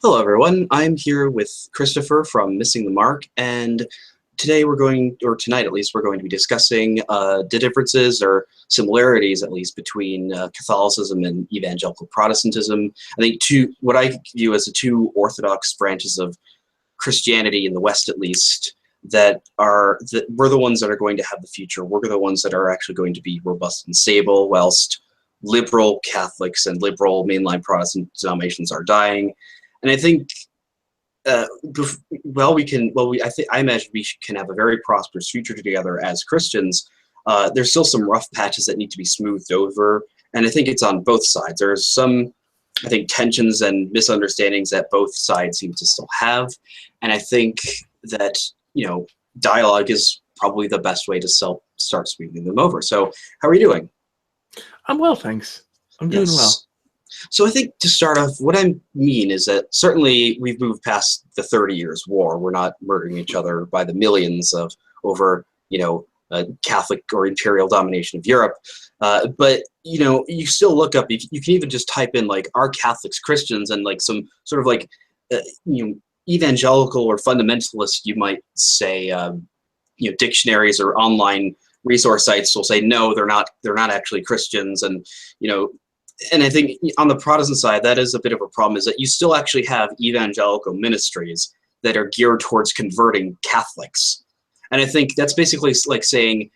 Hello, everyone. I'm here with Christopher from Missing the Mark, and today tonight at least, we're going to be discussing the differences or similarities, at least, between Catholicism and Evangelical Protestantism. I think what I view as the two orthodox branches of Christianity in the West, at least, that we're the ones that are going to have the future. We're the ones that are actually going to be robust and stable, whilst liberal Catholics and liberal mainline Protestant denominations are dying. And I think, I imagine we can have a very prosperous future together as Christians. There's still some rough patches that need to be smoothed over, and I think it's on both sides. There's some, I think, tensions and misunderstandings that both sides seem to still have, and I think that, dialogue is probably the best way to start smoothing them over. So, how are you doing? I'm well, thanks. I'm doing well. So I think to start off, what I mean is that certainly we've moved past the 30 Years' War. We're not murdering each other by the millions over Catholic or imperial domination of Europe. But you still look up. You can even just type in "Are Catholics Christians?" and some sort of evangelical or fundamentalist, you might say, dictionaries or online resource sites will say no, they're not actually Christians, and I think on the Protestant side, that is a bit of a problem, is that you still actually have evangelical ministries that are geared towards converting Catholics. And I think that's basically like saying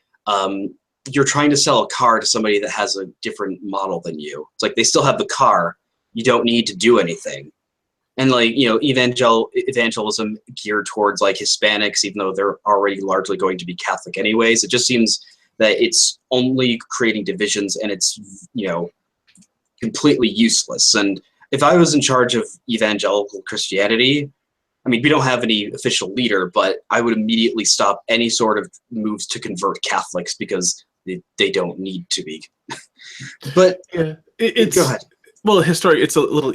you're trying to sell a car to somebody that has a different model than you. It's like they still have the car. You don't need to do anything. And evangelism geared towards Hispanics, even though they're already largely going to be Catholic anyways. It just seems that it's only creating divisions, and it's, completely useless. And if I was in charge of evangelical Christianity, I mean, we don't have any official leader, but I would immediately stop any sort of moves to convert Catholics, because they don't need to be. But yeah, go ahead. Well, historically, it's a little.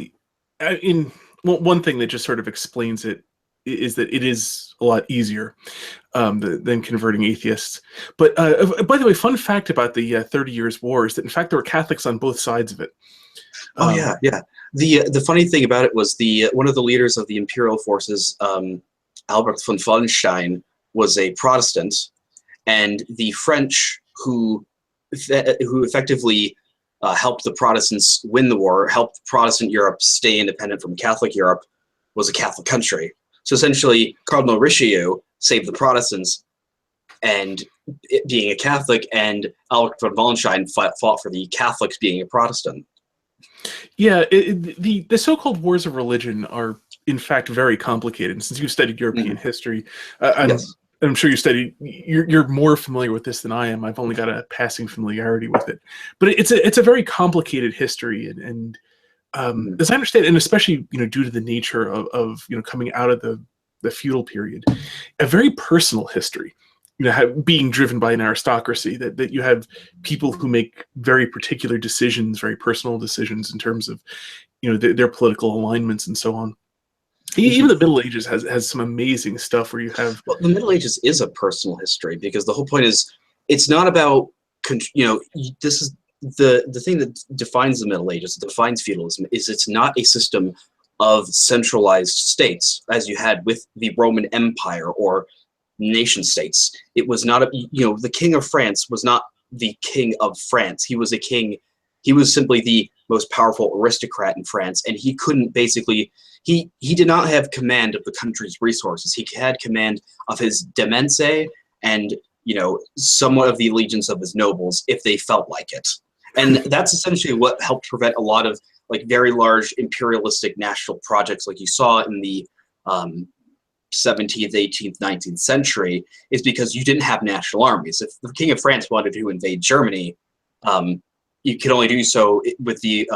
One thing that just sort of explains it is that it is a lot easier than converting atheists. But by the way, fun fact about the 30 Years' War is that, in fact, there were Catholics on both sides of it. Oh, yeah. The funny thing about it was one of the leaders of the imperial forces, Albert von Wallenstein, was a Protestant, and the French who effectively helped the Protestants win the war, helped Protestant Europe stay independent from Catholic Europe, was a Catholic country. So essentially, Cardinal Richelieu saved the Protestants, and being a Catholic, and Albert von Wallenstein fought for the Catholics being a Protestant. Yeah, the so-called wars of religion are, in fact, very complicated. And since you studied European history, Yes. I'm sure you're more familiar with this than I am. I've only got a passing familiarity with it, but it's a very complicated history, and as I understand, and especially due to the nature of coming out of the feudal period, a very personal history. Being driven by an aristocracy, that you have people who make very particular decisions, very personal decisions in terms of their political alignments and so on. Even the Middle Ages has some amazing stuff where you have. Well, the Middle Ages is a personal history, because the whole point is it's not about this is the thing that defines the Middle Ages, defines feudalism, is it's not a system of centralized states as you had with the Roman Empire or nation states. It was not the King of France was not the King of France. He was a king. He was simply the most powerful aristocrat in France, and he couldn't basically. He did not have command of the country's resources. He had command of his demesne and somewhat of the allegiance of his nobles if they felt like it. And that's essentially what helped prevent a lot of very large imperialistic national projects like you saw in the 17th, 18th, 19th century, is because you didn't have national armies. If the King of France wanted to invade Germany, you could only do so with the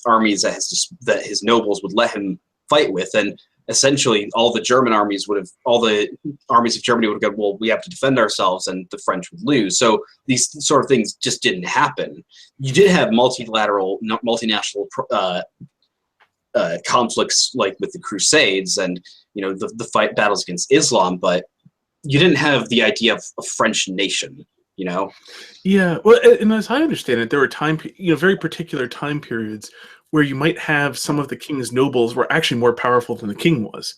armies that his nobles would let him fight with, and essentially all the armies of Germany would go, well, we have to defend ourselves, and the French would lose. So these sort of things just didn't happen. You did have multilateral, multinational conflicts like with the Crusades and the battles against Islam, but you didn't have the idea of a French nation. Yeah, well, and as I understand it, there were very particular time periods where you might have some of the king's nobles were actually more powerful than the king was.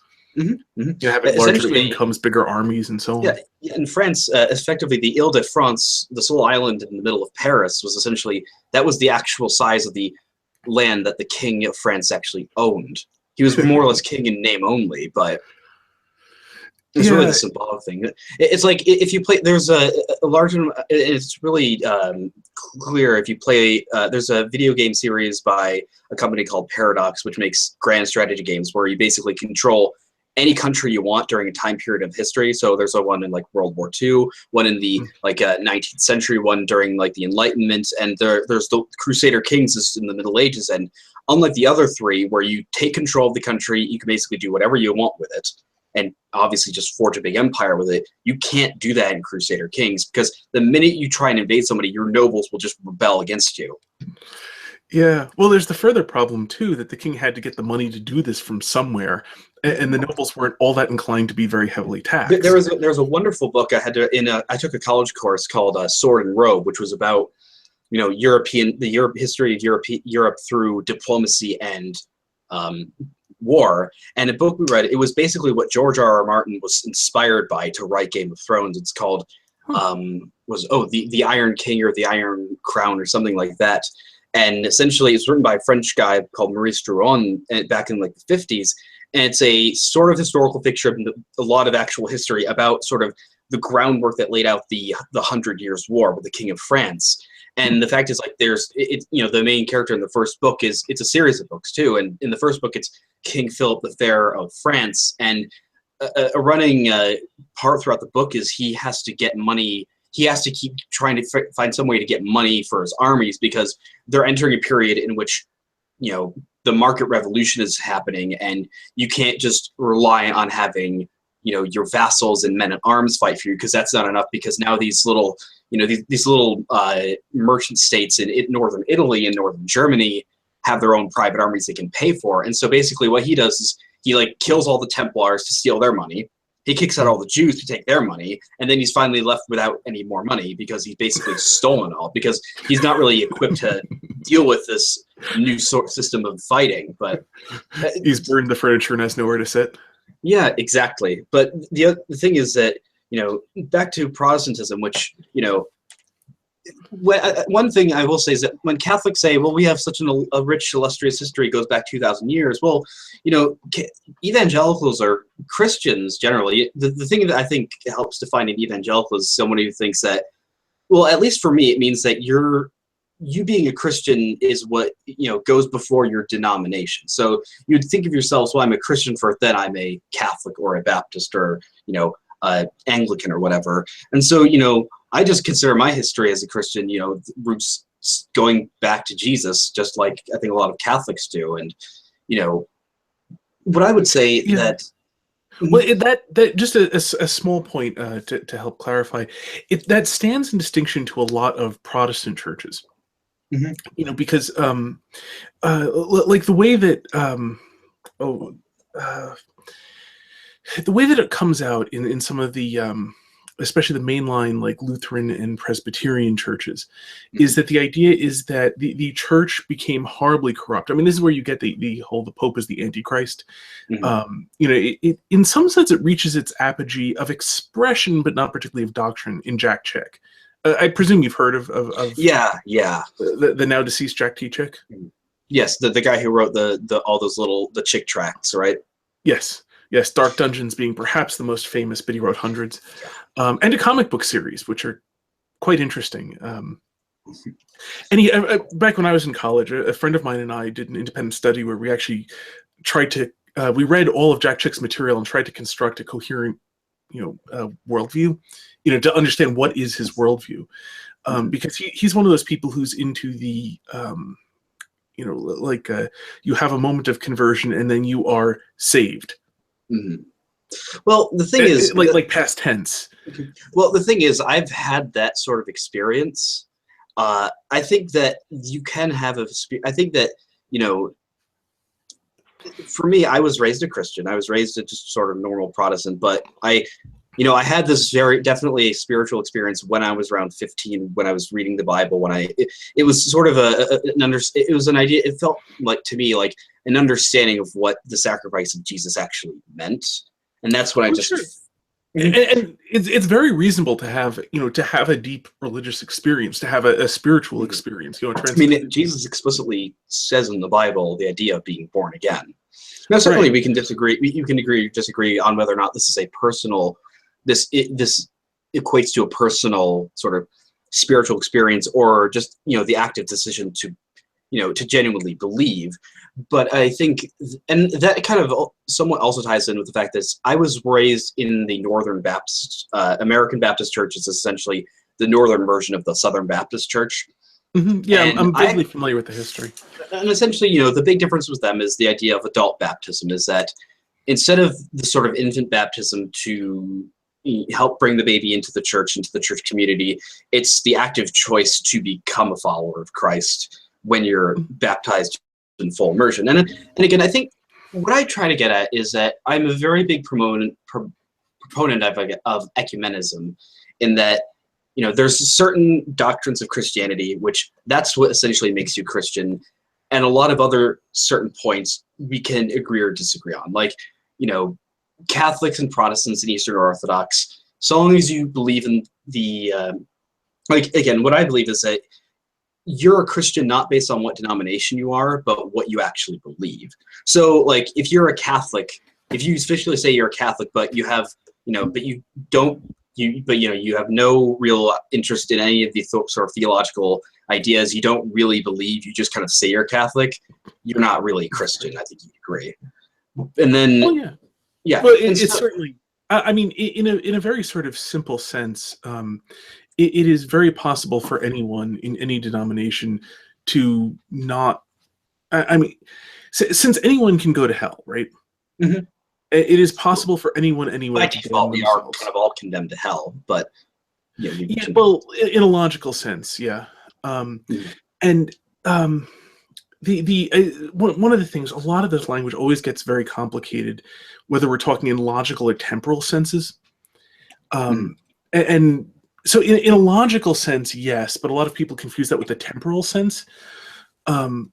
Having larger incomes, bigger armies, and so on. Yeah, in France, effectively, the Ile-de-France, this little island in the middle of Paris, was essentially, that was the actual size of the land that the king of France actually owned. He was more or less king in name only, but it's really the symbolic thing. It's like if you play, there's a large, it's really clear if you play, there's a video game series by a company called Paradox, which makes grand strategy games where you basically control any country you want during a time period of history. So there's a one in like World War II, one in the like 19th century, one during like the Enlightenment, and there's the Crusader Kings is in the Middle Ages. And unlike the other three, where you take control of the country, you can basically do whatever you want with it, and obviously just forge a big empire with it. You can't do that in Crusader Kings, because the minute you try and invade somebody, your nobles will just rebel against you. Yeah, well, there's the further problem too, that the king had to get the money to do this from somewhere, and the nobles weren't all that inclined to be very heavily taxed. There was a wonderful book I had to I took a college course called Sword and Robe, which was about the history of Europe through diplomacy and war. And a book we read, it was basically what George R.R. Martin was inspired by to write Game of Thrones. It's called the Iron King or the Iron Crown or something like that. And essentially, it's written by a French guy called Maurice Druon back in like the 50s. And it's a sort of historical fiction, a lot of actual history about sort of the groundwork that laid out the 100 Years' War with the King of France. And the fact is, like, the main character in the first book it's a series of books too. And in the first book, it's King Philip the Fair of France. And a running part throughout the book is he has to get money. He has to keep trying to find some way to get money for his armies, because they're entering a period in which, the market revolution is happening, and you can't just rely on having, your vassals and men at arms fight for you, because that's not enough. Because now these little, these little merchant states in northern Italy and northern Germany have their own private armies they can pay for. And so basically, what he does is he like kills all the Templars to steal their money. He kicks out all the Jews to take their money, and then he's finally left without any more money because he's basically stolen all, because he's not really equipped to deal with this new system of fighting. But he's burned the furniture and has nowhere to sit. Yeah, exactly. But the thing is that, back to Protestantism, which, one thing I will say is that when Catholics say, well, we have such a rich, illustrious history, it goes back 2,000 years. Well, evangelicals are Christians generally. The thing that I think helps define an evangelical is someone who thinks that, well, at least for me, it means that you being a Christian is what, goes before your denomination. So you'd think of yourselves, well, I'm a Christian for then I'm a Catholic or a Baptist or, Anglican or whatever. And so, I just consider my history as a Christian, roots going back to Jesus, just like I think a lot of Catholics do. And, what I would say that... Well, that just a small point to help clarify, that stands in distinction to a lot of Protestant churches. Mm-hmm. Because like the way that the way that it comes out in some of the especially the mainline like Lutheran and Presbyterian churches, is that the idea is that the church became horribly corrupt. I mean, this is where you get the Pope as the Antichrist. It in some sense it reaches its apogee of expression, but not particularly of doctrine in Jack Chick. I presume you've heard of the now deceased Jack T. Chick. Yes, the guy who wrote all those the Chick tracts, right? Yes, Dark Dungeons being perhaps the most famous, but he wrote hundreds, and a comic book series which are quite interesting. And he back when I was in college, a friend of mine and I did an independent study where we actually tried to we read all of Jack Chick's material and tried to construct a coherent worldview, to understand what is his worldview, because he's one of those people who's into the you have a moment of conversion and then you are saved. Mm-hmm. Well, the thing is, like past tense. Well, the thing is, I've had that sort of experience. I think that you can have I think that, for me, I was raised a Christian. I was raised a just sort of normal Protestant, but I I had this very definitely a spiritual experience when I was around 15, when I was reading the Bible. It was sort of it was an idea. It felt like to me like an understanding of what the sacrifice of Jesus actually meant, and that's when I just. Sure. And it's very reasonable to have a deep religious experience, to have a spiritual experience. Jesus explicitly says in the Bible the idea of being born again. Now, certainly, we can disagree. You can disagree on whether or not this is a personal. This equates to a personal sort of spiritual experience, or just the active decision to genuinely believe. But I think, and that kind of somewhat also ties in with the fact that I was raised in the Northern Baptist, American Baptist Church is essentially the northern version of the Southern Baptist Church. Mm-hmm. Yeah, I'm vaguely familiar with the history. And essentially, the big difference with them is the idea of adult baptism, is that instead of the sort of infant baptism to help bring the baby into the church community, it's the active choice to become a follower of Christ when you're baptized in full immersion. And again, I think what I try to get at is that I'm a very big proponent of ecumenism, in that there's certain doctrines of Christianity which that's what essentially makes you Christian, and a lot of other certain points we can agree or disagree on, like Catholics and Protestants and Eastern Orthodox. So long as you believe in the again, what I believe is that you're a Christian not based on what denomination you are, but what you actually believe. So, like, if you're a Catholic, if you officially say you're a Catholic, but you have, but you don't, you have no real interest in any of the sort of theological ideas, you don't really believe, you just kind of say you're Catholic, you're not really Christian. I think you'd agree. And then, yeah. Well, it's certainly. I mean, in a very sort of simple sense, it is very possible for anyone in any denomination to not. I mean, since anyone can go to hell, right? Mm-hmm. It is possible for anyone anywhere. By default, we are kind of all condemned to hell, but well, in a logical sense, yeah. And one of the things, a lot of this language always gets very complicated, whether we're talking in logical or temporal senses. And so in a logical sense, yes, but a lot of people confuse that with the temporal sense,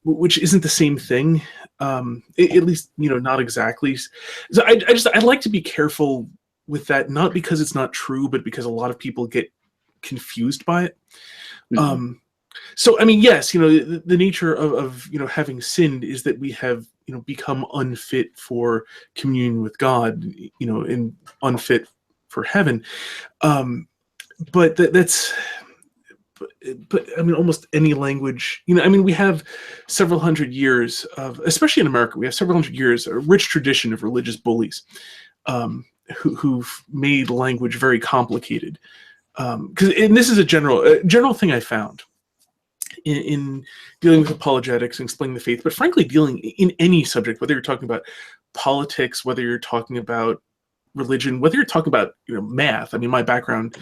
which isn't the same thing. At least, not exactly. So I'd like to be careful with that, not because it's not true, but because a lot of people get confused by it. So, I mean, yes, the nature of having sinned is that we have, become unfit for communion with God, and unfit for heaven. But that's, but I mean, almost any language, I mean, we have several hundred years of, especially in America, we have several hundred years, a rich tradition of religious bullies, who've made language very complicated. And this is a general thing I found in dealing with apologetics and explaining the faith, but frankly, dealing in any subject, whether you're talking about politics, whether you're talking about religion, whether you're talking about math. I mean, my background,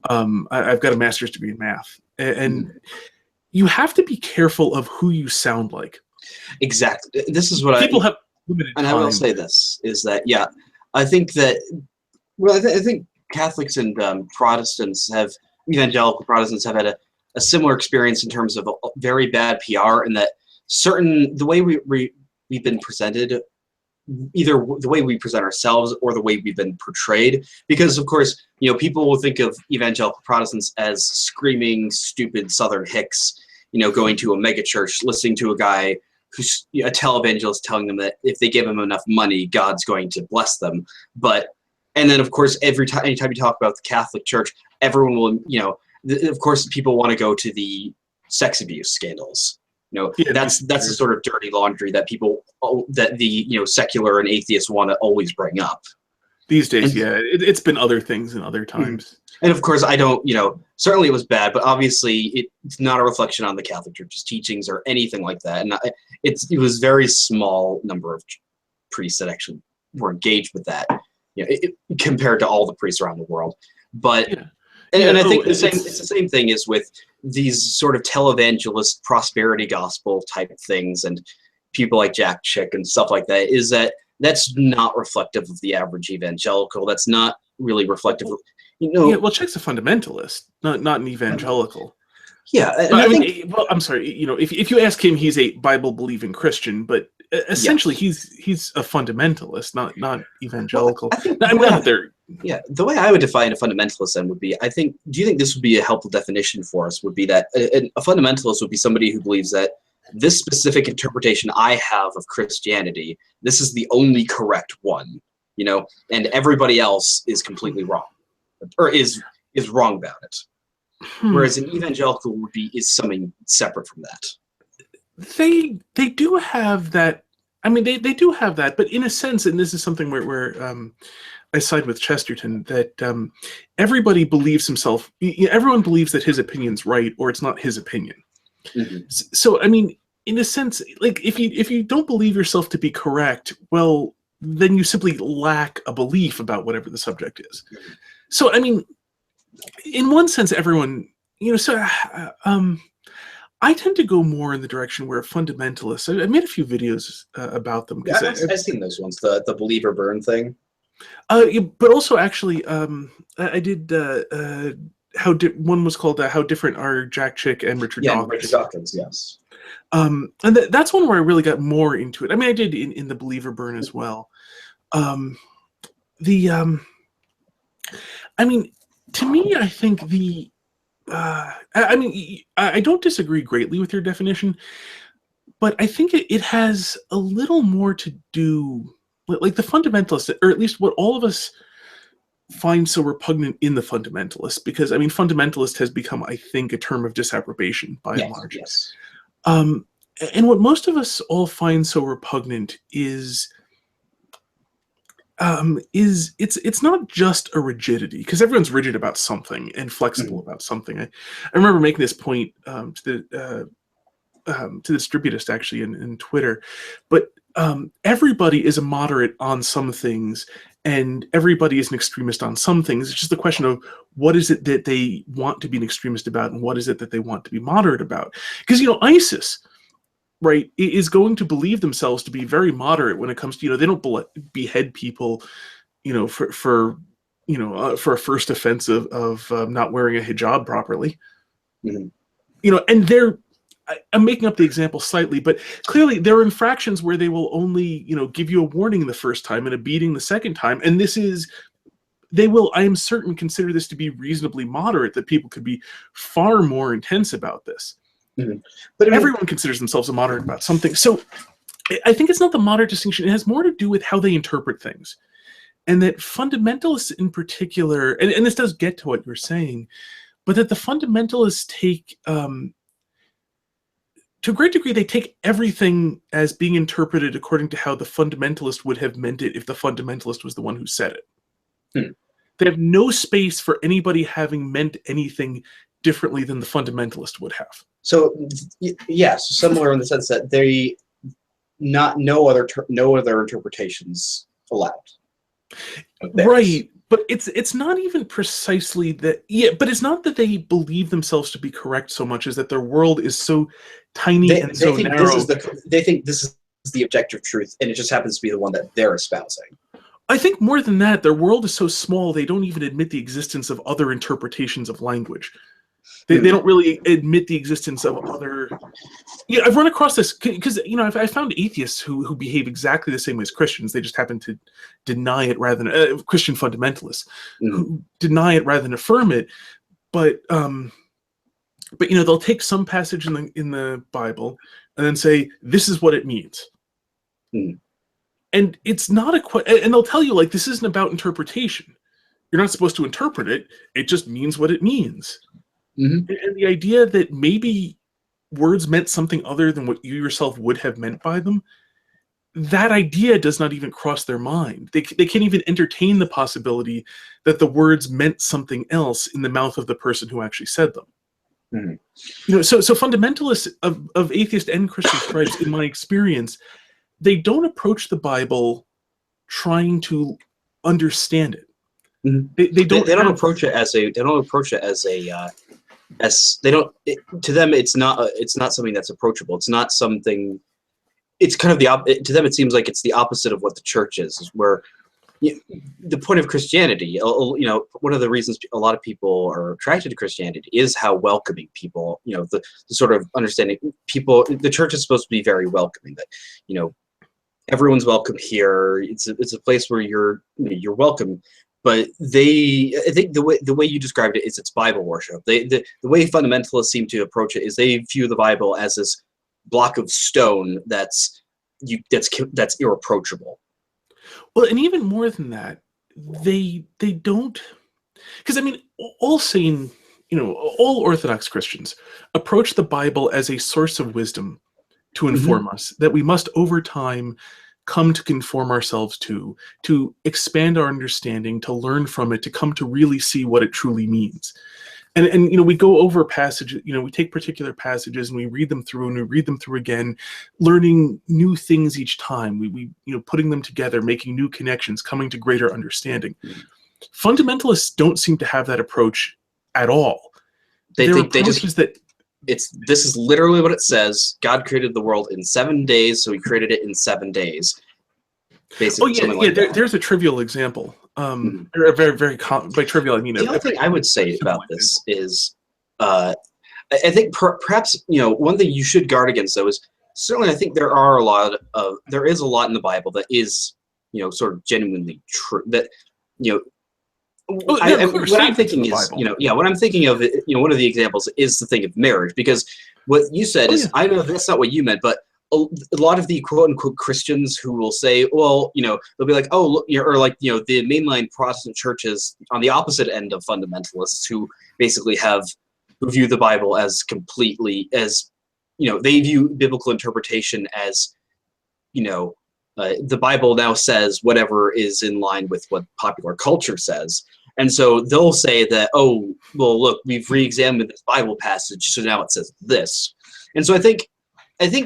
I've got a master's degree in math, and you have to be careful of who you sound like. Exactly. This is what people have limited time. And I will say this is that, yeah, I think that, well, I think Catholics and evangelical Protestants have had a similar experience in terms of a very bad PR, and that the way we've been presented, either the way we present ourselves or the way we've been portrayed, because of course, people will think of evangelical Protestants as screaming, stupid Southern hicks, going to a mega church, listening to a guy who's a televangelist telling them that if they give him enough money, God's going to bless them. And then of course, anytime you talk about the Catholic Church, everyone will, of course, people want to go to the sex abuse scandals. That's the sort of dirty laundry that the secular and atheists want to always bring up these days. It's been other things in other times. And of course, I don't, certainly it was bad, but obviously it's not a reflection on the Catholic Church's teachings or anything like that. And it was very small number of priests that actually were engaged with that, compared to all the priests around the world. But And I think it's the same thing is with these sort of televangelist prosperity gospel type things and people like Jack Chick and stuff like that, is that that's not reflective of the average evangelical. That's not really reflective of, Yeah, well, Chick's a fundamentalist, not an evangelical. Yeah, and I mean, well, I'm sorry. If you ask him, he's a Bible-believing Christian, but essentially, he's a fundamentalist, not evangelical. Well, I think the way I would define a fundamentalist then would be, do you think this would be a helpful definition for us? Would be that a fundamentalist would be somebody who believes that this specific interpretation I have of Christianity, this is the only correct one, and everybody else is completely wrong, or is wrong about it. Whereas an evangelical is something separate from that. They do have that. I mean, they do have that, but in a sense, and this is something where I side with Chesterton, that everybody believes himself. Everyone believes that his opinion's right, or it's not his opinion. Mm-hmm. So, I mean, in a sense, like if you don't believe yourself to be correct, well, then you simply lack a belief about whatever the subject is. Mm-hmm. So, I mean, in one sense, everyone, I tend to go more in the direction where fundamentalists. I made a few videos about them. Yeah, I've seen those ones, the believe or burn thing. But also, actually, I did one was called "How Different Are Jack Chick and Richard Dawkins?" Richard Dawkins, yes. And that's one where I really got more into it. I mean, I did in the believe or burn as well. I mean, to me, I think I don't disagree greatly with your definition, but I think it has a little more to do, like the fundamentalists, or at least what all of us find so repugnant in the fundamentalists, because, I mean, fundamentalist has become, I think, a term of disapprobation by and large. Yes. And what most of us all find so repugnant is it's not just a rigidity, because everyone's rigid about something and flexible about something. I remember making this point to the distributist actually in Twitter, but everybody is a moderate on some things, and everybody is an extremist on some things. It's just a question of what is it that they want to be an extremist about, and what is it that they want to be moderate about. Because ISIS, right, is going to believe themselves to be very moderate when it comes to, they don't behead people, for a first offense of not wearing a hijab properly. Mm-hmm. And I'm making up the example slightly, but clearly there are infractions where they will only, give you a warning the first time and a beating the second time. And they will, I am certain, consider this to be reasonably moderate, that people could be far more intense about this. Mm-hmm. But everyone considers themselves a moderate about something. So I think it's not the moderate distinction. It has more to do with how they interpret things. And that fundamentalists in particular, and this does get to what you're saying, but that the fundamentalists take, to a great degree, they take everything as being interpreted according to how the fundamentalist would have meant it if the fundamentalist was the one who said it. They have no space for anybody having meant anything differently than the fundamentalist would have. So, yes, similar in the sense that no other interpretations allowed. Right, but it's not even precisely that. Yeah, but it's not that they believe themselves to be correct so much as that their world is so tiny and so narrow. They think this is the objective truth, and it just happens to be the one that they're espousing. I think more than that, their world is so small they don't even admit the existence of other interpretations of language. They don't really admit the existence of other. Yeah, I've run across this because I found atheists who behave exactly the same way as Christians. They just happen to deny it rather than Christian fundamentalists who deny it rather than affirm it. But they'll take some passage in the Bible and then say this is what it means, and it's not and they'll tell you, like, this isn't about interpretation. You're not supposed to interpret it. It just means what it means. Mm-hmm. And the idea that maybe words meant something other than what you yourself would have meant by them, that idea does not even cross their mind. They can't even entertain the possibility that the words meant something else in the mouth of the person who actually said them. Mm-hmm. So fundamentalists of atheist and Christian stripes, in my experience, they don't approach the Bible trying to understand it. Mm-hmm. They don't approach it as a. They don't approach it as a. To them, it's not something that's approachable. It's not something. It's kind of to them, it seems like it's the opposite of what the church is, where, the point of Christianity, one of the reasons a lot of people are attracted to Christianity is how welcoming people, the sort of understanding people, the church is supposed to be very welcoming, that, everyone's welcome here. It's a place where you're welcome. But I think the way you described it is it's Bible worship. The way fundamentalists seem to approach it is they view the Bible as this block of stone that's irreproachable. Well, and even more than that, they don't, because I mean, all Orthodox Christians approach the Bible as a source of wisdom to inform us that we must over time come to conform ourselves to expand our understanding, to learn from it, to come to really see what it truly means. And we go over passages, we take particular passages and we read them through and we read them through again, learning new things each time. We putting them together, making new connections, coming to greater understanding. Fundamentalists don't seem to have that approach at all. This is literally what it says. God created the world in 7 days, so he created it in 7 days. Basically, there's a trivial example. Very, very by trivial, I mean. The other thing I would say about this is, I think perhaps one thing you should guard against, though, is certainly I think there is a lot in the Bible that is sort of genuinely true. That what I'm thinking is what I'm thinking of. One of the examples is the thing of marriage, because what you said is I know that's not what you meant, but a lot of the quote-unquote Christians who will say, well, they'll be like, oh, look, or like, the mainline Protestant churches on the opposite end of fundamentalists who basically who view the Bible as completely as, they view biblical interpretation as, the Bible now says whatever is in line with what popular culture says. And so they'll say that, oh, well, look, we've re-examined this Bible passage, so now it says this. And so I think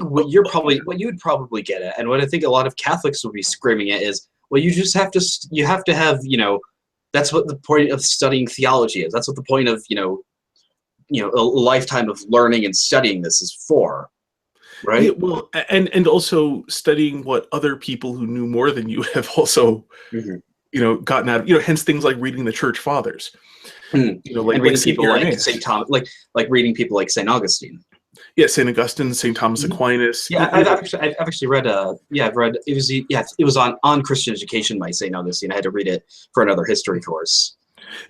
what you would probably get at, and what I think a lot of Catholics would be screaming at is, well, you have to have, that's what the point of studying theology is. That's what the point of, a lifetime of learning and studying this is for, right? Yeah, well, and also studying what other people who knew more than you have also, gotten out of, hence things like reading the Church Fathers. And reading people like St. Thomas, like reading people like St. Augustine. Yeah, St. Augustine, St. Thomas Aquinas. Yeah, I've actually read. I've read. It was on Christian education by St. Augustine. I had to read it for another history course.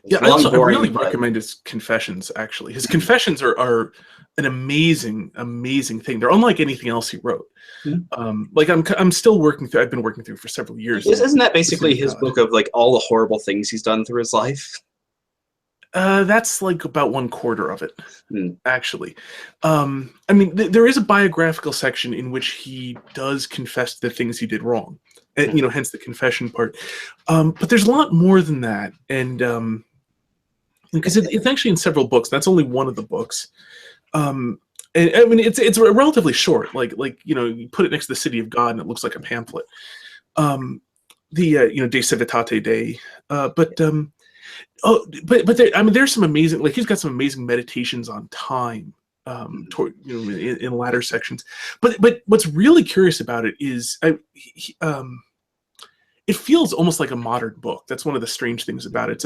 Yeah, I really recommend his Confessions. Actually, his Confessions are an amazing thing. They're unlike anything else he wrote. Like I'm still working through. I've been working through for several years. Isn't that basically his book of like all the horrible things he's done through his life? That's like about 1/4 of it, actually. I mean, there is a biographical section in which he does confess the things he did wrong, and hence the confession part. But there's a lot more than that, and because it's actually in several books. That's only one of the books. And I mean, it's relatively short. Like you put it next to the City of God, and it looks like a pamphlet. De Civitate Dei, there's some amazing, like he's got some amazing meditations on time, in latter sections. But what's really curious about it is, it feels almost like a modern book. That's one of the strange things about it.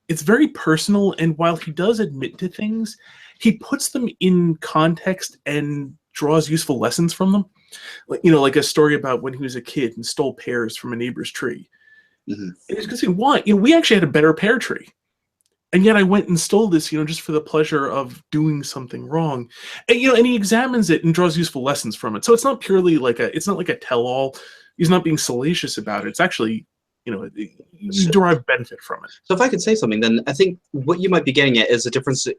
It's very personal, and while he does admit to things, he puts them in context and draws useful lessons from them. Like a story about when he was a kid and stole pears from a neighbor's tree. And he's going to say, why? We actually had a better pear tree. And yet I went and stole this, just for the pleasure of doing something wrong. And, and he examines it and draws useful lessons from it. So it's not purely it's not like a tell-all. He's not being salacious about it. It's actually, you derive benefit from it. So if I could say something, then I think what you might be getting at is a difference, a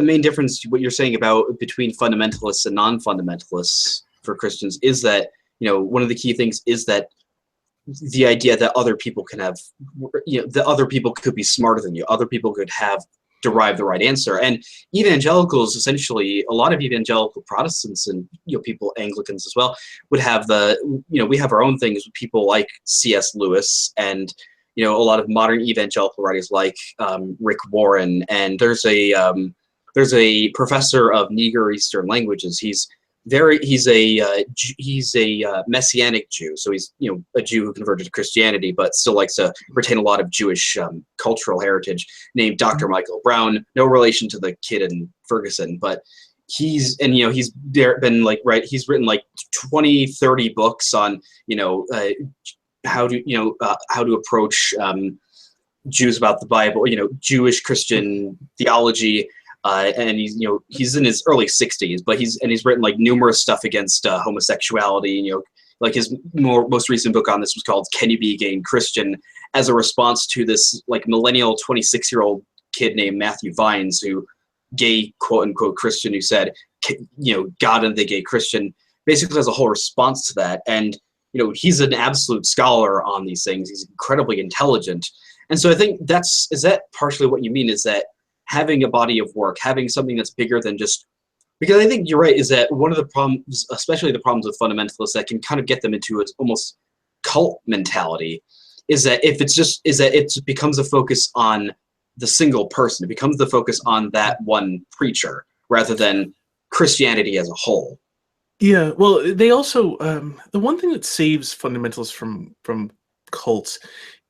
main difference, what you're saying about between fundamentalists and non-fundamentalists for Christians is that, one of the key things is that the idea that other people can have, that other people could be smarter than you, other people could derive the right answer. And evangelicals, essentially, a lot of evangelical Protestants and people, Anglicans as well, would have we have our own things with people like C.S. Lewis and a lot of modern evangelical writers like Rick Warren. And there's a professor of Near Eastern languages. He's he's a Messianic Jew, so he's a Jew who converted to Christianity, but still likes to retain a lot of Jewish cultural heritage. Named Dr. Michael Brown, no relation to the kid in Ferguson, but he's been he's written like 20, 30 books on how to approach Jews about the Bible, Jewish Christian theology. And he's in his early 60s, but he's written like numerous stuff against homosexuality. Like his most recent book on this was called "Can You Be a Gay Christian?" as a response to this like millennial 26-year-old kid named Matthew Vines, who gay quote unquote Christian, who said God and the gay Christian, basically has a whole response to that. And he's an absolute scholar on these things. He's incredibly intelligent, and so I think is that partially what you mean, is that having a body of work, having something that's bigger than just, because I think you're right, is that one of the problems, especially the problems with fundamentalists that can kind of get them into its almost cult mentality, is that it becomes a focus on the single person. It becomes the focus on that one preacher rather than Christianity as a whole. Yeah, well, they also, the one thing that saves fundamentalists from cults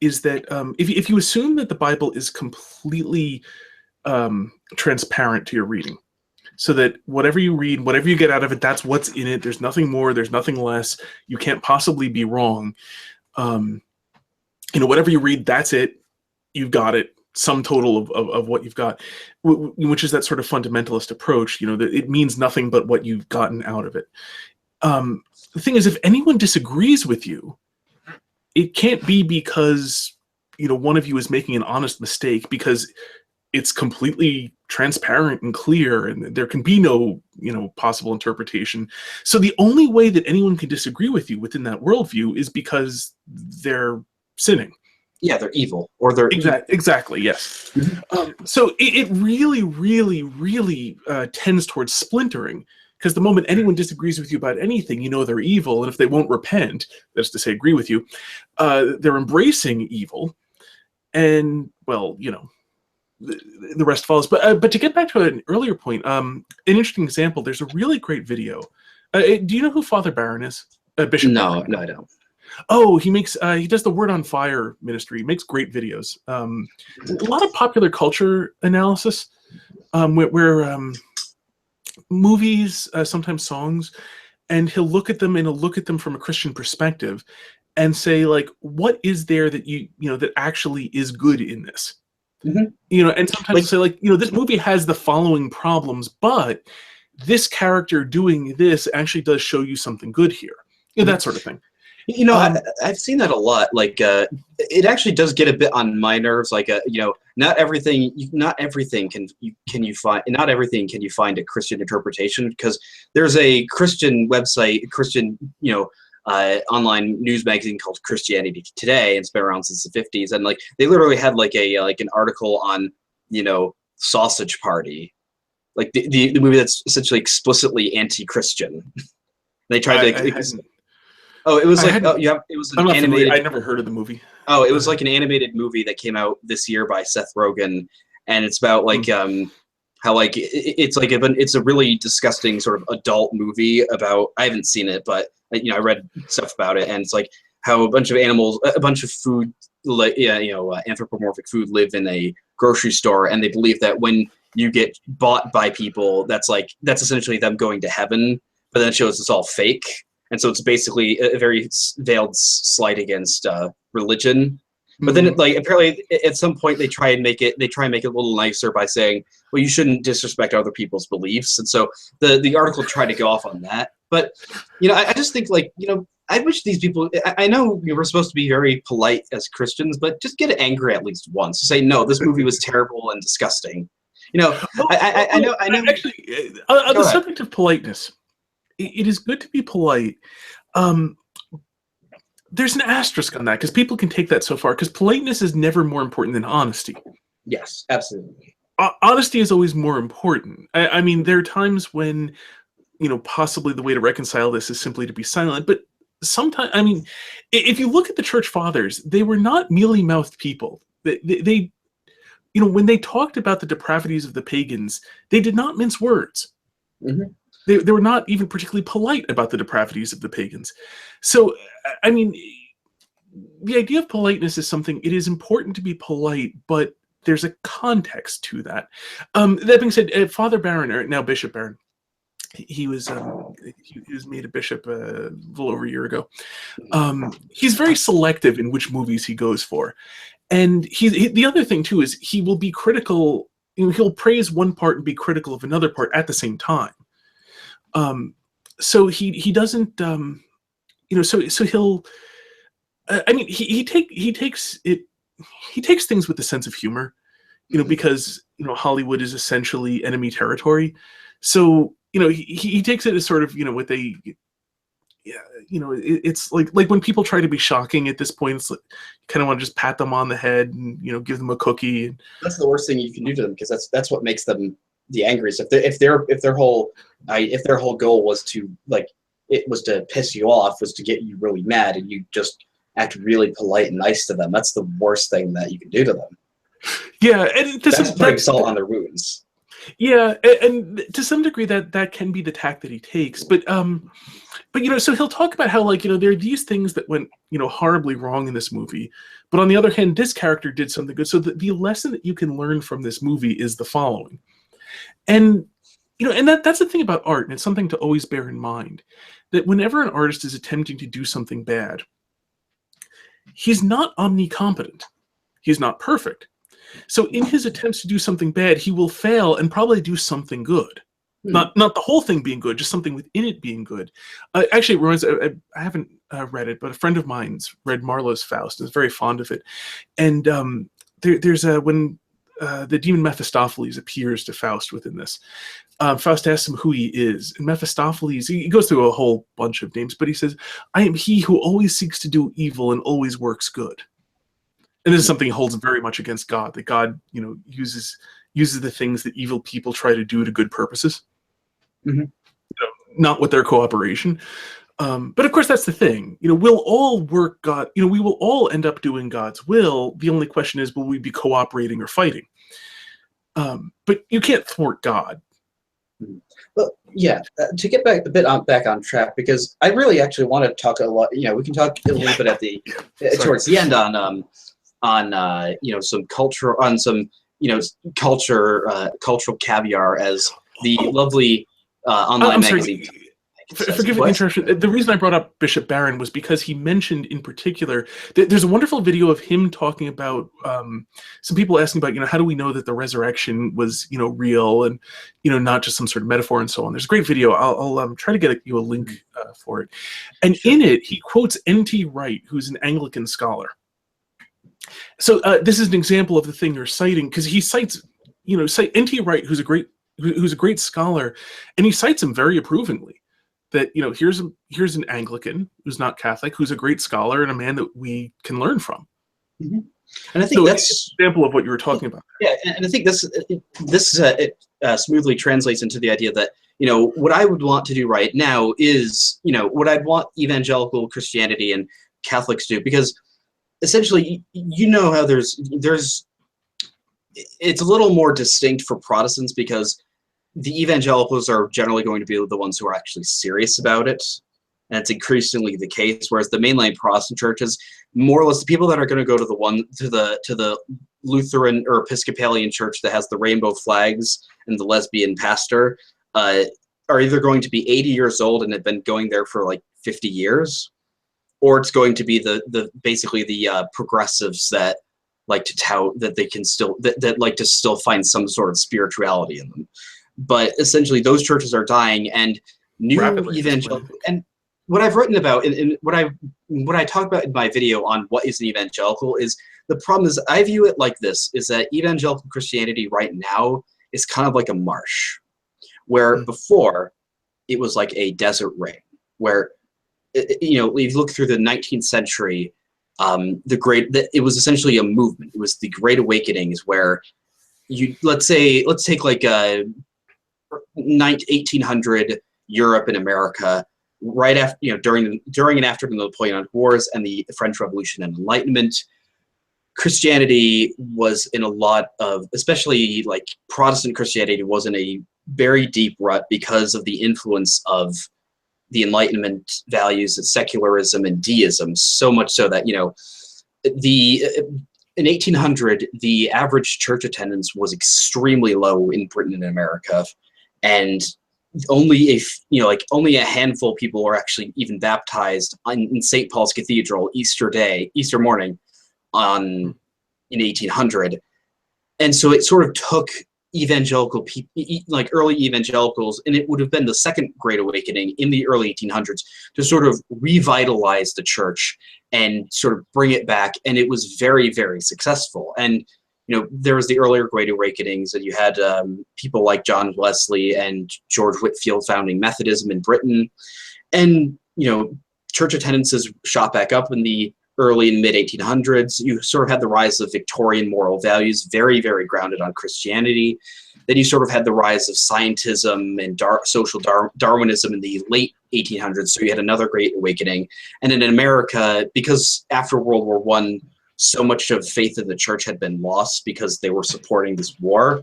is that if you assume that the Bible is completely transparent to your reading, so that whatever you read, whatever you get out of it, that's what's in it. There's nothing more, there's nothing less. You can't possibly be wrong. Whatever you read, that's it. You've got it. Sum total of what you've got, which is that sort of fundamentalist approach. That it means nothing but what you've gotten out of it. The thing is, if anyone disagrees with you, it can't be because one of you is making an honest mistake, because it's completely transparent and clear, and there can be no, possible interpretation. So the only way that anyone can disagree with you within that worldview is because they're sinning. Yeah, they're evil, or they're exactly, yes. So it really, really, really tends towards splintering, because the moment anyone disagrees with you about anything, they're evil, and if they won't repent, that's to say, agree with you, they're embracing evil, and well, the rest follows. But to get back to an earlier point, an interesting example, there's a really great video. Do you know who Father Barron is? Bishop No, Barron. no, I don't. Oh, he does the Word on Fire ministry. He makes great videos. A lot of popular culture analysis, where movies, sometimes songs, and he'll look at them from a Christian perspective and say, like, what is there that that actually is good in this? Mm-hmm. And sometimes he'll say, like, this movie has the following problems, but this character doing this actually does show you something good here. That sort of thing. I've seen that a lot. Like, it actually does get a bit on my nerves. Like, not everything can you find a Christian interpretation, because there's a Christian website, Christian, online news magazine called Christianity Today. It's been around since the 50s, and like they literally had like an article on Sausage Party, like the movie that's essentially explicitly anti-Christian. They tried to. Oh, it was like it was an animated. I never heard of the movie. Oh, it was like an animated movie that came out this year by Seth Rogen, and it's about like how like it's a really disgusting sort of adult movie about. I haven't seen it, but I read stuff about it, and it's like how a bunch of animals, a bunch of food, like anthropomorphic food, live in a grocery store, and they believe that when you get bought by people, that's essentially them going to heaven, but then it shows it's all fake. And so it's basically a very veiled slight against religion. But then, apparently, at some point, they try and make it a little nicer by saying, "Well, you shouldn't disrespect other people's beliefs." And so the article tried to go off on that. But I just think, like, I wish these people. I know we're supposed to be very polite as Christians, but just get angry at least once. Say, no, this movie was terrible and disgusting. I know. Actually, on the subject of politeness. It is good to be polite. There's an asterisk on that, because people can take that so far, because politeness is never more important than honesty. Yes, absolutely. Honesty is always more important. I mean, there are times when, possibly the way to reconcile this is simply to be silent. But sometimes, I mean, if you look at the church fathers, they were not mealy-mouthed people. They when they talked about the depravities of the pagans, they did not mince words. Mm-hmm. They were not even particularly polite about the depravities of the pagans. So, I mean, the idea of politeness is something, it is important to be polite, but there's a context to that. That being said, Father Barron, or now Bishop Barron, he was made a bishop a little over a year ago. He's very selective in which movies he goes for. And the other thing, too, is he will be critical. He'll praise one part and be critical of another part at the same time. So he doesn't, so he'll, I mean, he takes things with a sense of humor, because, Hollywood is essentially enemy territory. So, he takes it as sort of, with a, it's like when people try to be shocking at this point, it's like, you kind of want to just pat them on the head and, give them a cookie. And that's the worst thing you can do to them, because that's what makes them the angriest. If their whole goal was to piss you off, was to get you really mad, and you just act really polite and nice to them, that's the worst thing that you can do to them. Yeah, and that's putting salt on their wounds. Yeah, and to some degree that can be the tack that he takes, but so he'll talk about how, there are these things that went horribly wrong in this movie, but on the other hand, this character did something good. So the lesson that you can learn from this movie is the following, and that's the thing about art, and it's something to always bear in mind, that whenever an artist is attempting to do something bad, he's not omnicompetent, he's not perfect. So in his attempts to do something bad, he will fail and probably do something good. Not the whole thing being good, just something within it being good. Actually, it reminds, I haven't read it, but a friend of mine's read Marlowe's Faust and is very fond of it. And there's when the demon Mephistopheles appears to Faust within this. Faust asks him who he is, and Mephistopheles, he goes through a whole bunch of names, but he says, "I am he who always seeks to do evil and always works good." And this is something he holds very much against God, that God, uses the things that evil people try to do to good purposes, not with their cooperation. But of course, that's the thing. We'll all work God. We will all end up doing God's will. The only question is, will we be cooperating or fighting? But you can't thwart God. Well, yeah. To get back on track, because I really actually want to talk a lot. We can talk a little bit at the towards the end on some culture, on some cultural caviar, as the lovely online magazine. Forgive the interruption. The reason I brought up Bishop Barron was because he mentioned in particular that there's a wonderful video of him talking about some people asking about, how do we know that the resurrection was, real and, not just some sort of metaphor and so on. There's a great video. I'll try to get you a link for it. And in it, he quotes N.T. Wright, who's an Anglican scholar. So this is an example of the thing you're citing, because he cites, N.T. Wright, who's a great scholar, and he cites him very approvingly. That here's an Anglican who's not Catholic, who's a great scholar and a man that we can learn from. And I think that's an example of what you were talking about. Yeah, and I think this smoothly translates into the idea that what I would want to do right now is what I'd want evangelical Christianity and Catholics to do, because essentially how there's it's a little more distinct for Protestants, because the evangelicals are generally going to be the ones who are actually serious about it, and it's increasingly the case. Whereas the mainline Protestant churches, more or less, the people that are going to go to the Lutheran or Episcopalian church that has the rainbow flags and the lesbian pastor, are either going to be 80 years old and have been going there for like 50 years, or it's going to be basically the progressives that like to tout that they can still that like to still find some sort of spirituality in them. But essentially, those churches are dying, and new evangelical. And what I've written about, and what I talk about in my video on what is an evangelical, is the problem is I view it like this: is that evangelical Christianity right now is kind of like a marsh, where before it was like a desert rain, where if you look through the 19th century, it was essentially a movement. It was the Great Awakening, is where let's take like a 1800 Europe and America, right after during and after the Napoleonic Wars and the French Revolution and Enlightenment. Christianity was in a lot of, especially like Protestant Christianity, was in a very deep rut because of the influence of the Enlightenment values of secularism and deism, so much so that, in 1800, the average church attendance was extremely low in Britain and America, and only only a handful of people were actually even baptized in St. Paul's Cathedral Easter morning in 1800. And so it sort of took evangelical people, like early evangelicals, and it would have been the Second Great Awakening in the early 1800s, to sort of revitalize the church and sort of bring it back. And it was very, very successful. And there was the earlier Great Awakenings, and you had people like John Wesley and George Whitefield founding Methodism in Britain. And, church attendances shot back up in the early and mid 1800s. You sort of had the rise of Victorian moral values, very, very grounded on Christianity. Then you sort of had the rise of scientism and social Darwinism in the late 1800s. So you had another Great Awakening. And in America, because after World War I, so much of faith in the church had been lost because they were supporting this war,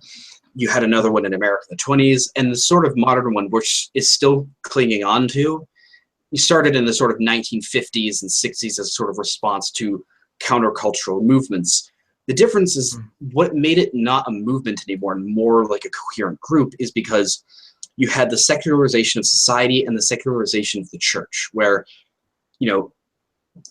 you had another one in America in the 20s, and the sort of modern one, which is still clinging on to, you started in the sort of 1950s and 60s as a sort of response to countercultural movements. The difference is what made it not a movement anymore and more like a coherent group is because you had the secularization of society and the secularization of the church, where,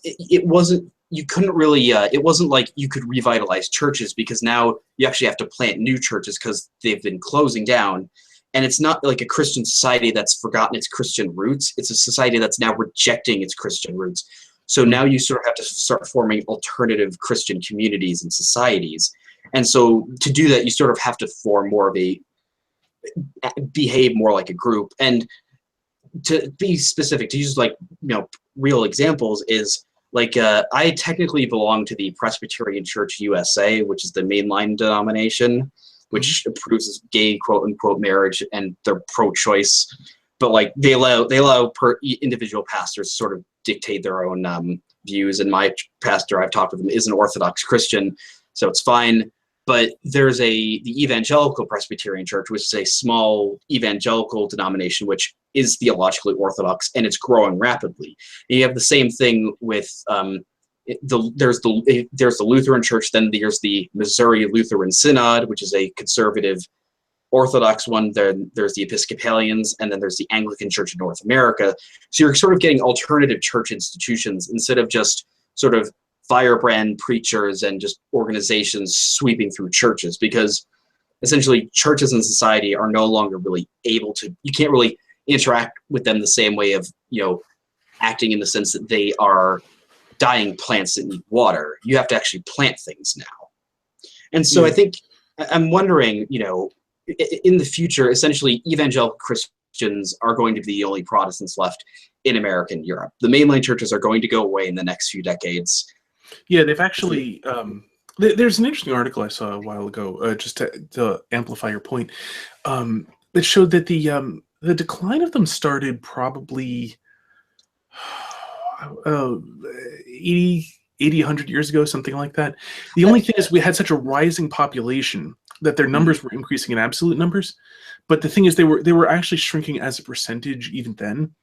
it wasn't, you couldn't really, it wasn't like you could revitalize churches, because now you actually have to plant new churches because they've been closing down. And it's not like a Christian society that's forgotten its Christian roots. It's a society that's now rejecting its Christian roots. So now you sort of have to start forming alternative Christian communities and societies. And so to do that, you sort of have to form more of behave more like a group. And to be specific, to use real examples, is I technically belong to the Presbyterian Church USA, which is the mainline denomination, which approves gay quote unquote marriage, and they're pro-choice, but they allow per individual pastors to sort of dictate their own views. And my pastor, I've talked with him, is an Orthodox Christian, so it's fine. But there's the Evangelical Presbyterian Church, which is a small evangelical denomination, which is theologically orthodox, and it's growing rapidly. And you have the same thing with there's the Lutheran Church, then there's the Missouri Lutheran Synod, which is a conservative Orthodox one. Then there's the Episcopalians, and then there's the Anglican Church in North America. So you're sort of getting alternative church institutions instead of just sort of firebrand preachers and just organizations sweeping through churches, because essentially churches and society are no longer really able to, you can't really interact with them the same way of, acting in the sense that they are dying plants that need water. You have to actually plant things now. And so I think, I'm wondering, in the future, essentially evangelical Christians are going to be the only Protestants left in America and Europe. The mainline churches are going to go away in the next few decades. Yeah, they've actually, there's an interesting article I saw a while ago, just to amplify your point, that showed that the decline of them started probably 80, 100 years ago, something like that. The only thing is we had such a rising population that their numbers were increasing in absolute numbers. But the thing is they were actually shrinking as a percentage even then.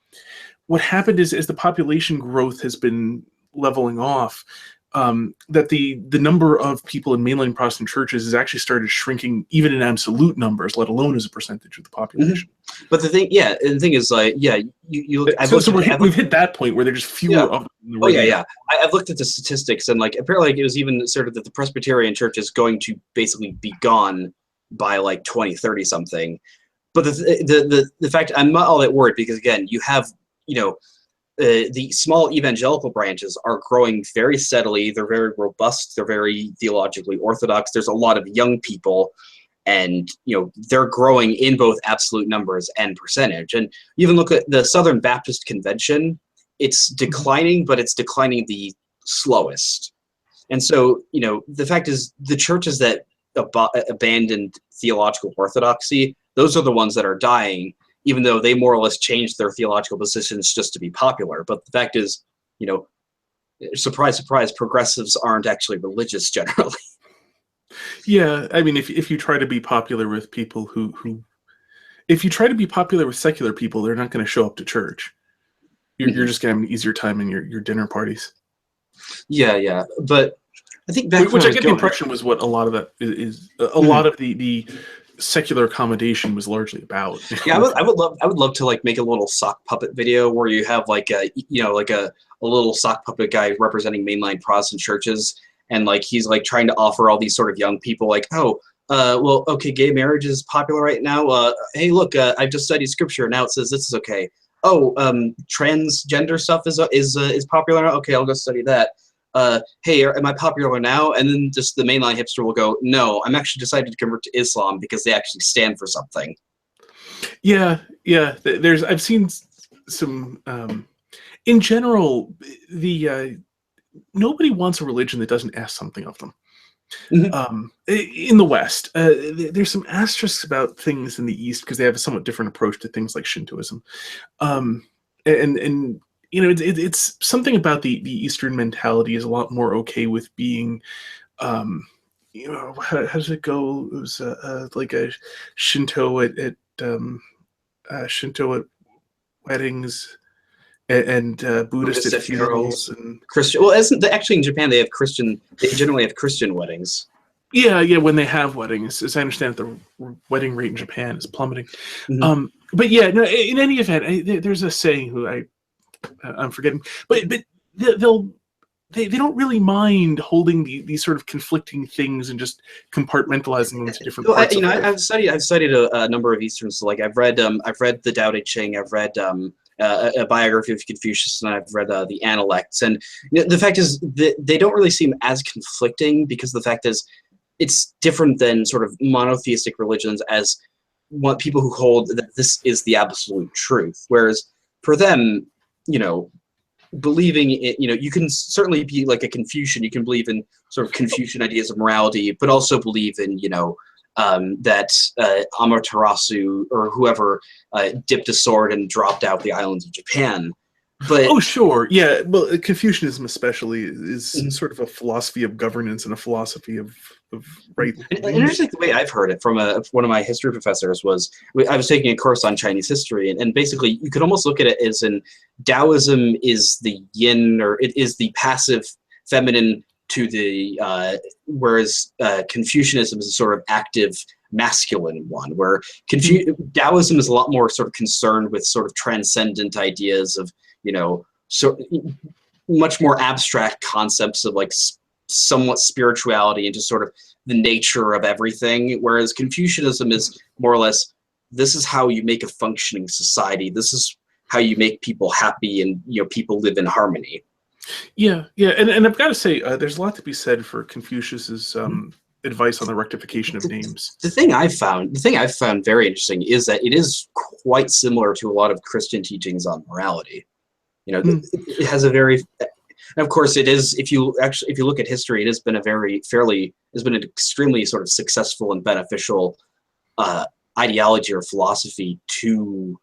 What happened is, as the population growth has been leveling off, that the number of people in mainline Protestant churches has actually started shrinking even in absolute numbers, let alone as a percentage of the population. But the thing is, you look. We've hit that point where there's just fewer of them. I've looked at the statistics, and apparently it was even sort of that the Presbyterian Church is going to basically be gone by 2030 something. But the fact, I'm not all that worried, because again, you have the small evangelical branches are growing very steadily. They're very robust. They're very theologically orthodox. There's a lot of young people, and they're growing in both absolute numbers and percentage. And even look at the Southern Baptist Convention. It's declining, but it's declining the slowest. And so, the fact is, the churches that abandoned theological orthodoxy, those are the ones that are dying, even though they more or less changed their theological positions just to be popular. But the fact is, surprise, surprise, progressives aren't actually religious generally. Yeah, I mean, if you try to be popular with people who if you try to be popular with secular people, they're not going to show up to church. You're just going to have an easier time in your dinner parties. Yeah. But I think back which I get the impression was what a lot of that is. A lot of the secular accommodation was largely about. Yeah, I would love to like make a little sock puppet video where you have like a little sock puppet guy representing mainline Protestant churches, and like he's like trying to offer all these sort of young people like, well, okay, gay marriage is popular right now. Hey, look, I've just studied scripture. Now it says this is okay. Oh, transgender stuff is popular now. Okay, I'll go study that. Hey, am I popular now? And then just the mainline hipster will go, no, I'm actually decided to convert to Islam because they actually stand for something. Yeah. I've seen some. In general, nobody wants a religion that doesn't ask something of them. In the West, there's some asterisks about things in the East because they have a somewhat different approach to things like Shintoism, and it's something about the Eastern mentality is a lot more okay with being, how does it go? It was like a Shinto at weddings. And Buddhist at funerals and Christian. Well, actually in Japan they have Christian. They generally have Christian weddings. Yeah. When they have weddings, as I understand, the wedding rate in Japan is plummeting. But yeah, no. In any event, there's a saying who I'm forgetting, but they don't really mind holding these sort of conflicting things and just compartmentalizing them into different parts. I've studied a number of Eastern. So like I've read the Tao Te Ching. I've read a biography of Confucius, and I've read the Analects. And the fact is that they don't really seem as conflicting because the fact is it's different than sort of monotheistic religions as people who hold that this is the absolute truth. Whereas for them, believing it, you can certainly be like a Confucian. You can believe in sort of Confucian ideas of morality, but also believe in, that Amaterasu or whoever dipped a sword and dropped out the islands of Japan. But oh, sure, yeah. Well, Confucianism especially is sort of a philosophy of governance and a philosophy of right. And interesting the way I've heard it from one of my history professors was I was taking a course on Chinese history, and basically you could almost look at it as in Taoism is the yin, or it is the passive feminine to the whereas Confucianism is a sort of active masculine one, where Taoism is a lot more sort of concerned with sort of transcendent ideas of so much more abstract concepts of like somewhat spirituality and just sort of the nature of everything, whereas Confucianism is more or less this is how you make a functioning society, this is how you make people happy and people live in harmony. Yeah, and I've got to say, there's a lot to be said for Confucius's advice on the rectification of names. The thing I've found very interesting is that it is quite similar to a lot of Christian teachings on morality. It has a very, and of course, it is. If you look at history, it has been an extremely sort of successful and beneficial ideology or philosophy to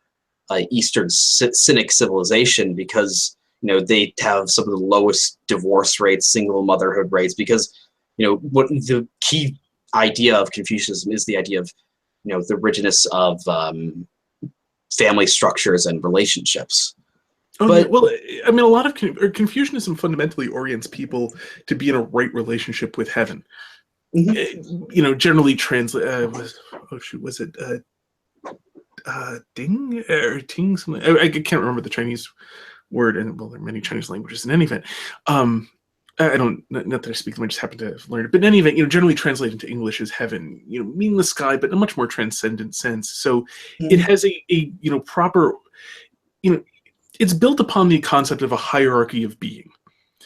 Eastern Cynic civilization because they have some of the lowest divorce rates, single motherhood rates, because what the key idea of Confucianism is the idea of the rigidness of family structures and relationships. Oh, but, well, I mean, a lot of Confucianism fundamentally orients people to be in a right relationship with heaven. Generally translate. Was it ding or ting? Something I can't remember the Chinese word, and well, there are many Chinese languages in any event. I don't, not that I speak them, I just happen to have learned it. But in any event, generally translated into English as heaven, meaning the sky, but in a much more transcendent sense. So it has a proper, it's built upon the concept of a hierarchy of being,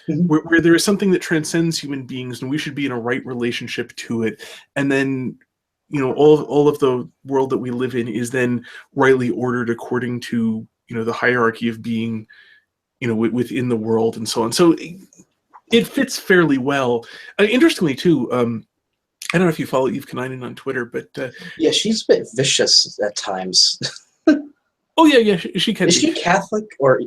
where there is something that transcends human beings, and we should be in a right relationship to it. And then, all of the world that we live in is then rightly ordered according to, the hierarchy of being, within the world and so on. So it fits fairly well. Interestingly, too, I don't know if you follow Eve Kaninen on Twitter, but yeah, she's a bit vicious at times. Oh yeah, she can. Is she Catholic or?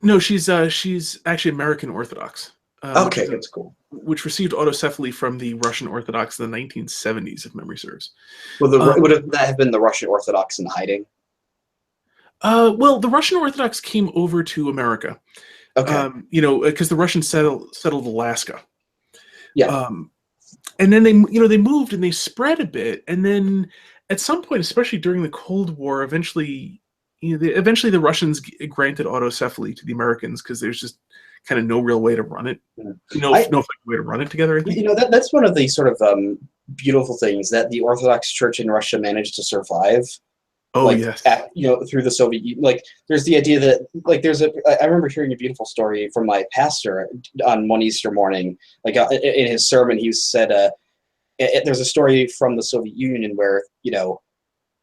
No, she's actually American Orthodox. Okay, that's cool. Which received autocephaly from the Russian Orthodox in the 1970s, if memory serves. Would that have been the Russian Orthodox in hiding? Well, the Russian Orthodox came over to America. Okay. Because the Russians settled Alaska. Yeah. And then they moved and they spread a bit, and then at some point, especially during the Cold War, eventually the Russians granted autocephaly to the Americans because there's just kind of no real way to run it. No effective way to run it together, I think. That's one of the sort of beautiful things that the Orthodox Church in Russia managed to survive. Oh, yes. Through the Soviet Union. Like, there's the idea that, I remember hearing a beautiful story from my pastor on one Easter morning. Like, in his sermon, he said, there's a story from the Soviet Union where,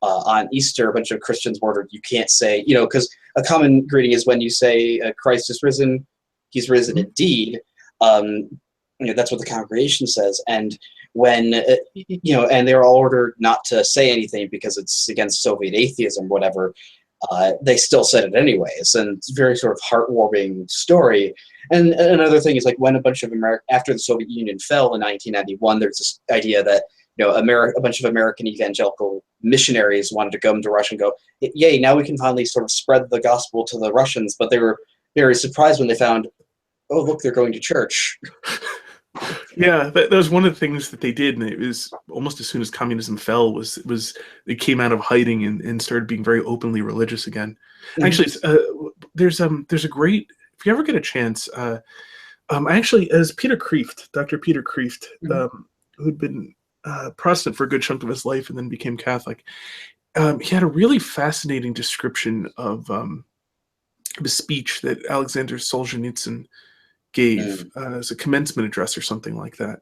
on Easter, a bunch of Christians were ordered, you can't say, because a common greeting is when you say, Christ is risen, he's risen indeed. That's what the congregation says. And when, and they're all ordered not to say anything because it's against Soviet atheism, whatever, they still said it anyways. And it's a very sort of heartwarming story. And another thing is, like, when a bunch of after the Soviet Union fell in 1991, there's this idea that, a bunch of American evangelical missionaries wanted to come to Russia and go, yay, now we can finally sort of spread the gospel to the Russians. But they were very surprised when they found, oh, look, they're going to church. Yeah, that was one of the things that they did, and it was almost as soon as communism fell, was they came out of hiding and started being very openly religious again. Mm-hmm. Actually, there's a great, if you ever get a chance, as Peter Kreeft, Dr. Peter Kreeft, who'd been Protestant for a good chunk of his life and then became Catholic, he had a really fascinating description of a speech that Alexander Solzhenitsyn gave as a commencement address or something like that.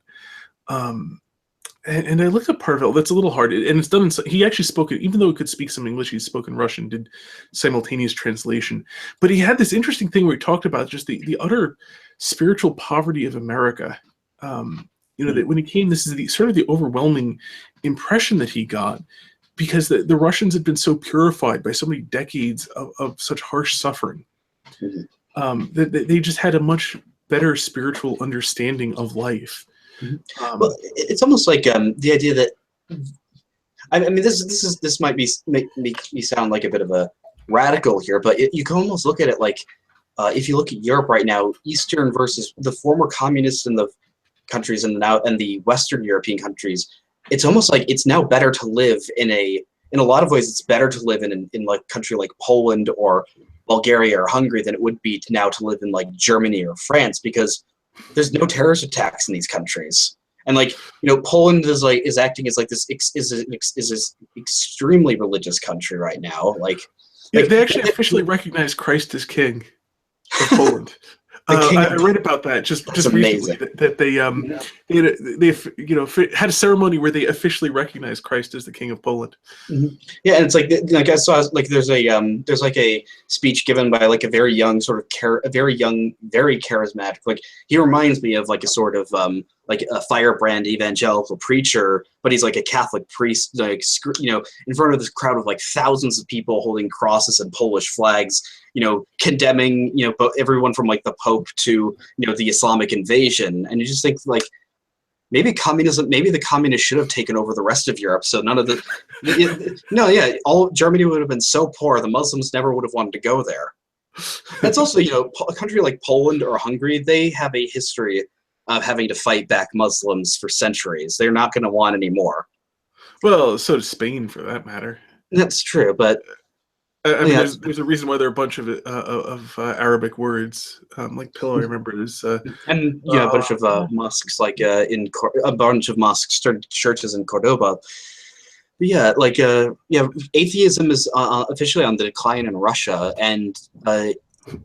And I looked up part of it. That's a little hard. And it's done he actually spoke it, even though he could speak some English, he spoke in Russian, did simultaneous translation. But he had this interesting thing where he talked about just the utter spiritual poverty of America. That when he came, this is the overwhelming impression that he got, because the Russians had been so purified by so many decades of such harsh suffering. That they just had a much better spiritual understanding of life. Well, it's almost like the idea that, I mean, this might make me sound like a bit of a radical here, but you can almost look at it like, if you look at Europe right now, Eastern versus the former communists in the countries and the Western European countries, it's almost like it's now better to live in a lot of ways. It's better to live in like a country like Poland or Bulgaria or Hungary than it would be now to live in like Germany or France, because there's no terrorist attacks in these countries. And Poland is acting as like this is extremely religious country right now. They actually officially recognize Christ as King of Poland. I read about that just recently, that they had a ceremony where they officially recognized Christ as the King of Poland. Mm-hmm. Yeah, and it's like I saw there's a speech given by like a very young very charismatic. Like, he reminds me of like a sort of like a firebrand evangelical preacher, but he's like a Catholic priest, in front of this crowd of like thousands of people holding crosses and Polish flags, condemning, everyone from like the Pope to, the Islamic invasion. And you just think like, maybe the communists should have taken over the rest of Europe. So none of all Germany would have been so poor, the Muslims never would have wanted to go there. That's also, a country like Poland or Hungary, they have a history of having to fight back Muslims for centuries. They're not going to want any more. Well, so does Spain, for that matter. That's true, but I mean, there's a reason why there are a bunch of Arabic words, like pillow. I remember is a bunch of mosques, like a bunch of mosques, churches in Cordoba. But atheism is officially on the decline in Russia, and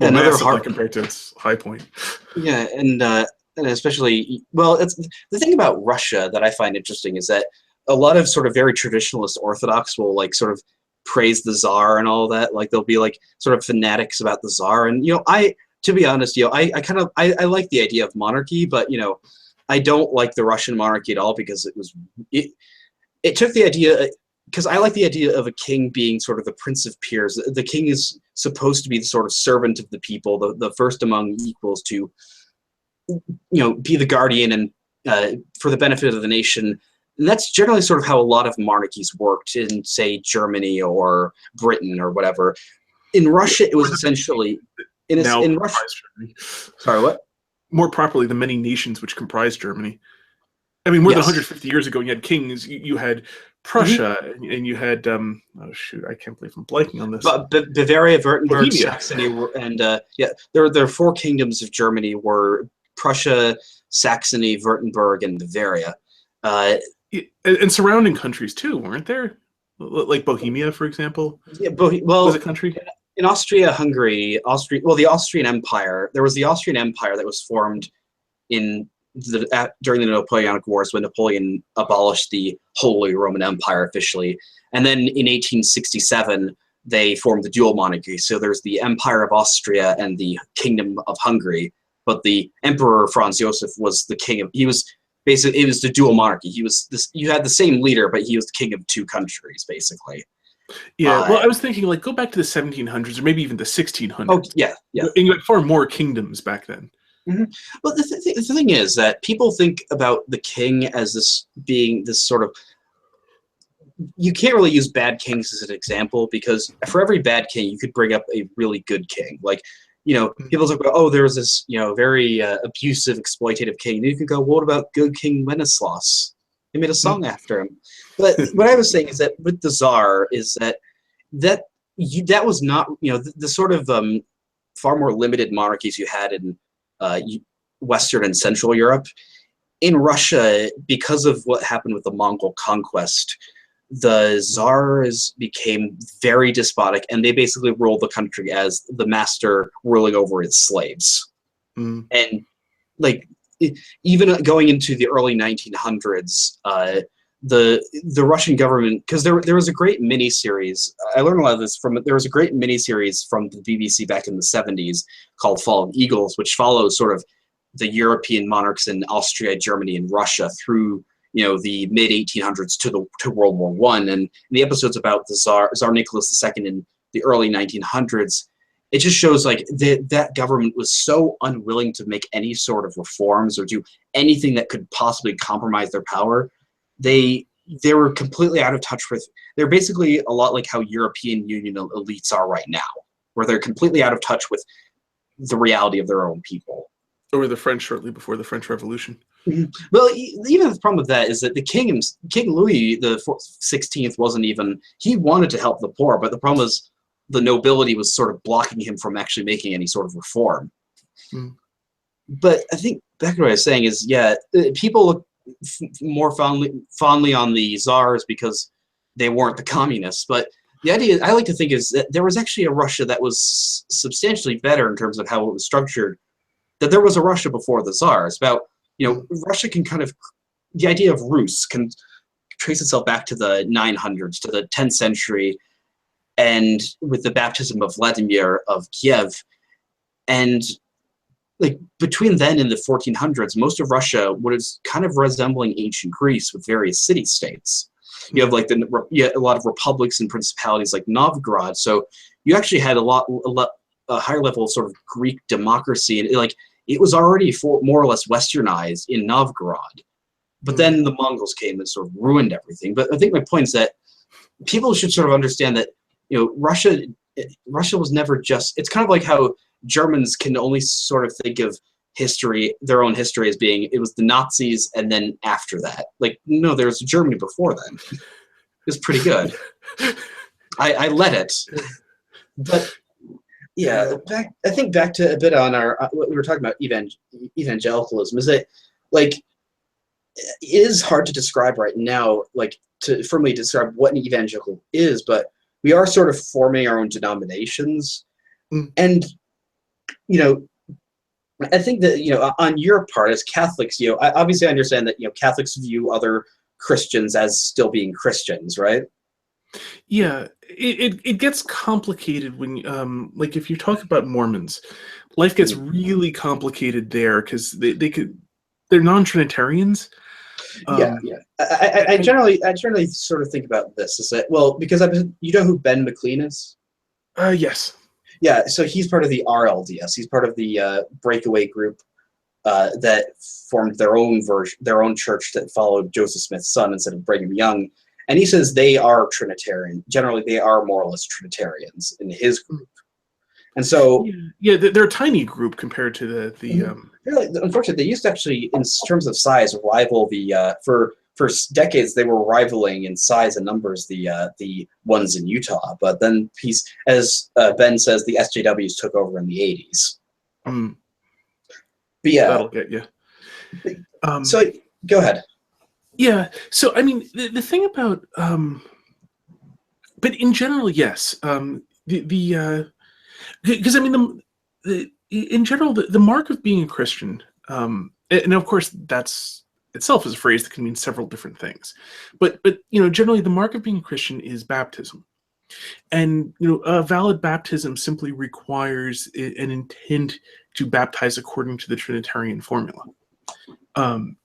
another hard compared to its high point. Yeah, and especially, it's the thing about Russia that I find interesting is that a lot of sort of very traditionalist Orthodox will like sort of praise the Tsar and all that. Like, they'll be like sort of fanatics about the Tsar. And, to be honest, I like the idea of monarchy, but, I don't like the Russian monarchy at all, because it took the idea, because I like the idea of a king being sort of the prince of peers. The king is supposed to be the sort of servant of the people, the first among equals to be the guardian and for the benefit of the nation. And that's generally sort of how a lot of monarchies worked in, say, Germany or Britain or whatever. In Russia, it was essentially in Russia. Germany. Sorry, what? More properly, the many nations which comprise Germany. I mean, more than 150 years ago, you had kings. You had Prussia, and you had oh shoot, I can't believe I'm blanking on this. But Bavaria, Württemberg, Bohemia. Saxony, and there are four kingdoms of Germany: were Prussia, Saxony, Württemberg, and Bavaria. And surrounding countries too, weren't there? Like Bohemia, for example. Yeah, was a country in Austria-Hungary. The Austrian Empire. There was the Austrian Empire that was formed during the Napoleonic Wars, when Napoleon abolished the Holy Roman Empire officially. And then in 1867, they formed the dual monarchy. So there's the Empire of Austria and the Kingdom of Hungary. But the Emperor Franz Joseph was the king of, it was the dual monarchy. You had the same leader, but he was the king of two countries, basically. Yeah, well, I was thinking, like, go back to the 1700s or maybe even the 1600s. Oh, yeah. And you had far more kingdoms back then. Mm-hmm. Well, the thing is that people think about the king as this being this sort of. You can't really use bad kings as an example, because for every bad king, you could bring up a really good king. Like, people talk about, oh, there was this, very abusive, exploitative king. And you can go, what about good King Wenceslaus? They made a song after him. But what I was saying is that with the Tsar is that was not, the sort of far more limited monarchies you had in Western and Central Europe. In Russia, because of what happened with the Mongol conquest, the Tsars became very despotic, and they basically ruled the country as the master ruling over his slaves. And even going into the early 1900s, the Russian government, because there was a great miniseries. I learned a lot of this there was a great miniseries from the BBC back in the 70s called Fall of Eagles, which follows sort of the European monarchs in Austria, Germany, and Russia through the mid 1800s to World War I. And the episodes about the Tsar Nicholas II in the early 1900s, it just shows like that government was so unwilling to make any sort of reforms or do anything that could possibly compromise their power. They were completely out of touch with. They're basically a lot like how European Union elites are right now, where they're completely out of touch with the reality of their own people. Or the French shortly before the French Revolution. Mm-hmm. Well, even the problem with that is that King Louis the 16th wasn't even. He wanted to help the poor, but the problem was the nobility was sort of blocking him from actually making any sort of reform. But I think back to what I was saying is, people look more fondly on the Tsars because they weren't the communists. But the idea I like to think is that there was actually a Russia that was substantially better in terms of how it was structured. That there was a Russia before the Tsars. About Russia can kind of, the idea of Rus can trace itself back to the 900s, to the 10th century, and with the baptism of Vladimir of Kiev. And like between then and the 1400s, most of Russia was kind of resembling ancient Greece with various city-states. You have like a lot of republics and principalities like Novgorod. So you actually had a higher level of sort of Greek democracy, and it was already more or less westernized in Novgorod. But then the Mongols came and sort of ruined everything. But I think my point is that people should sort of understand that Russia was never just. It's kind of like how Germans can only sort of think of history, their own history, as being it was the Nazis and then after that. Like, no, there was Germany before then. It was pretty good. I let it. But yeah, I think back to a bit on our what we were talking about evangelicalism is that it is hard to describe right now, to firmly describe what an evangelical is, but we are sort of forming our own denominations. And I think that on your part as Catholics, obviously I understand that Catholics view other Christians as still being Christians, right? Yeah, it gets complicated when if you talk about Mormons, life gets really complicated there because they're non-Trinitarians. I generally sort of think about this is that, well, because you know who Ben McLean is? Yes. Yeah, so he's part of the RLDS. He's part of the breakaway group that formed their own church that followed Joseph Smith's son instead of Brigham Young. And he says they are Trinitarian. Generally, they are moralist Trinitarians in his group. And so, they're a tiny group compared to the unfortunately, they used to actually, in terms of size, rival the for decades they were rivaling in size and numbers the ones in Utah. But then, as Ben says, the SJWs took over in the 80s. But yeah, that'll get you. So go ahead. Yeah. So I mean, the thing about, but in general, yes. Because I mean, in general, the mark of being a Christian, and of course that's itself is a phrase that can mean several different things, but generally the mark of being a Christian is baptism, and a valid baptism simply requires an intent to baptize according to the Trinitarian formula. In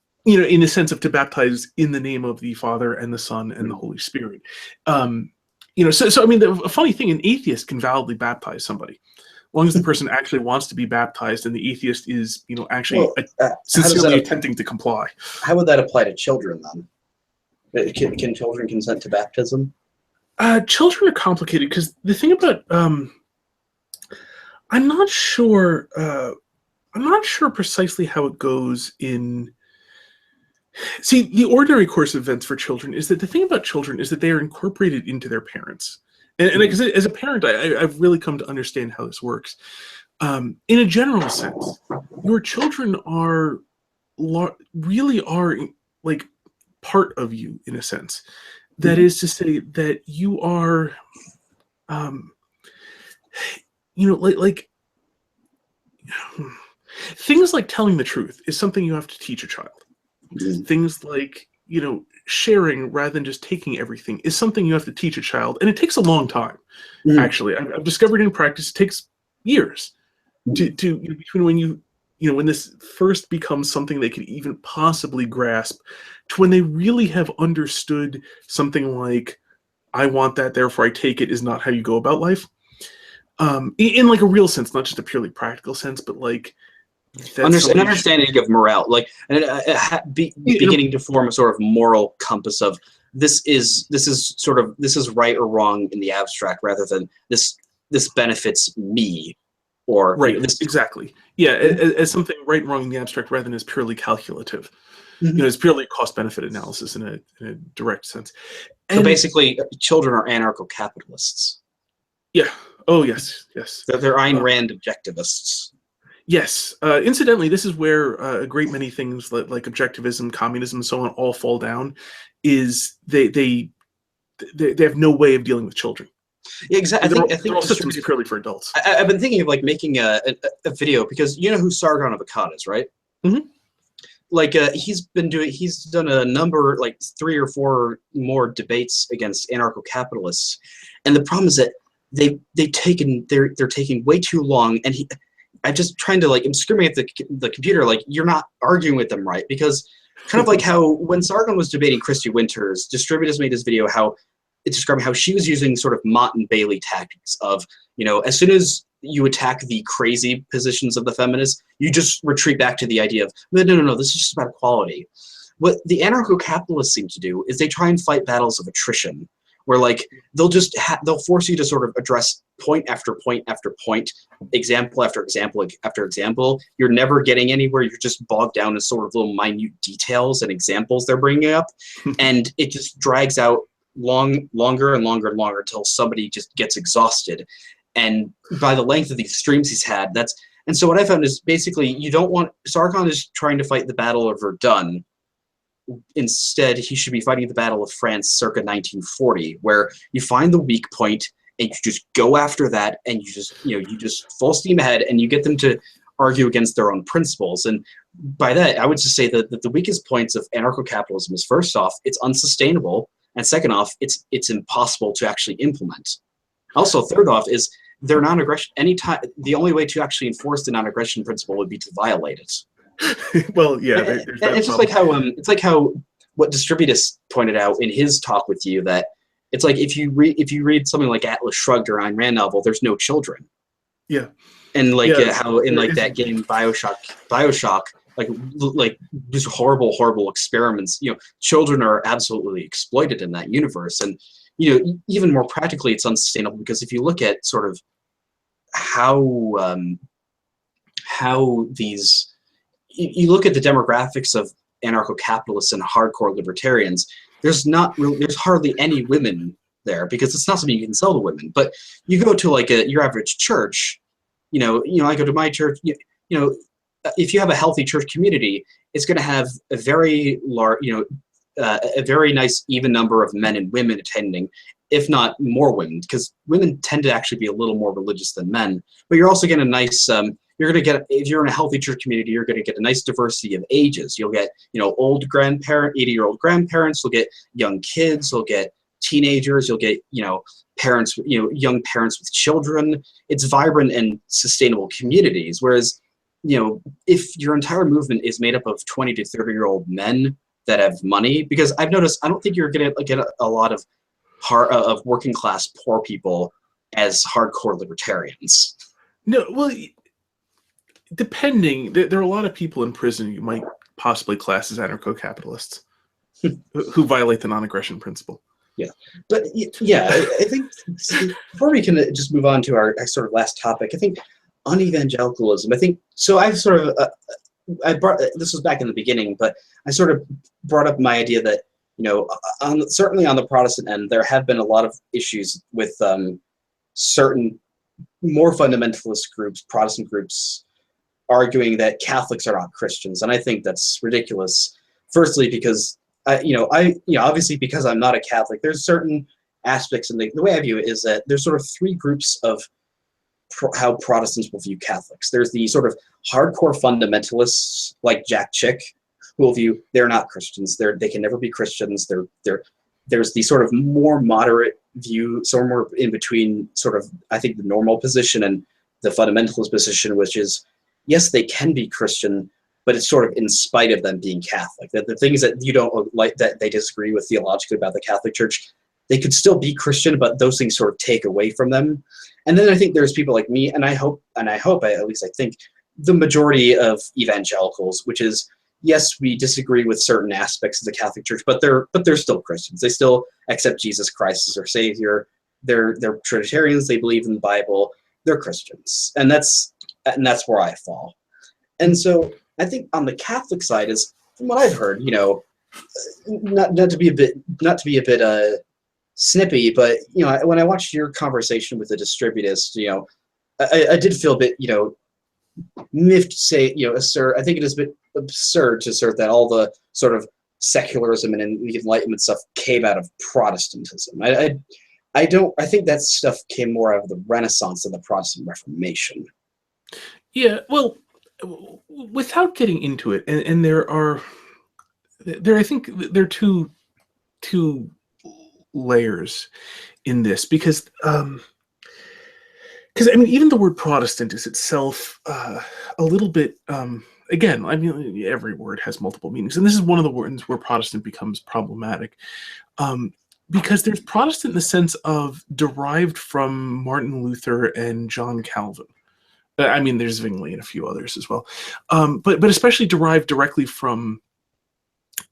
the sense of to baptize in the name of the Father and the Son and the Holy Spirit. So I mean, a funny thing, an atheist can validly baptize somebody, as long as the person actually wants to be baptized, and the atheist is, actually sincerely attempting to comply. How would that apply to children then? Can children consent to baptism? Children are complicated because the thing about I'm not sure precisely how it goes in. See, the ordinary course of events for children is that the thing about children is that they are incorporated into their parents. And as a parent, I've really come to understand how this works. In a general sense, your children really are like part of you in a sense. That is to say that you are, things like telling the truth is something you have to teach a child. Things like, sharing rather than just taking everything is something you have to teach a child. And it takes a long time, actually. I've discovered in practice it takes years to between when this first becomes something they could even possibly grasp to when they really have understood something like, I want that, therefore I take it, is not how you go about life. In like a real sense, not just a purely practical sense, but like an understanding of morale, like beginning to form a sort of moral compass of this is right or wrong in the abstract, rather than this benefits me, or right. Exactly. Yeah, as something right and wrong in the abstract, rather than as purely calculative. It's purely cost-benefit analysis in a direct sense. And so basically, children are anarcho-capitalists. Yeah. Oh yes. They're Ayn Rand objectivists. Yes. Incidentally, this is where a great many things like objectivism, communism, and so on all fall down. Is they have no way of dealing with children. Yeah, exactly. I think they're all systems purely for adults. I've been thinking of like making a video, because you know who Sargon of Akkad is, right? Mm-hmm. Like he's done a number, like 3 or 4 more debates against anarcho-capitalists, and the problem is that they're taking way too long, and I'm just trying to like discriminate the computer, like you're not arguing with them right, because kind of like how when Sargon was debating Christy Winters, Distributors made this video describing how she was using sort of Mott and Bailey tactics of, as soon as you attack the crazy positions of the feminists, you just retreat back to the idea of, no, this is just about equality. What the anarcho-capitalists seem to do is they try and fight battles of attrition, where like they'll force you to sort of address point after point after point, example after example after example. You're never getting anywhere. You're just bogged down in sort of little minute details and examples they're bringing up, and it just drags out longer and longer and longer until somebody just gets exhausted. And by the length of these streams he's had, and so what I found is basically Sargon is trying to fight the Battle of Verdun. Instead, he should be fighting the Battle of France circa 1940, where you find the weak point and you just go after that, and you just full steam ahead, and you get them to argue against their own principles. And by that, I would just say that the weakest points of anarcho-capitalism is, first off, it's unsustainable, and second off, it's impossible to actually implement. Also, third off is their non-aggression. The only way to actually enforce the non-aggression principle would be to violate it. Well, yeah, it's just like how what Distributus pointed out in his talk with you, that it's like if you read something like Atlas Shrugged or Ayn Rand novel, there's no children. Yeah, and how in like that game Bioshock, like these horrible experiments. Children are absolutely exploited in that universe, and even more practically, it's unsustainable because if you look at sort of how these, you look at the demographics of anarcho-capitalists and hardcore libertarians, there's hardly any women there because it's not something you can sell to women. But you go to like your average church, I go to my church, if you have a healthy church community, it's going to have a very large, a very nice even number of men and women attending, if not more women, because women tend to actually be a little more religious than men. But you're also getting a nice, if you're in a healthy church community, you're going to get a nice diversity of ages. You'll get, old 80-year-old grandparents. You'll get young kids. You'll get teenagers. You'll get, parents, young parents with children. It's vibrant and sustainable communities. Whereas, if your entire movement is made up of 20 to 30-year-old men that have money, because I've noticed, I don't think you're going to get a lot of working class poor people as hardcore libertarians. No, well, depending, there are a lot of people in prison you might possibly class as anarcho-capitalists who violate the non-aggression principle. Yeah, but yeah, I think before we can just move on to our sort of last topic, I think on evangelicalism, I think so. I've sort of this was back in the beginning, but I sort of brought up my idea that certainly on the Protestant end, there have been a lot of issues with certain more fundamentalist groups, Protestant groups, arguing that Catholics are not Christians, and I think that's ridiculous. Firstly, because obviously because I'm not a Catholic, there's certain aspects, and the way I view it is that there's sort of three groups of how Protestants will view Catholics. There's the sort of hardcore fundamentalists like Jack Chick, who will view they're not Christians. They can never be Christians. There's the sort of more moderate view, somewhere in between sort of, I think, the normal position and the fundamentalist position, which is, yes, they can be Christian, but it's sort of in spite of them being Catholic. That the things that you don't like, that they disagree with theologically about the Catholic Church, they could still be Christian, but those things sort of take away from them. And then I think there's people like me, and I think the majority of evangelicals, which is, yes, we disagree with certain aspects of the Catholic Church, but they're still Christians. They still accept Jesus Christ as their Savior. They're Trinitarians. They believe in the Bible. They're Christians, and that's where I fall. And so I think on the Catholic side is, from what I've heard, not to be a bit snippy, but when I watched your conversation with the distributist, I did feel a bit miffed to say, assert. I think it is a bit absurd to assert that all the sort of secularism and the Enlightenment stuff came out of Protestantism. I think that stuff came more out of the Renaissance and the Protestant Reformation. Yeah, well, without getting into it, and I think there are two layers in this, because I mean, even the word Protestant is itself a little bit, again, I mean, every word has multiple meanings, and this is one of the words where Protestant becomes problematic, because there's Protestant in the sense of derived from Martin Luther and John Calvin. I mean, there's Zwingli and a few others as well, but especially derived directly from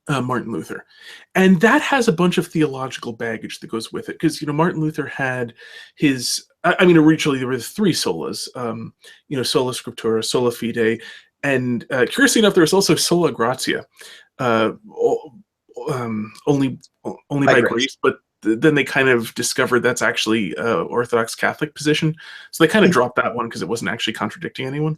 Martin Luther, and that has a bunch of theological baggage that goes with it, because Martin Luther had his, I mean, originally there were three solas, sola scriptura, sola fide, and curiously enough, there was also sola gratia, only by grace, but then they kind of discovered that's actually Orthodox Catholic position, so they kind of dropped that one because it wasn't actually contradicting anyone.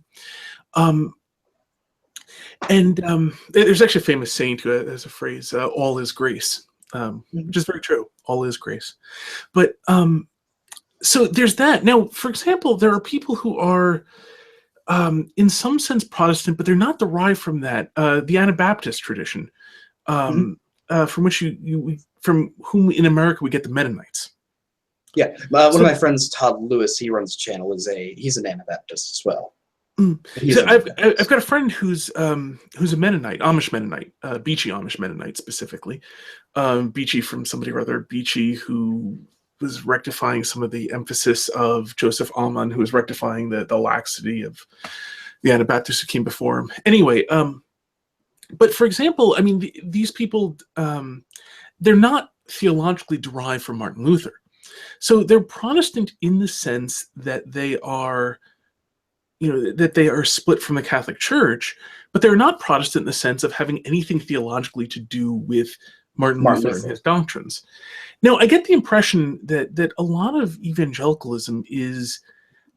And there's actually a famous saying to it as a phrase, all is grace, which is very true. All is grace. But so there's that. Now, for example, there are people who are in some sense Protestant, but they're not derived from that. The Anabaptist tradition, from which from whom in America we get the Mennonites. Yeah, one of my friends, Todd Lewis, he runs a channel. He's an Anabaptist as well. So I've got a friend who's a Mennonite, Amish Mennonite, Beachy Amish Mennonite specifically. Beachy from somebody or other, Beachy, who was rectifying some of the emphasis of Joseph Allman, who was rectifying the laxity of the Anabaptists who came before him. Anyway, But for example, I mean, these people, they're not theologically derived from Martin Luther. So they're Protestant in the sense that they are, that they are split from the Catholic Church, but they're not Protestant in the sense of having anything theologically to do with Martin Luther and his doctrines. Now, I get the impression that a lot of evangelicalism is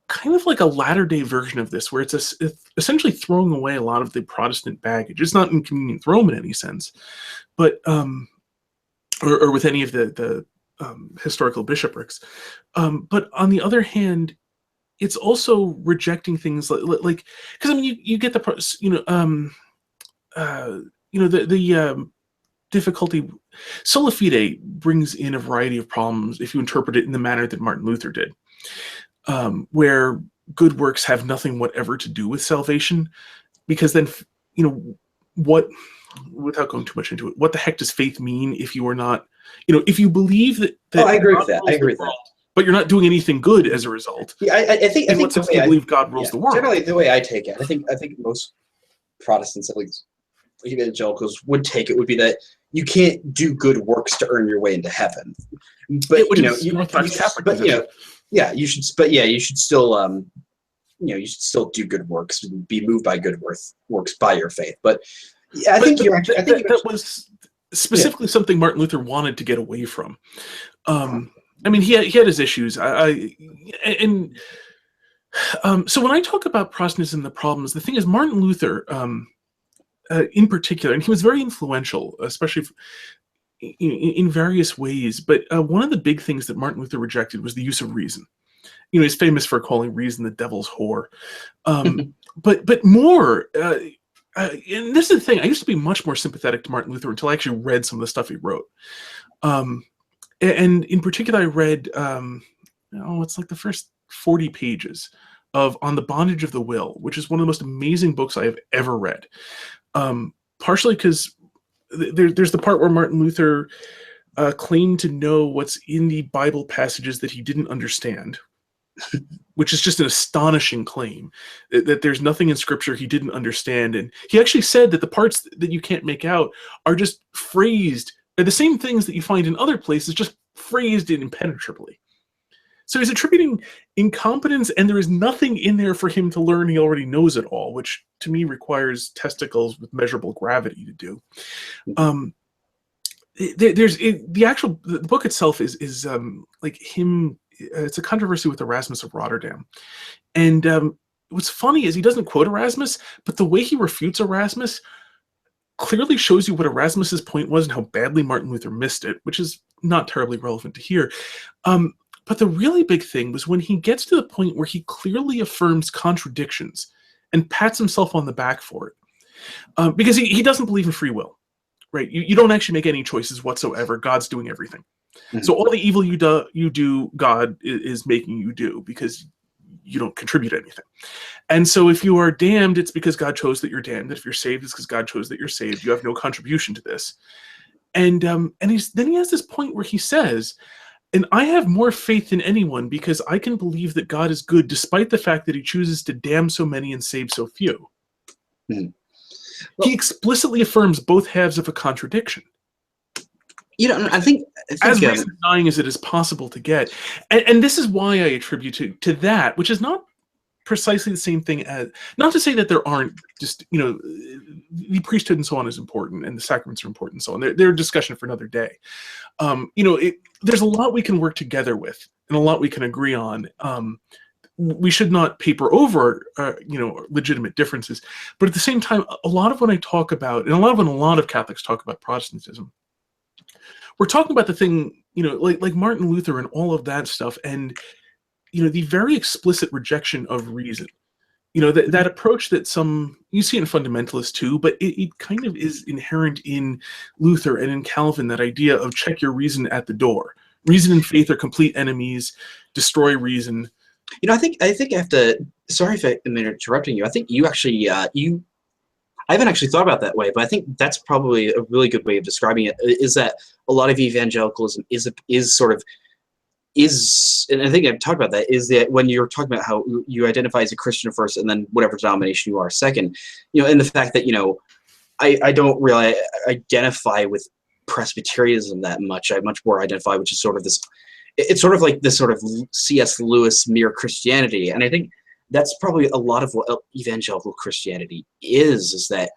kind of like a latter-day version of this, where it's essentially throwing away a lot of the Protestant baggage. It's not in communion with Rome in any sense, but or with any of the historical bishoprics. But on the other hand, it's also rejecting things like because I mean you get the the difficulty. Sola fide brings in a variety of problems if you interpret it in the manner that Martin Luther did, where good works have nothing whatever to do with salvation, because then what, without going too much into it, what the heck does faith mean if you are not, if you believe that I agree with that. I agree with that. But you're not doing anything good as a result. Yeah, I think the way I believe God rules the world. Generally, the way I take it, I think most Protestants, at least evangelicals, would take it would be that you can't do good works to earn your way into heaven. But you should still you should still do good works and be moved by good works by your faith. But I think that was specifically something Martin Luther wanted to get away from. I mean, he had his issues. So when I talk about Protestantism, the problems, the thing is, Martin Luther, in particular, and he was very influential, especially in various ways. But one of the big things that Martin Luther rejected was the use of reason. He's famous for calling reason the devil's whore. But more, and this is the thing, I used to be much more sympathetic to Martin Luther until I actually read some of the stuff he wrote. And in particular, I read, it's like the first 40 pages of On the Bondage of the Will, which is one of the most amazing books I have ever read. Partially because there's the part where Martin Luther claimed to know what's in the Bible passages that he didn't understand, which is just an astonishing claim, that there's nothing in Scripture he didn't understand. And he actually said that the parts that you can't make out are just phrased, are the same things that you find in other places, just phrased impenetrably. So he's attributing incompetence, and there is nothing in there for him to learn. He already knows it all, which to me requires testicles with measurable gravity to do. The book itself is like him. It's a controversy with Erasmus of Rotterdam, and what's funny is he doesn't quote Erasmus, but the way he refutes Erasmus clearly shows you what Erasmus's point was and how badly Martin Luther missed it, which is not terribly relevant to here. But the really big thing was when he gets to the point where he clearly affirms contradictions and pats himself on the back for it, because he doesn't believe in free will, right? You don't actually make any choices whatsoever. God's doing everything. Mm-hmm. So all the evil you do, God is making you do, because you don't contribute anything. And so if you are damned, it's because God chose that you're damned. If you're saved, it's because God chose that you're saved. You have no contribution to this. And then he has this point where he says, and I have more faith than anyone because I can believe that God is good despite the fact that he chooses to damn so many and save so few. Mm-hmm. Well, he explicitly affirms both halves of a contradiction. I think as denying as it is possible to get. And this is why I attribute to that, which is not precisely the same thing as, not to say that there aren't just, the priesthood and so on is important and the sacraments are important and so on. They're a discussion for another day. There's a lot we can work together with and a lot we can agree on. We should not paper over, legitimate differences. But at the same time, a lot of when I talk about, and a lot of Catholics talk about Protestantism, we're talking about the thing, like Martin Luther and all of that stuff, and the very explicit rejection of reason. That approach that you see in fundamentalists too, but it kind of is inherent in Luther and in Calvin, that idea of check your reason at the door. Reason and faith are complete enemies. Destroy reason. I think I have to. Sorry if I'm interrupting you. I think you actually I haven't actually thought about that way, but I think that's probably a really good way of describing it, is that a lot of evangelicalism is, and I think I've talked about that, is that when you're talking about how you identify as a Christian first and then whatever denomination you are second, and the fact that, I don't really identify with Presbyterianism that much. I much more identify with just sort of this. It's sort of like this sort of C.S. Lewis mere Christianity, and I think that's probably a lot of what evangelical Christianity is that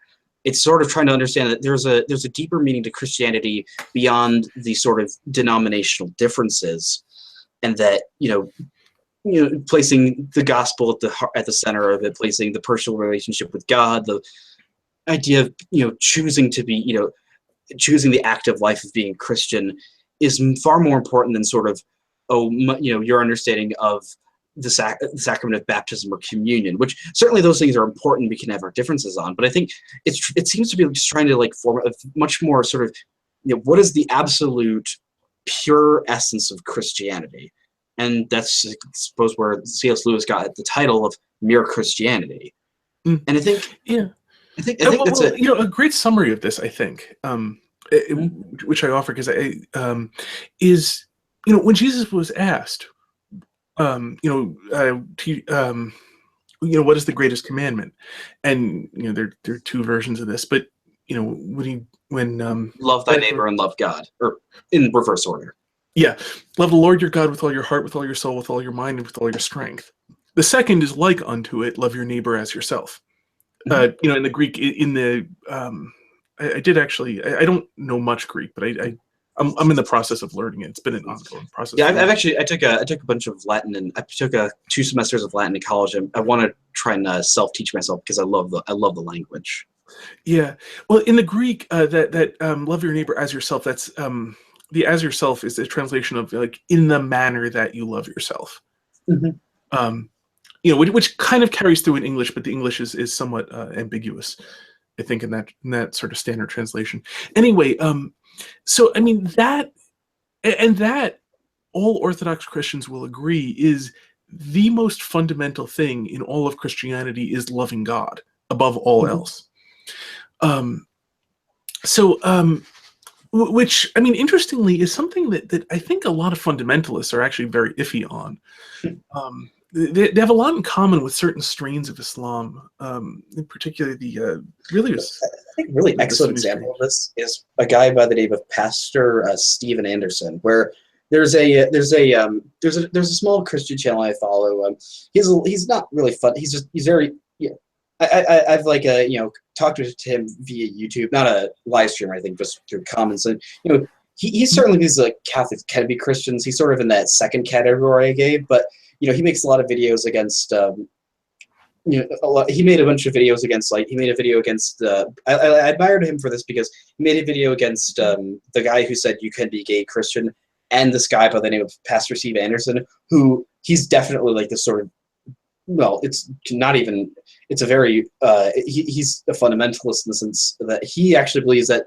it's sort of trying to understand that there's a deeper meaning to Christianity beyond the sort of denominational differences, and that placing the gospel at the center of it, placing the personal relationship with God, the idea of choosing to be choosing the active life of being Christian is far more important than sort of your understanding of the sacrament of baptism or communion, which certainly those things are important. We can have our differences on, but I think it seems to be just trying to form a much more sort of what is the absolute pure essence of Christianity, and that's I suppose where C.S. Lewis got the title of mere Christianity. And I think I think that's a great summary of this. I think, which I offer because is when Jesus was asked, what is the greatest commandment? And there are two versions of this, but when love thy neighbor and love God, or in reverse order. Yeah, love the Lord your God with all your heart, with all your soul, with all your mind, and with all your strength. The second is like unto it: love your neighbor as yourself. In the Greek, I did actually. I don't know much Greek, but I'm in the process of learning it. It's been an ongoing process. Yeah, I took a bunch of Latin, and I took 2 semesters of Latin in college, and I want to try and self-teach myself because I love the language. Yeah, well, in the Greek, that love your neighbor as yourself. That's the as yourself is a translation of in the manner that you love yourself. Mm-hmm. Which kind of carries through in English, but the English is somewhat ambiguous, I think, in that sort of standard translation. Anyway, so I mean that all Orthodox Christians will agree is the most fundamental thing in all of Christianity is loving God above all else. Which I mean, interestingly, is something that I think a lot of fundamentalists are actually very iffy on. They have a lot in common with certain strains of Islam, in particular the really. I think really excellent example of this is a guy by the name of Pastor Steven Anderson, where there's a small Christian channel I follow. He's not really fun. He's very I've talked to him via YouTube, not a live stream or anything, just through comments. And he certainly these Catholics can be Christians. He's sort of in that second category I gave, but he makes a lot of videos against. He made a bunch of videos against he made a video against. I admired him for this because he made a video against the guy who said you can be gay Christian, and this guy by the name of Pastor Steve Anderson, who he's definitely this sort of. Well, it's not even. It's a very. He's a fundamentalist in the sense that he actually believes that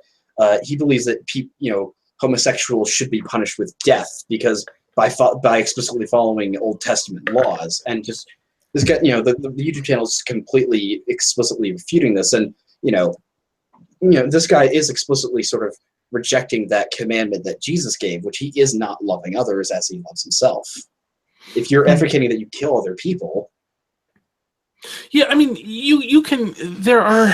homosexuals should be punished with death because by explicitly following Old Testament laws, and just this guy, the YouTube channel is completely explicitly refuting this, and this guy is explicitly sort of rejecting that commandment that Jesus gave, which he is not loving others as he loves himself. If you're advocating that you kill other people. Yeah, I mean, you can. There are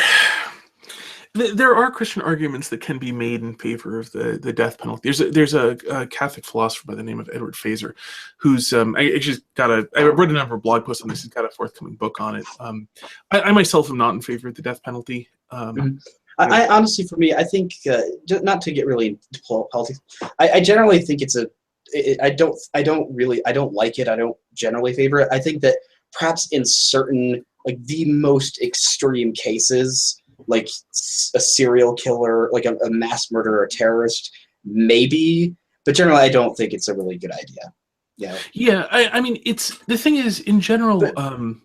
Christian arguments that can be made in favor of the death penalty. There's a Catholic philosopher by the name of Edward Fazer, who's I read a number of blog posts on this. He's got a forthcoming book on it. I myself am not in favor of the death penalty. I honestly, for me, I think not to get really into politics. I generally think I don't like it. I don't generally favor it. I think that perhaps in certain the most extreme cases, like a serial killer, like a mass murderer, a terrorist, maybe, but generally I don't think it's a really good idea. Yeah. Yeah, I mean, it's the thing is in general. In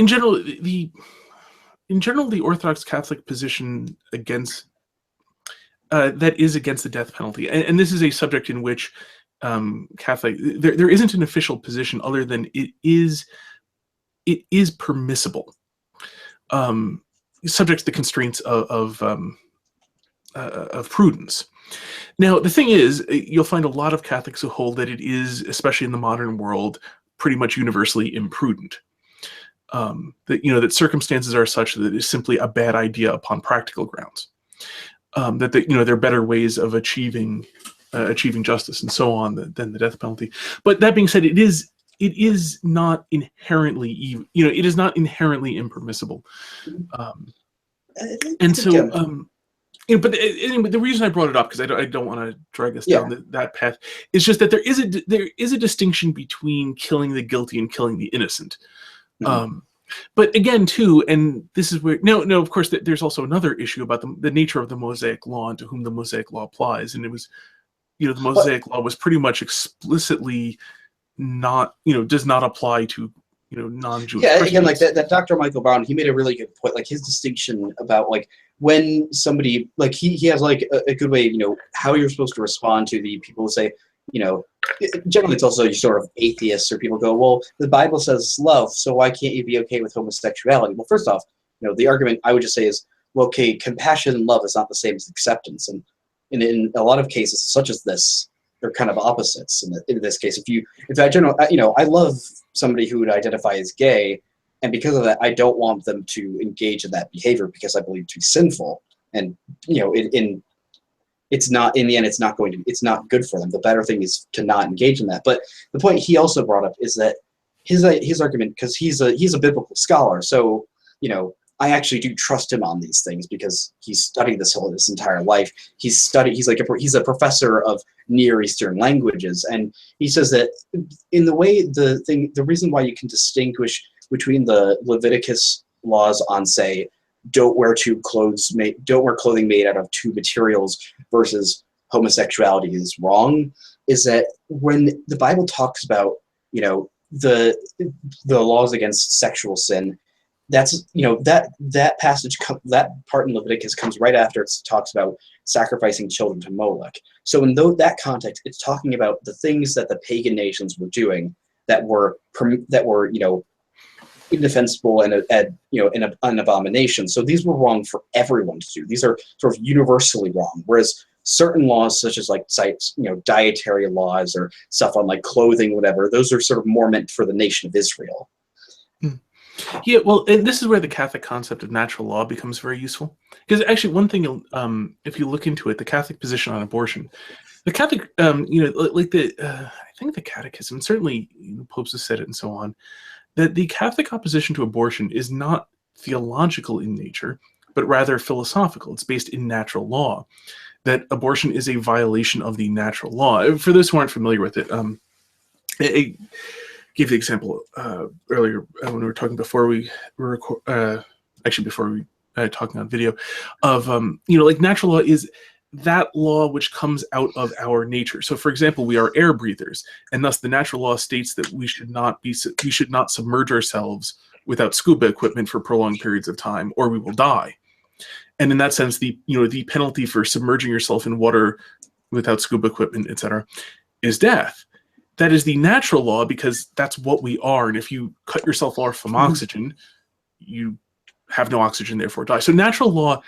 general, the Orthodox Catholic position against that is against the death penalty, and this is a subject in which Catholic there isn't an official position other than it is permissible, subject to the constraints of prudence. Now, the thing is, you'll find a lot of Catholics who hold that it is, especially in the modern world, pretty much universally imprudent. that circumstances are such that it is simply a bad idea upon practical grounds. That there are better ways of achieving justice and so on than the death penalty. But that being said, it is not inherently evil. It is not inherently impermissible. And so, but the reason I brought it up, because I don't want to drag us down that path, is just that there is a distinction between killing the guilty and killing the innocent. But again, too, and this is where no, of course, there's also another issue about the nature of the Mosaic Law and to whom the Mosaic Law applies, and it was, the Mosaic Law was pretty much explicitly not, does not apply to, non-Jewish Christians. Again, like that Dr. Michael Brown, he made a really good point, like his distinction about like when somebody, like he has like a good way, how you're supposed to respond to the people who say, generally it's also sort of atheists or people go, well, the Bible says love, so why can't you be okay with homosexuality? Well, first off, the argument I would just say is, well, okay, compassion and love is not the same as acceptance, and in a lot of cases such as this, they're kind of opposites. In this case, I love somebody who would identify as gay, and because of that, I don't want them to engage in that behavior because I believe it to be sinful, and it's not, in the end, it's not good for them. The better thing is to not engage in that. But the point he also brought up is that his argument, because he's a biblical scholar, so I actually do trust him on these things because he's studied this his entire life. He's a professor of Near Eastern languages, and he says that in the way the reason why you can distinguish between the Leviticus laws on, say, don't wear clothing made out of two materials versus homosexuality is wrong, is that when the Bible talks about the laws against sexual sin, that's that passage, that part in Leviticus comes right after it talks about sacrificing children to Moloch. So in that context, it's talking about the things that the pagan nations were doing that were indefensible and an abomination. So these were wrong for everyone to do. These are sort of universally wrong. Whereas certain laws, such as like dietary laws or stuff on like clothing, whatever, those are sort of more meant for the nation of Israel. Yeah, well, and this is where the Catholic concept of natural law becomes very useful. Because actually, one thing, if you look into it, the Catholic position on abortion, the Catholic, I think the Catechism, certainly popes have said it and so on, that the Catholic opposition to abortion is not theological in nature, but rather philosophical. It's based in natural law, that abortion is a violation of the natural law. For those who aren't familiar with it, I gave the example earlier when we were talking before we were talking on video of, like natural law is that law which comes out of our nature. So, for example, we are air breathers, and thus the natural law states that we should not submerge ourselves without scuba equipment for prolonged periods of time, or we will die. And in that sense, the penalty for submerging yourself in water without scuba equipment, etc., is death. That is the natural law because that's what we are. And if you cut yourself off from oxygen, you have no oxygen, therefore die. So natural law,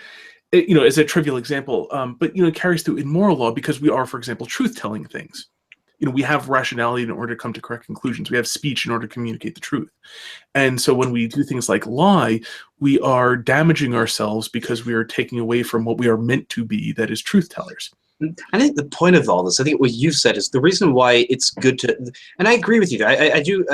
is a trivial example, but it carries through in moral law because we are, for example, truth-telling things. We have rationality in order to come to correct conclusions. We have speech in order to communicate the truth. And so when we do things like lie, we are damaging ourselves because we are taking away from what we are meant to be, that is truth-tellers. I think the point of all this, I think what you said is the reason why it's good to, and I agree with you. I do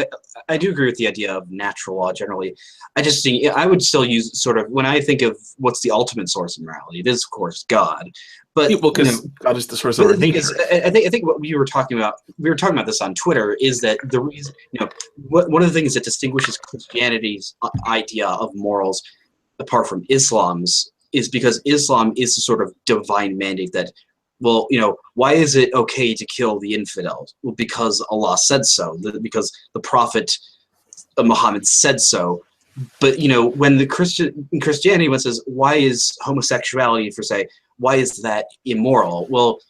agree with the idea of natural law generally. I just think I would still use sort of, when I think of what's the ultimate source of morality, it is of course God. But because God is the source of our nature. I think what we were talking about this on Twitter, is that the reason, one of the things that distinguishes Christianity's idea of morals apart from Islam's is because Islam is a sort of divine mandate that, well, why is it okay to kill the infidels? Well, because Allah said so, because the Prophet Muhammad said so. But, when in Christianity, when it says, why is homosexuality, why is that immoral? Well,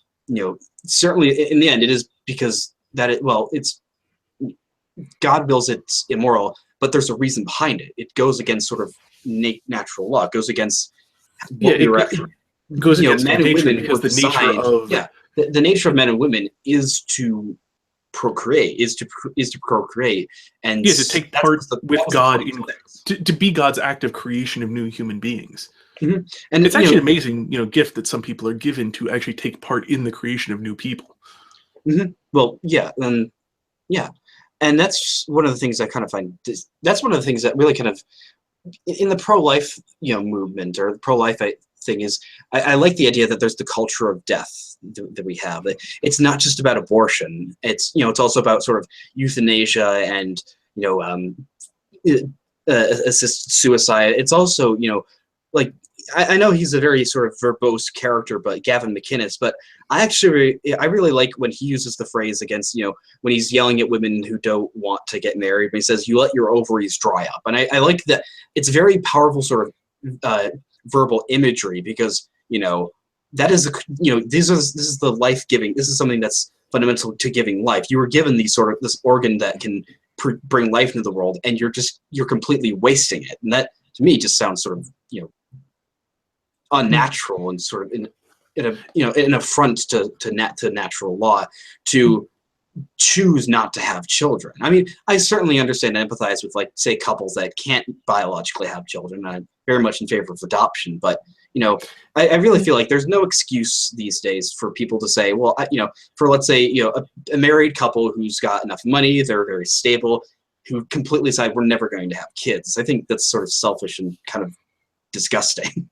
certainly in the end, it is because it's God wills it's immoral, but there's a reason behind it. It goes against sort of natural law. It goes against what we were after. Goes against men and women, because the nature of the nature of men and women is to procreate, and to take part with God in to be God's active creation of new human beings. Mm-hmm. And it's actually an amazing, gift that some people are given to actually take part in the creation of new people. Mm-hmm. Well, yeah, and that's one of the things I kind of find. That's one of the things that really kind of in the pro-life, movement or the pro-life thing is I like the idea that there's the culture of death that we have. It's not just about abortion. It's it's also about sort of euthanasia and assisted suicide. It's also like I know he's a very sort of verbose character, but Gavin McInnes. But I really like when he uses the phrase against when he's yelling at women who don't want to get married. But he says, "You let your ovaries dry up," and I like that. It's very powerful sort of verbal imagery because that is this is the life giving. This is something that's fundamental to giving life. You were given this organ that can bring life into the world, and you're completely wasting it. And that to me just sounds sort of unnatural and sort of an affront to natural law to choose not to have children. I mean, I certainly understand and empathize with, like, say, couples that can't biologically have children. I'm very much in favor of adoption, but I really feel like there's no excuse these days for people to say, well, for let's say a married couple who's got enough money, they're very stable, who completely decide we're never going to have kids. I think that's sort of selfish and kind of disgusting.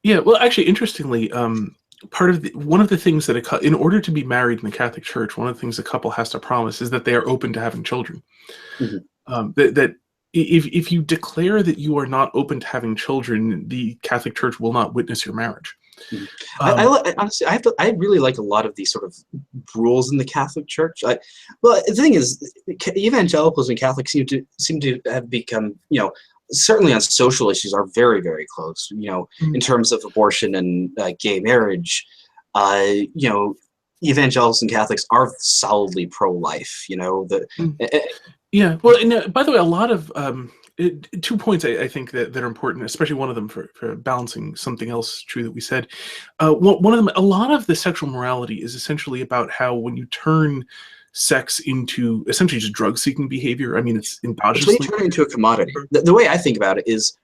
Yeah, well, actually, interestingly, one of the things that in order to be married in the Catholic Church, one of the things a couple has to promise is that they are open to having children. Mm-hmm. That if you declare that you are not open to having children, the Catholic Church will not witness your marriage. Mm-hmm. Honestly, I really like a lot of these sort of rules in the Catholic Church. Well, the thing is, evangelicals and Catholics seem to have become, certainly on social issues, are very, very close. In terms of abortion and gay marriage, evangelicals and Catholics are solidly pro-life. Yeah. Well, and by the way, a lot of 2 points I think that are important, especially one of them for balancing something else true that we said. One of them, a lot of the sexual morality is essentially about how when you turn sex into essentially just drug-seeking behavior. I mean, it's endogenously. It's when you turn it into a commodity. The way I think about it is,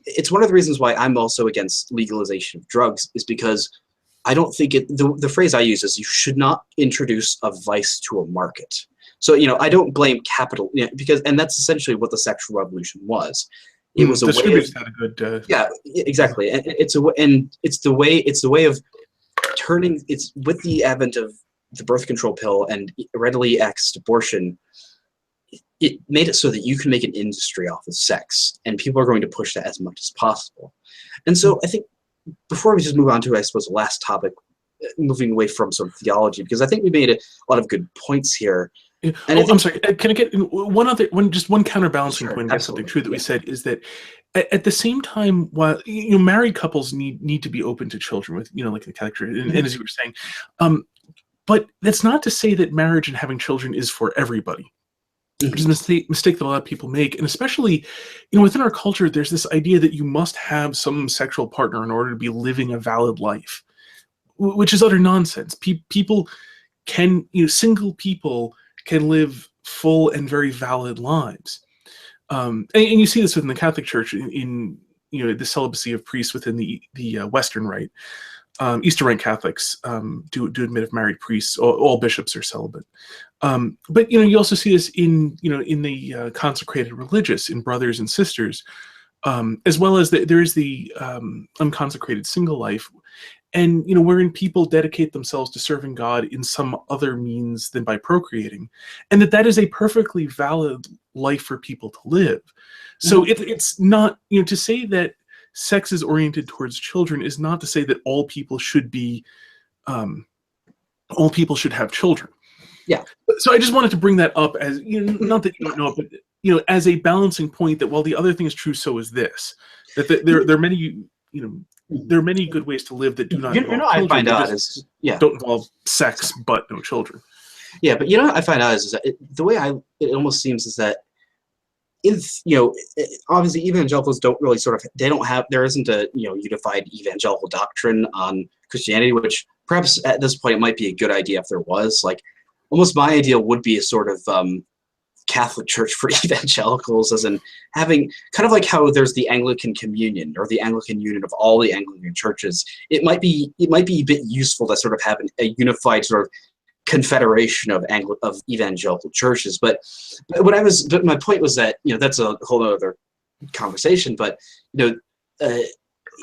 it's one of the reasons why I'm also against legalization of drugs, is because I don't think the phrase I use is you should not introduce a vice to a market. So, I don't blame capital, and that's essentially what the sexual revolution was. It was a way of, had a good, yeah, exactly. And it's the way of turning. It's with the advent of the birth control pill and readily access to abortion, it made it so that you can make an industry off of sex, and people are going to push that as much as possible. And so I think before we just move on to, I suppose, the last topic, moving away from sort of theology, because I think we made a lot of good points here. And I'm sorry, can I get one counterbalancing point against something true that we said, is that at the same time, while married couples need to be open to children with like the Catholic Church, and as you were saying, but that's not to say that marriage and having children is for everybody, which is a mistake that a lot of people make. And especially, within our culture, there's this idea that you must have some sexual partner in order to be living a valid life, which is utter nonsense. People can, single people can live full and very valid lives. And you see this within the Catholic Church in the celibacy of priests within the Western Rite. Eastern Rite Catholics do admit of married priests. All bishops are celibate. But you also see this in the consecrated religious, in brothers and sisters, as well as there is the unconsecrated single life, and wherein people dedicate themselves to serving God in some other means than by procreating, and that is a perfectly valid life for people to live. So it's not to say that sex is oriented towards children is not to say that all people should have children. Yeah. So I just wanted to bring that up as not that you don't know it, but as a balancing point, that while the other thing is true, so is this. That there are many there are many good ways to live that do not involve children. I find out is don't involve sex but no children. Yeah, but what I find out is that the way it almost seems is that obviously evangelicals don't really there isn't a unified evangelical doctrine on Christianity, which perhaps at this point it might be a good idea if there was. Like, almost my ideal would be a sort of Catholic Church for evangelicals, as in having kind of like how there's the Anglican Communion or the Anglican Union of all the Anglican churches. It might be a bit useful to sort of have a unified sort of confederation of evangelical churches. But my point was that, you know, that's a whole other conversation. But, you know,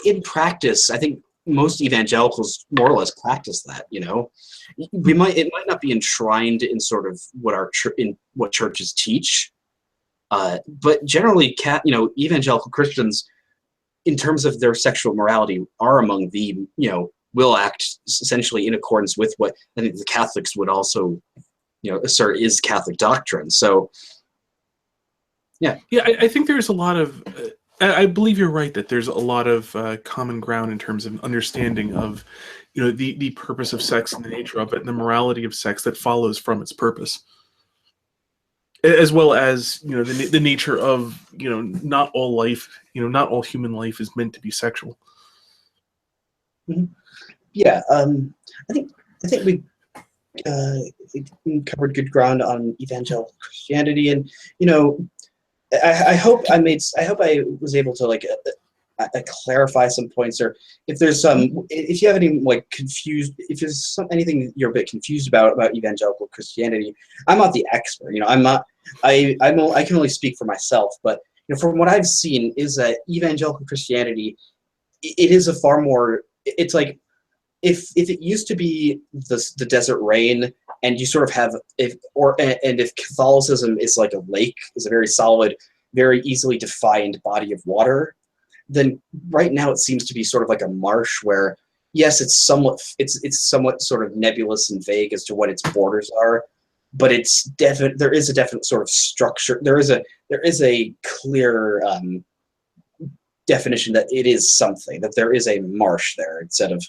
in practice, I think most evangelicals more or less practice that. You know, it might not be enshrined in sort of what churches teach, but generally, you know, evangelical Christians, in terms of their sexual morality, are among the, you know, will act essentially in accordance with what I think the Catholics would also, you know, assert is Catholic doctrine. So, yeah, I think there's a lot of. I believe you're right that there's a lot of common ground in terms of understanding of, you know, the purpose of sex and the nature of it and the morality of sex that follows from its purpose, as well as, you know, the nature of, you know, not all life, you know, not all human life is meant to be sexual. Mm-hmm. Yeah, I think we covered good ground on evangelical Christianity, and, you know, I hope I was able to like clarify some points, or if you have any like if there's anything you're a bit confused about evangelical Christianity. I'm not the expert, you know. I can only speak for myself, but, you know, from what I've seen is that evangelical Christianity, it is a far more, it's like if it used to be the desert rain, and you sort of have if Catholicism is like a lake, is a very solid, very easily defined body of water, then right now it seems to be sort of like a marsh where, yes, it's somewhat sort of nebulous and vague as to what its borders are, but there is a definite sort of structure. There is a clear definition that it is something, that there is a marsh there instead of,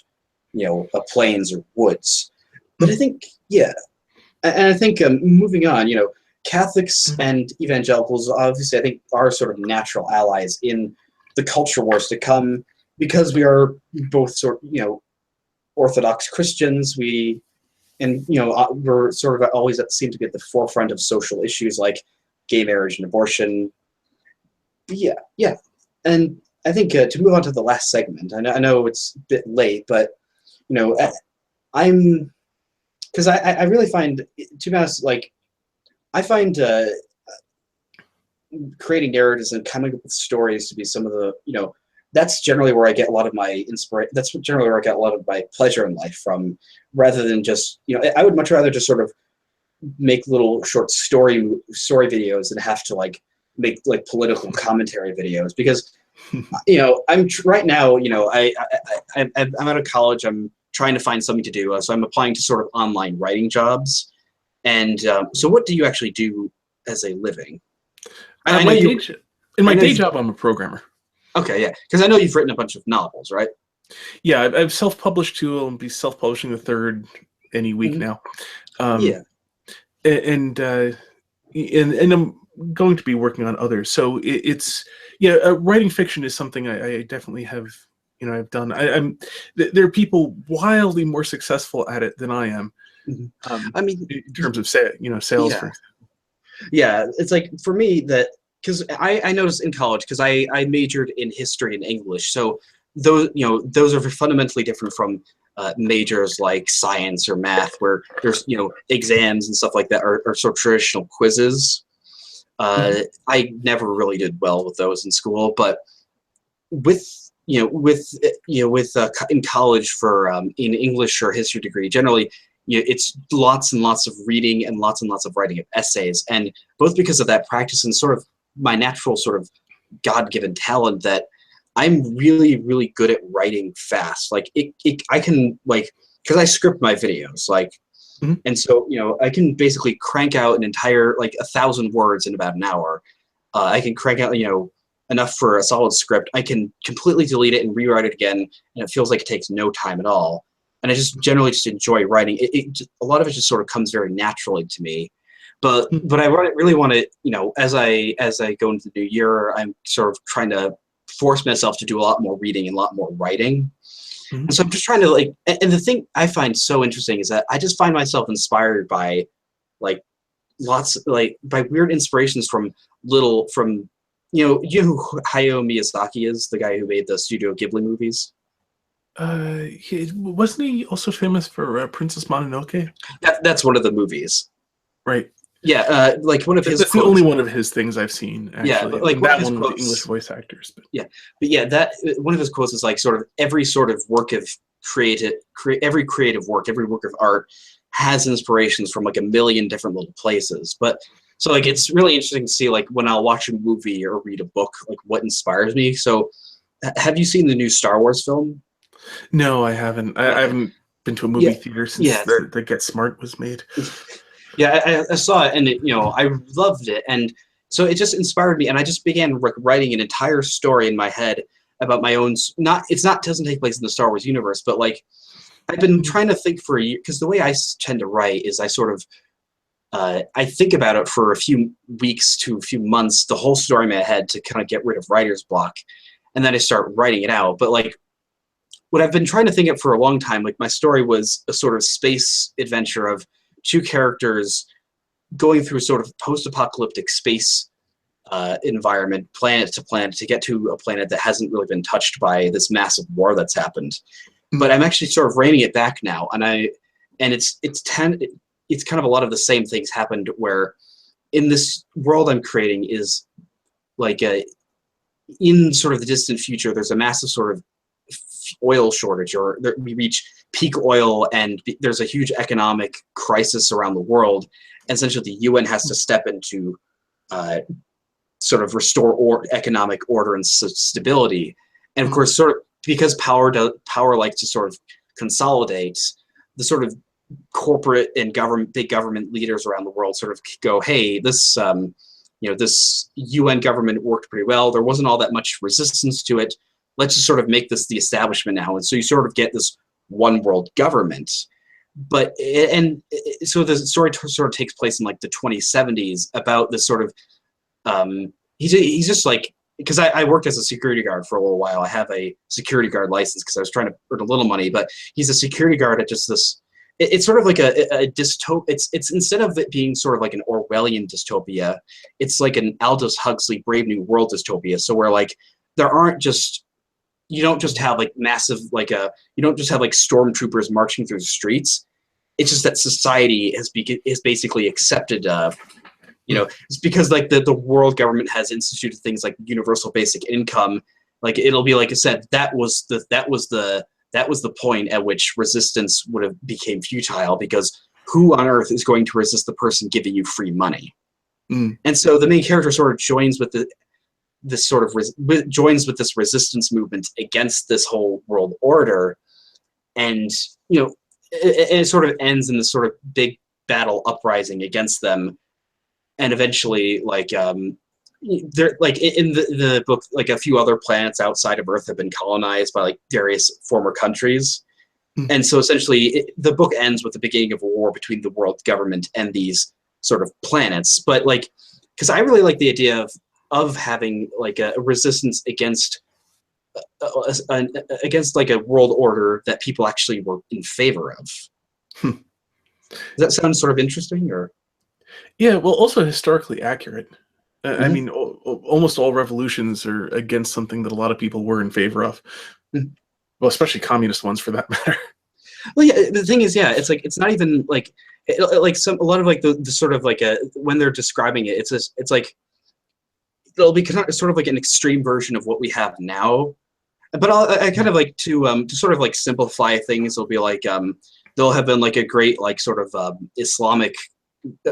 you know, a plains or woods. But I think, yeah, and I think moving on, you know, Catholics and evangelicals, obviously, I think, are sort of natural allies in the culture wars to come, because we are both you know, Orthodox Christians. We're sort of always seem to be at the forefront of social issues like gay marriage and abortion. Yeah, and I think to move on to the last segment, I know it's a bit late, but, you know, because I really find, to be honest, like, I find creating narratives and coming up with stories to be some of the, you know, that's generally where I get a lot of my inspiration. That's generally where I get a lot of my pleasure in life from, rather than just, you know, I would much rather just sort of make little short story videos than have to like make like political commentary videos, because, you know, right now, you know, I'm out of college. I'm trying to find something to do, so I'm applying to sort of online writing jobs. And so, what do you actually do as a living? In my day job, I'm a programmer. Okay, yeah, because I know you've written a bunch of novels, right? Yeah, I've self-published two. I'll be self-publishing the third any week now. Yeah, and I'm going to be working on others. So writing fiction is something I definitely have. You know, I've done. There are people wildly more successful at it than I am. I mean, in terms of sales, yeah. For example. Yeah, it's like, for me, that, because I noticed in college, because I majored in history and English, so those are fundamentally different from majors like science or math, where there's, you know, exams and stuff like that are sort of traditional quizzes. I never really did well with those in school, but in college for in English or history degree, generally, you know, it's lots and lots of reading and lots of writing of essays, and both because of that practice and sort of my natural sort of God-given talent, that I'm really, really good at writing fast. Like I can, like, because I script my videos, like, and so, you know, I can basically crank out an entire, like, 1,000 words in about an hour. I can crank out, you know, enough for a solid script. I can completely delete it and rewrite it again, and it feels like it takes no time at all. And I just generally just enjoy writing. A lot of it just sort of comes very naturally to me. But I really want to, you know, as I go into the new year, I'm sort of trying to force myself to do a lot more reading and a lot more writing. And so I'm just trying to, like, and the thing I find so interesting is that I just find myself inspired by, like, lots like by weird inspirations from you know who Hayao Miyazaki is, the guy who made the Studio Ghibli movies. Wasn't he also famous for Princess Mononoke? That's one of the movies. Right. Yeah, like one of his That's quotes. the only one of his things I've seen, actually. Yeah, but like that one with the English voice actors. But. Yeah, but yeah, that one of his quotes is like sort of every sort of work of every creative work, every work of art has inspirations from like a million different little places. But so like it's really interesting to see like when I'll watch a movie or read a book, like what inspires me. So have you seen the new Star Wars film? No, I haven't. I haven't been to a movie theater since the Get Smart was made. Yeah, I saw it, and you know, I loved it, and so it just inspired me, and I just began writing an entire story in my head about my own. Doesn't take place in the Star Wars universe, but like I've been trying to think for a year, because the way I tend to write is I sort of I think about it for a few weeks to a few months, the whole story in my head to kind of get rid of writer's block, and then I start writing it out. But like what I've been trying to think of for a long time, like my story was a sort of space adventure of two characters going through sort of post-apocalyptic space environment, planet to planet, to get to a planet that hasn't really been touched by this massive war that's happened. But I'm actually sort of reining it back now, and it's kind of a lot of the same things happened, where in this world I'm creating is like in sort of the distant future, there's a massive sort of oil shortage, or we reach peak oil, and there's a huge economic crisis around the world. And essentially, the UN has to step into sort of restore economic order and stability. And of course, sort of because power likes to sort of consolidate, the sort of corporate and big government leaders around the world sort of go, hey, this this UN government worked pretty well. There wasn't all that much resistance to it. Let's just sort of make this the establishment now. And so you sort of get this one world government. But so the story sort of takes place in like the 2070s about this sort of he's just like, because I worked as a security guard for a little while. I have a security guard license because I was trying to earn a little money, but he's a security guard at just this. It's sort of like a dystopia. It's instead of it being sort of like an Orwellian dystopia, it's like an Aldous Huxley Brave New World dystopia. So where like there aren't just, you don't just have like massive you don't just have like stormtroopers marching through the streets. It's just that society has basically accepted it's because like the world government has instituted things like universal basic income. Like it'll be like I said, that was the point at which resistance would have became futile, because who on earth is going to resist the person giving you free money? And so the main character sort of joins with this resistance movement against this whole world order, and it sort of ends in this sort of big battle uprising against them. And eventually, like there, like in the book, like a few other planets outside of Earth have been colonized by like various former countries. And so essentially the book ends with the beginning of a war between the world government and these sort of planets. But like, because I really like the idea of having like a resistance against like a world order that people actually were in favor of. Does that sound sort of interesting? Or yeah, well, also historically accurate. I mean, almost all revolutions are against something that a lot of people were in favor of. Well, especially communist ones, for that matter. Well, yeah. The thing is, yeah, it's like it's not even like a lot of like the sort of like when they're describing it, it's like it'll be sort of like an extreme version of what we have now. But I kind of like to sort of like simplify things. It'll be like there'll have been like a great like sort of Islamic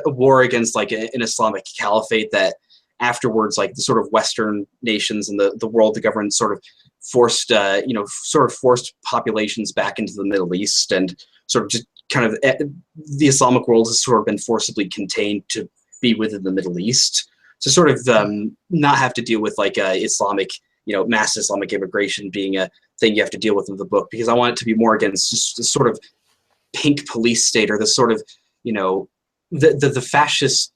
war against like an Islamic caliphate that afterwards like the sort of Western nations and the world, the government sort of forced forced populations back into the Middle East, and sort of just kind of the Islamic world has sort of been forcibly contained to be within the Middle East to sort of not have to deal with like Islamic, mass Islamic immigration being a thing you have to deal with in the book, because I want it to be more against just this sort of pink police state, or this sort of, the fascist,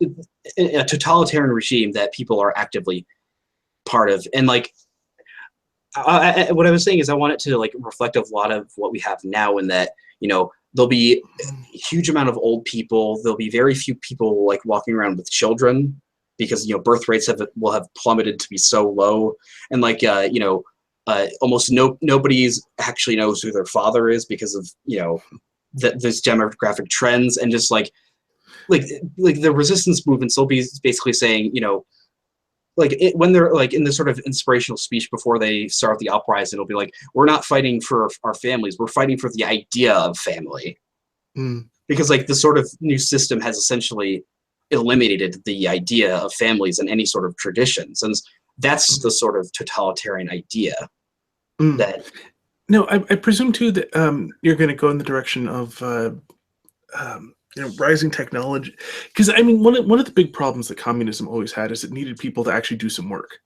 a totalitarian regime that people are actively part of. And like, what I was saying is I want it to like reflect a lot of what we have now, in that, there'll be a huge amount of old people. There'll be very few people like walking around with children because, you know, birth rates will have plummeted to be so low. And like, you know, almost nobody's actually knows who their father is because of, you know, those demographic trends. And just like the resistance movements will be basically saying, you know, like when they're like in this sort of inspirational speech before they start the uprising, it'll be like, we're not fighting for our families, we're fighting for the idea of family. Because like the sort of new system has essentially eliminated the idea of families and any sort of traditions, and that's the sort of totalitarian idea that. No, I presume too that you're going to go in the direction of you know, rising technology, because I mean one of the big problems that communism always had is it needed people to actually do some work.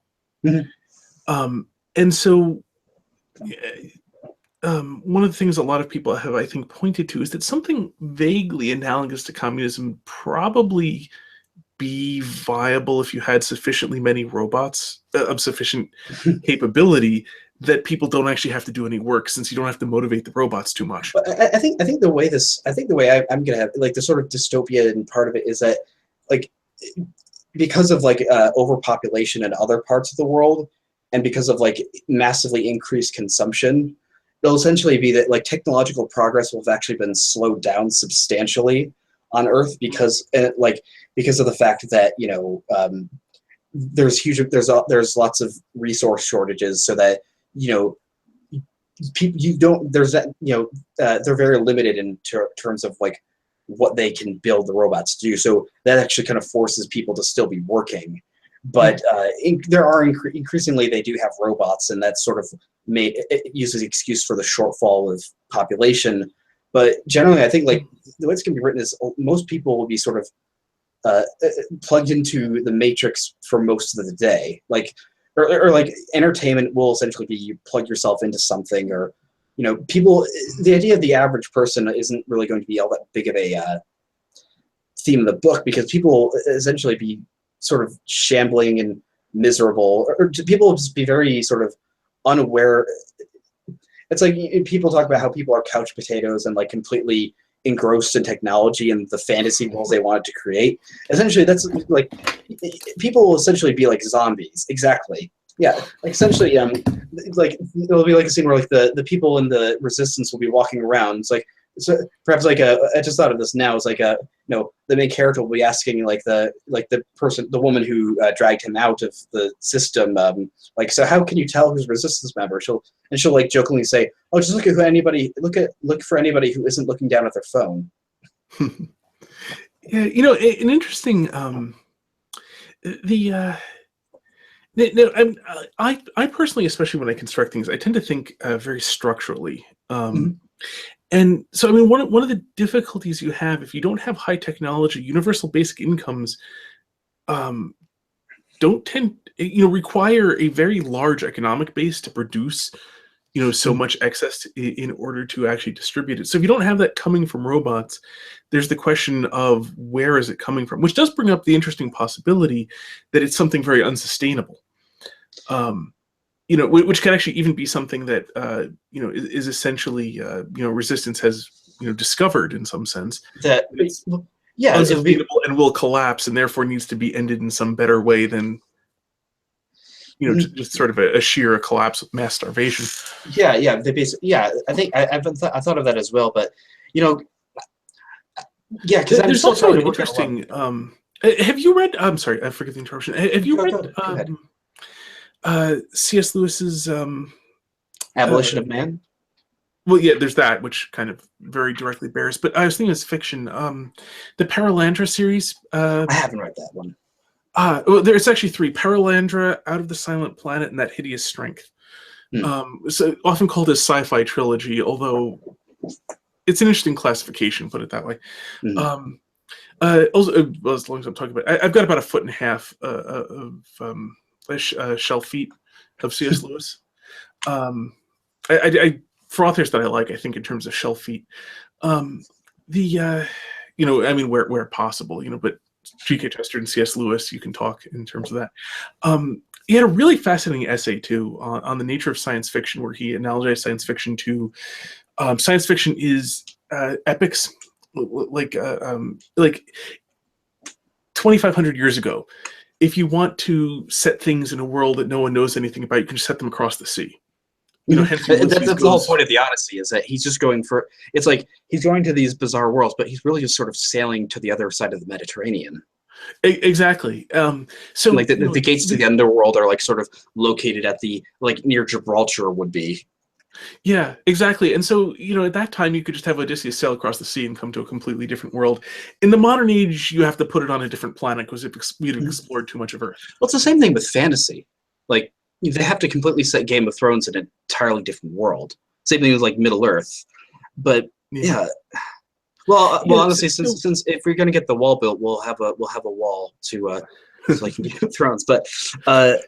And so one of the things a lot of people have, I think, pointed to is that something vaguely analogous to communism probably be viable if you had sufficiently many robots of sufficient capability that people don't actually have to do any work, since you don't have to motivate the robots too much. But I think the way I'm gonna have like the sort of dystopia and part of it is that like because of like overpopulation in other parts of the world, and because of like massively increased consumption, it'll essentially be that like technological progress will have actually been slowed down substantially on Earth because because of the fact that, you know, there's lots of resource shortages, so that, you know, they're very limited in terms of like what they can build the robots to do. So that actually kind of forces people to still be working. But there are increasingly they do have robots, and that's sort of it uses the excuse for the shortfall of population. But generally, I think like the way it's going to be written is most people will be sort of plugged into the matrix for most of the day, like. Or like entertainment will essentially be you plug yourself into something, or, you know, people. The idea of the average person isn't really going to be all that big of a theme of the book, because people will essentially be sort of shambling and miserable, or people will just be very sort of unaware. It's like people talk about how people are couch potatoes and like completely engrossed in technology and the fantasy worlds they wanted to create. Essentially, that's like people will essentially be like zombies. Exactly. Yeah. Like essentially, like it'll be like a scene where like the people in the resistance will be walking around. It's like, so perhaps like I just thought of this now. It's like you know, the main character will be asking like the woman who dragged him out of the system, like, so how can you tell who's a resistance member? She'll like jokingly say, oh, just look for anybody who isn't looking down at their phone. Yeah, you know, an interesting I personally, especially when I construct things, I tend to think very structurally. And so, I mean, one of the difficulties you have if you don't have high technology, universal basic incomes don't tend, you know, require a very large economic base to produce, you know, so much excess in order to actually distribute it. So if you don't have that coming from robots, there's the question of where is it coming from, which does bring up the interesting possibility that it's something very unsustainable. You know, which can actually even be something that you know, is essentially you know, resistance has, you know, discovered in some sense that it's unsustainable and will collapse, and therefore needs to be ended in some better way than, you know, just sort of a sheer collapse of mass starvation. Yeah. They basically, yeah. I think I thought of that as well, but, you know, yeah, because there's also an interesting. Have you read? I'm sorry, I forget the interruption. Have you read? Go ahead. C.S. Lewis's Abolition of Man. Well, yeah, there's that, which kind of very directly bears. But I was thinking it's fiction. The Paralandra series. I haven't read that one. Well, there's actually 3: Paralandra, Out of the Silent Planet, and That Hideous Strength. So often called a sci-fi trilogy, although it's an interesting classification, put it that way. Also, well, as long as I'm talking about, I've got about 1.5 foot of shelf feet of C.S. Lewis. I for authors that I like, I think in terms of shelf feet, you know, I mean, where possible, you know, but G.K. Chesterton, C.S. Lewis, you can talk in terms of that. He had a really fascinating essay too on the nature of science fiction, where he analogized science fiction to science fiction is epics, like 2,500 years ago. If you want to set things in a world that no one knows anything about, you can just set them across the sea. Hence that's the whole point of the Odyssey, is that he's just going for, it's like he's going to these bizarre worlds, but he's really just sort of sailing to the other side of the Mediterranean. Exactly. So like the gates to the underworld are like sort of located at the, like near Gibraltar would be. Yeah, exactly. And so, at that time you could just have Odysseus sail across the sea and come to a completely different world. In the modern age, you have to put it on a different planet because we'd have explored too much of Earth. Well, it's the same thing with fantasy. Like, they have to completely set Game of Thrones in an entirely different world. Same thing with like Middle Earth. But yeah. Well, honestly, since if we're gonna get the wall built, we'll have a wall to like Game of Thrones. But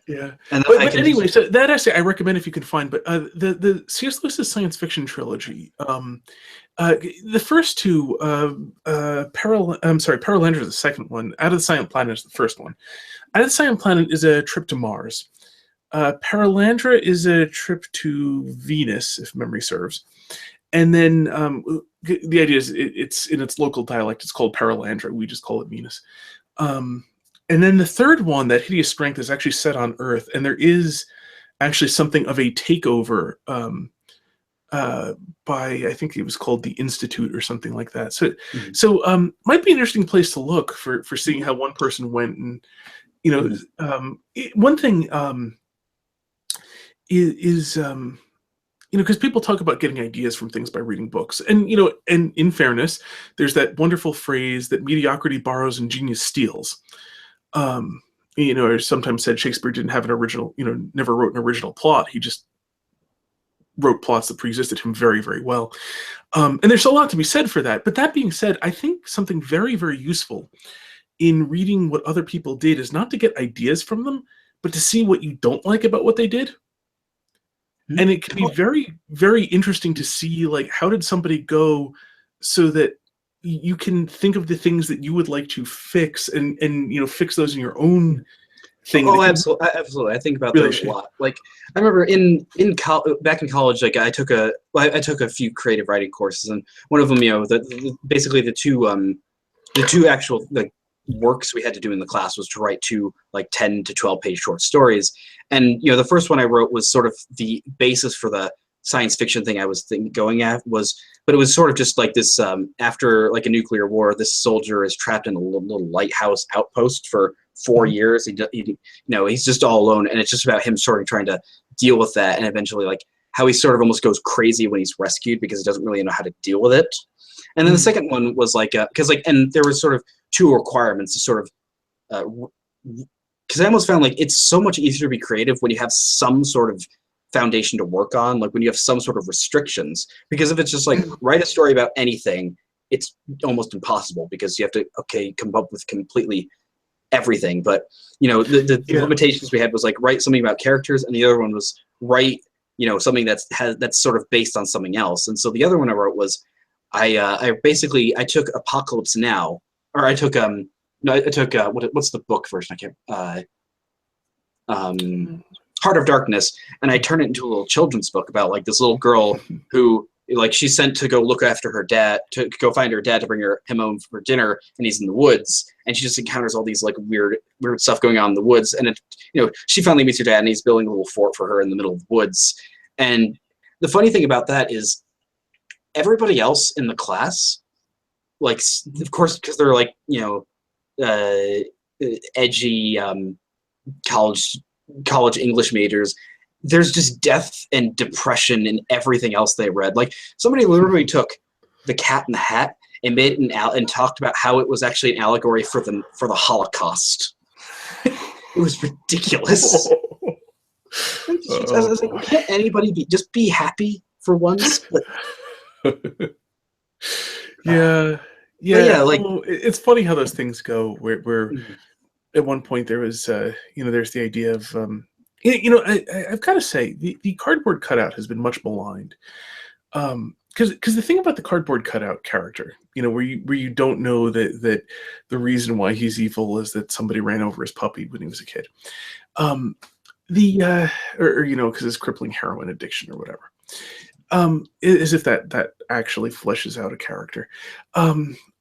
yeah. And but anyway, so that essay I recommend if you can find. But the C.S. Lewis's science fiction trilogy, the first two, Paralandra is the second one. Out of the Silent Planet is the first one. Out of the Silent Planet is a trip to Mars. Paralandra is a trip to Venus, if memory serves. And then the idea is it's in its local dialect. It's called Paralandra. We just call it Venus. And then the third one, that Hideous Strength, is actually set on Earth. And there is actually something of a takeover by, I think it was called the Institute or something like that. So might be an interesting place to look for seeing how one person went. And, one thing is because people talk about getting ideas from things by reading books, and and in fairness, there's that wonderful phrase that mediocrity borrows and genius steals. Or sometimes said Shakespeare didn't have an original, never wrote an original plot. He just wrote plots that pre-existed him very, very well. And there's a lot to be said for that. But that being said, I think something very, very useful in reading what other people did is not to get ideas from them, but to see what you don't like about what they did. And it can be very, very interesting to see, like, how did somebody go so that you can think of the things that you would like to fix and fix those in your own thing. Oh, absolutely. I think about those a lot. Like, I remember back in college, like I took a few creative writing courses, and one of them, basically the two actual like works we had to do in the class was to write 2 like 10 to 12 page short stories. And the first one I wrote was sort of the basis for the science fiction thing I was going at, but it was sort of just like this, after like a nuclear war, this soldier is trapped in a little lighthouse outpost for 4 years. He's just all alone, and it's just about him sort of trying to deal with that, and eventually like how he sort of almost goes crazy when he's rescued because he doesn't really know how to deal with it. And then the second one was like, and there was sort of 2 requirements to sort of, because I almost found like it's so much easier to be creative when you have some sort of foundation to work on, like when you have some sort of restrictions. Because if it's just like write a story about anything, it's almost impossible because you have to come up with completely everything. But the limitations we had was like write something about characters, and the other one was write something that's sort of based on something else. And so the other one I wrote was I took Apocalypse Now, or I took what's the book version? I can't. Heart of Darkness, and I turned it into a little children's book about like this little girl who like she's sent to go look after her dad, to go find her dad to bring him home for dinner, and he's in the woods, and she just encounters all these like weird stuff going on in the woods, and she finally meets her dad, and he's building a little fort for her in the middle of the woods. And the funny thing about that is everybody else in the class, like, of course, because they're like edgy college English majors, there's just death and depression and everything else they read. Like somebody literally took The Cat in the Hat and made it and talked about how it was actually an allegory for the Holocaust. It was ridiculous. I was like, can't anybody just be happy for once? Yeah. Like it's funny how those things go. Where at one point there was, there's the idea of, I've got to say the cardboard cutout has been much maligned, because the thing about the cardboard cutout character, where you don't know that the reason why he's evil is that somebody ran over his puppy when he was a kid, because his crippling heroin addiction or whatever. As if that actually fleshes out a character.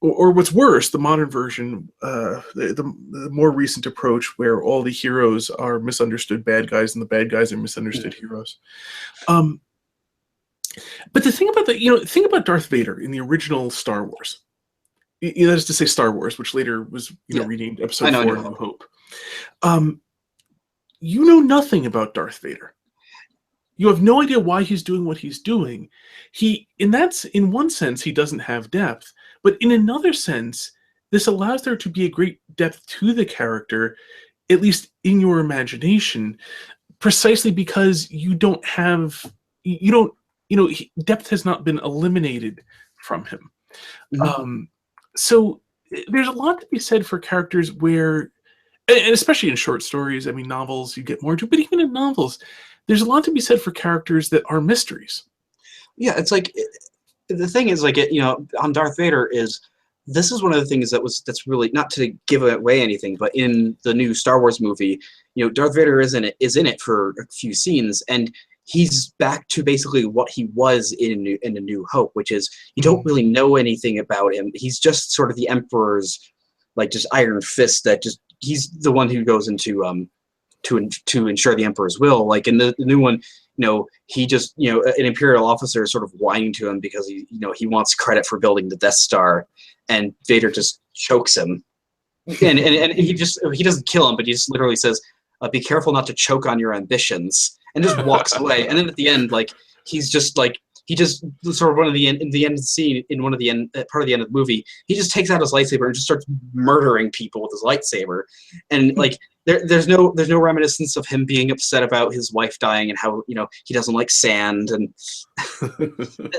Or what's worse, the modern version, the more recent approach, where all the heroes are misunderstood bad guys and the bad guys are misunderstood heroes. But the thing about think about Darth Vader in the original Star Wars. That is to say, Star Wars, which later was renamed Episode 4: New Hope. You know nothing about Darth Vader. You have no idea why he's doing what he's doing. In one sense, he doesn't have depth, but in another sense, this allows there to be a great depth to the character, at least in your imagination, precisely because depth has not been eliminated from him. Mm-hmm. So there's a lot to be said for characters where, and especially in short stories, I mean, novels you get more into, but even in novels, there's a lot to be said for characters that are mysteries. Yeah, it's like, the thing is, like, on Darth Vader this is one of the things that's really, not to give away anything, but in the new Star Wars movie, Darth Vader is in it for a few scenes, and he's back to basically what he was in A New Hope, which is you don't really know anything about him. He's just sort of the Emperor's, like, just iron fist that just, he's the one who goes into to ensure the Emperor's will. Like in the new one, he just, an Imperial officer is sort of whining to him because he wants credit for building the Death Star, and Vader just chokes him, and he doesn't kill him, but he just literally says, "Be careful not to choke on your ambitions," and just walks away. And then at the end, like, he's just like, he just sort of in the end of the scene, in one of the end part of the end of the movie, he just takes out his lightsaber and just starts murdering people with his lightsaber, and like. There's no reminiscence of him being upset about his wife dying and how he doesn't like sand, and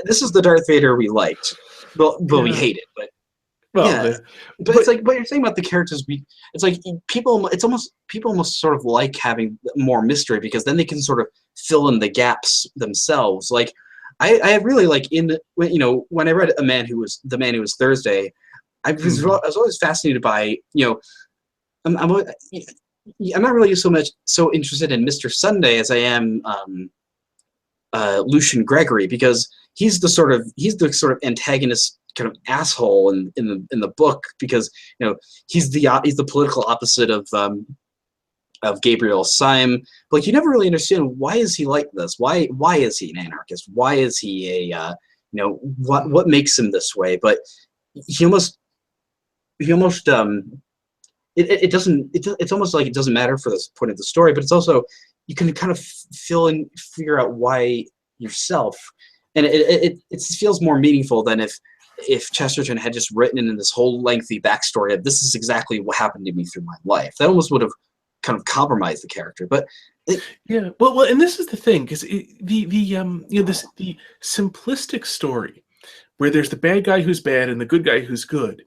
this is the Darth Vader we liked. Well, we hate it, but but it's like, but you're saying about the characters, it's like people almost sort of like having more mystery, because then they can sort of fill in the gaps themselves. Like I really like when I read The Man Who Was Thursday, I was always fascinated by I'm not really so interested in Mr. Sunday as I am Lucian Gregory, because he's the sort of antagonist kind of asshole in the book, because he's the political opposite of Gabriel Syme. But like, you never really understand, why is he like this? Why is he an anarchist? Why is he what makes him this way? But he almost it's almost like it doesn't matter for this point of the story, but it's also, you can kind of figure out why yourself, and it feels more meaningful than if Chesterton had just written in this whole lengthy backstory of, this is exactly what happened to me through my life. That almost would have kind of compromised the character. But well, and this is the thing, because the simplistic story where there's the bad guy who's bad and the good guy who's good,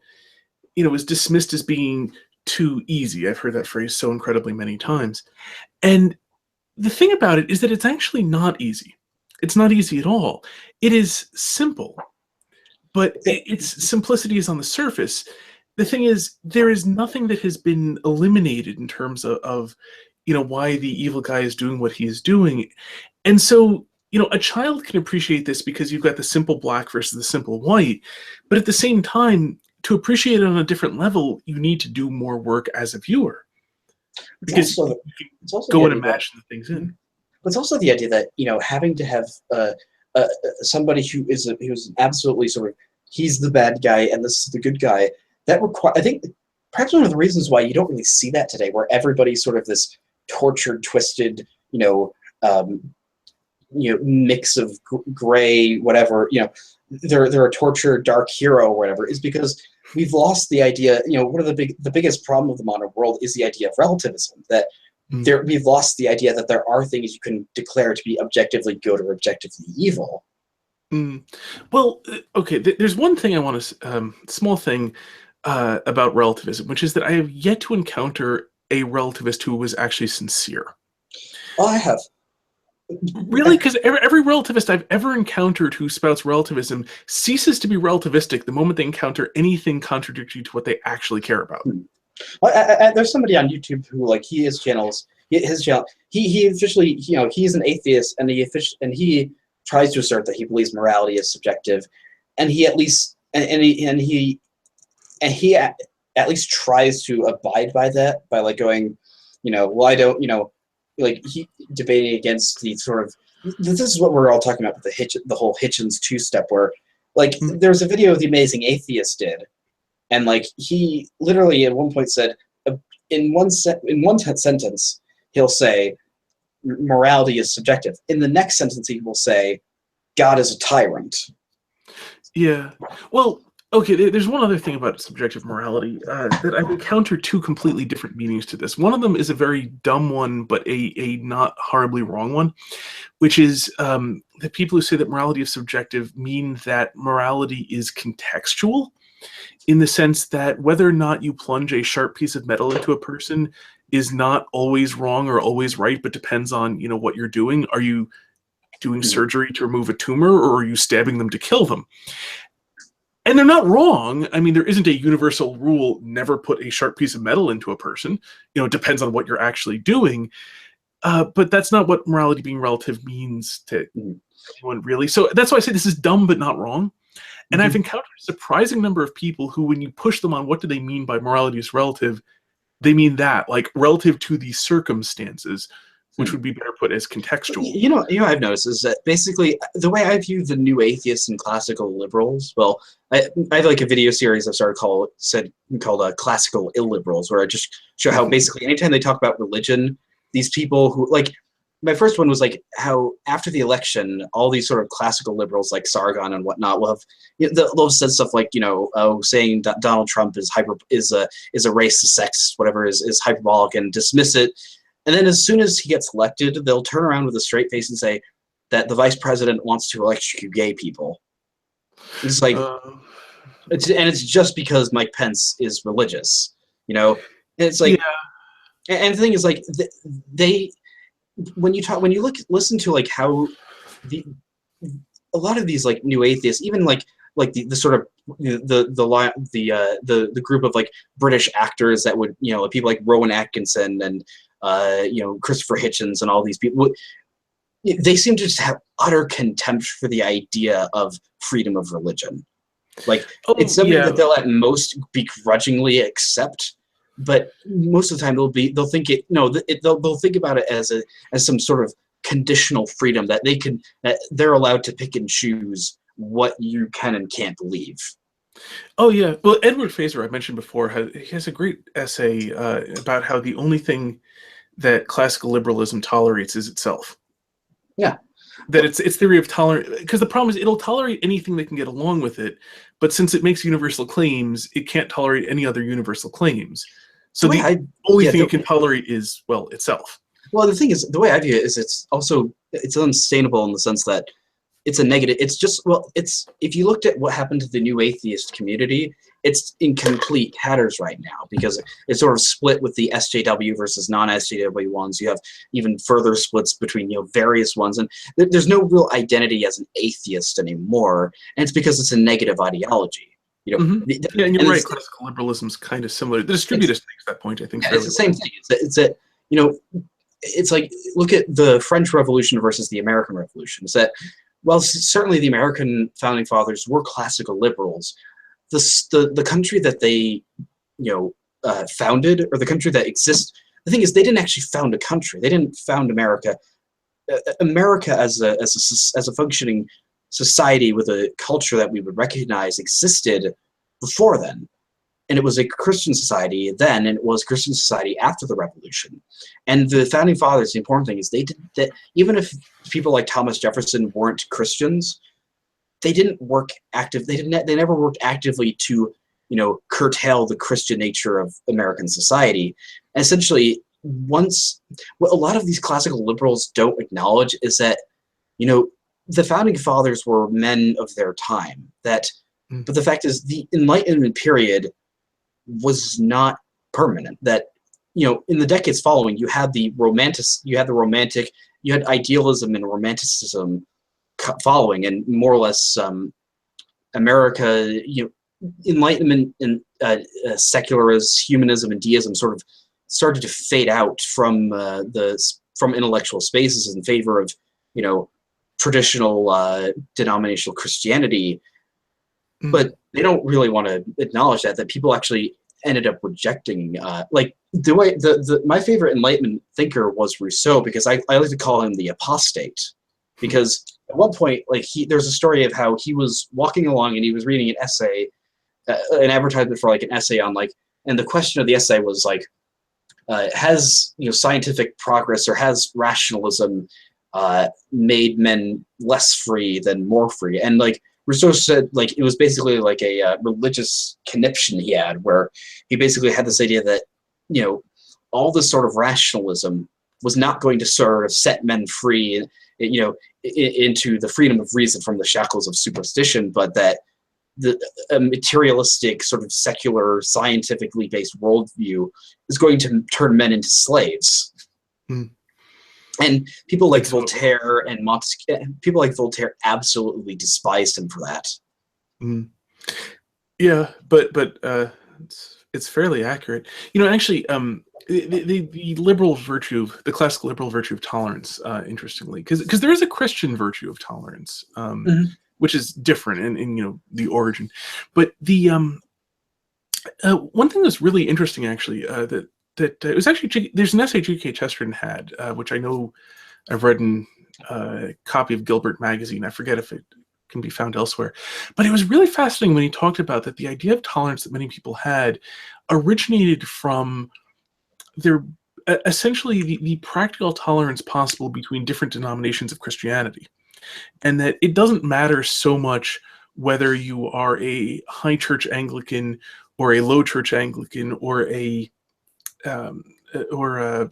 is dismissed as being too easy. I've heard that phrase so incredibly many times. And the thing about it is that it's actually not easy. It's not easy at all. It is simple, but its simplicity is on the surface. The thing is, there is nothing that has been eliminated in terms of why the evil guy is doing what he is doing. And so, a child can appreciate this because you've got the simple black versus the simple white, but at the same time, to appreciate it on a different level, you need to do more work as a viewer, because it's also go and imagine the things in. But it's also the idea that having to have somebody who's absolutely sort of, he's the bad guy and this is the good guy. That I think perhaps one of the reasons why you don't really see that today, where everybody's sort of this tortured, twisted, mix of gray, whatever. They're a tortured dark hero or whatever, is because we've lost the idea. One of the biggest problem of the modern world is the idea of relativism. That we've lost the idea that there are things you can declare to be objectively good or objectively evil. Well, okay. There's one thing I want to small thing about relativism, which is that I have yet to encounter a relativist who was actually sincere. Oh, I have. Really? Because every relativist I've ever encountered who spouts relativism ceases to be relativistic the moment they encounter anything contradictory to what they actually care about. Well, there's somebody on YouTube who, like, his channel, he officially, he's an atheist, and he tries to assert that he believes morality is subjective, and he at least at least tries to abide by that by like going, well, I don't, like he debating against the sort of, this is what we're all talking about with the whole Hitchens two-step, where like there's a video The Amazing Atheist did, and like he literally at one point said, in one sentence he'll say morality is subjective. In the next sentence he will say God is a tyrant. Yeah. Well, okay, there's one other thing about subjective morality that I've encountered two completely different meanings to this. One of them is a very dumb one, but a not horribly wrong one, which is that people who say that morality is subjective mean that morality is contextual, in the sense that whether or not you plunge a sharp piece of metal into a person is not always wrong or always right, but depends on, what you're doing. Are you doing surgery to remove a tumor, or are you stabbing them to kill them? And they're not wrong. I mean, there isn't a universal rule, never put a sharp piece of metal into a person. It depends on what you're actually doing. But that's not what morality being relative means to anyone, really. So that's why I say this is dumb but not wrong. And I've encountered a surprising number of people who, when you push them on what do they mean by morality is relative, they mean that, like, relative to the circumstances, which would be better put as contextual. I've noticed is that basically the way I view the new atheists and classical liberals, well, I have like a video series I've started called Classical Illiberals, where I just show how basically anytime they talk about religion, these people who, like, my first one was like how after the election, all these sort of classical liberals like Sargon and whatnot will have, they'll have said stuff like, saying that Donald Trump is a racist, sexist, whatever, is hyperbolic, and dismiss it. And then as soon as he gets elected, they'll turn around with a straight face and say that the vice president wants to electrocute gay people. It's like, it's just because Mike Pence is religious, And it's like, and the thing is, like, when you listen to like how a lot of these like new atheists, even like the sort of the group of like British actors that would, people like Rowan Atkinson and Christopher Hitchens and all these people, they seem to just have utter contempt for the idea of freedom of religion. Like, it's something that they'll at most begrudgingly accept, but most of the time they'll think they'll think about it as some sort of conditional freedom that they're allowed to pick and choose what you can and can't believe. Oh yeah, well, Edward Fazer, I mentioned before, he has a great essay about how the only thing that classical liberalism tolerates is itself. Yeah, that its theory of tolerance, because the problem is it'll tolerate anything that can get along with it, but since it makes universal claims, it can't tolerate any other universal claims. So the only thing it can tolerate is, well, itself. Well, the thing is, the way I view it is it's unsustainable in the sense that it's a negative. It's just, well, if you looked at what happened to the new atheist community, it's in complete tatters right now because it's sort of split with the SJW versus non-SJW ones. You have even further splits between various ones, and there's no real identity as an atheist anymore, and it's because it's a negative ideology. And you're right. Classical liberalism's kind of similar. The distributist makes that point, I think. Yeah, it's the same thing. It's like, look at the French Revolution versus the American Revolution. It's that, well, certainly the American founding fathers were classical liberals. The country that they founded, or the country that exists, the thing is, they didn't actually found a country. They didn't found America. America as a functioning society with a culture that we would recognize existed before then. And it was a Christian society then, and it was a Christian society after the Revolution. And the founding fathers, the important thing is they did that. Even if people like Thomas Jefferson weren't Christians, they didn't work active. They never worked actively to, curtail the Christian nature of American society. And essentially, what a lot of these classical liberals don't acknowledge is that, the founding fathers were men of their time. But the fact is, the Enlightenment period was not permanent. That, in the decades following, you had idealism and romanticism following, and more or less America, Enlightenment and secularism, humanism, and deism sort of started to fade out from intellectual spaces in favor of traditional denominational Christianity, but they don't really want to acknowledge that people actually ended up rejecting, like the way my favorite Enlightenment thinker was Rousseau, because I like to call him the apostate, because at one point, like there's a story of how he was walking along and he was reading an essay, an advertisement for like an essay on like, and the question of the essay was like, has scientific progress or has rationalism made men less free than more free? And like Rousseau said, like it was basically like a religious conniption he had, where he basically had this idea that all this sort of rationalism was not going to sort of set men free, into the freedom of reason from the shackles of superstition, but that the materialistic sort of secular, scientifically based worldview is going to turn men into slaves. And people like Voltaire and Montesquieu, people like Voltaire absolutely despised him for that. Yeah, but it's fairly accurate. Actually, the liberal virtue, the classical liberal virtue of tolerance, interestingly, because there is a Christian virtue of tolerance, which is different in the origin. But the one thing that's really interesting, actually, that it was actually, there's an essay G.K. Chesterton had, which I know I've read in a copy of Gilbert magazine. I forget if it can be found elsewhere, but it was really fascinating when he talked about that the idea of tolerance that many people had originated from their essentially the practical tolerance possible between different denominations of Christianity, and that it doesn't matter so much whether you are a high church Anglican or a low church Anglican or a Methodist, or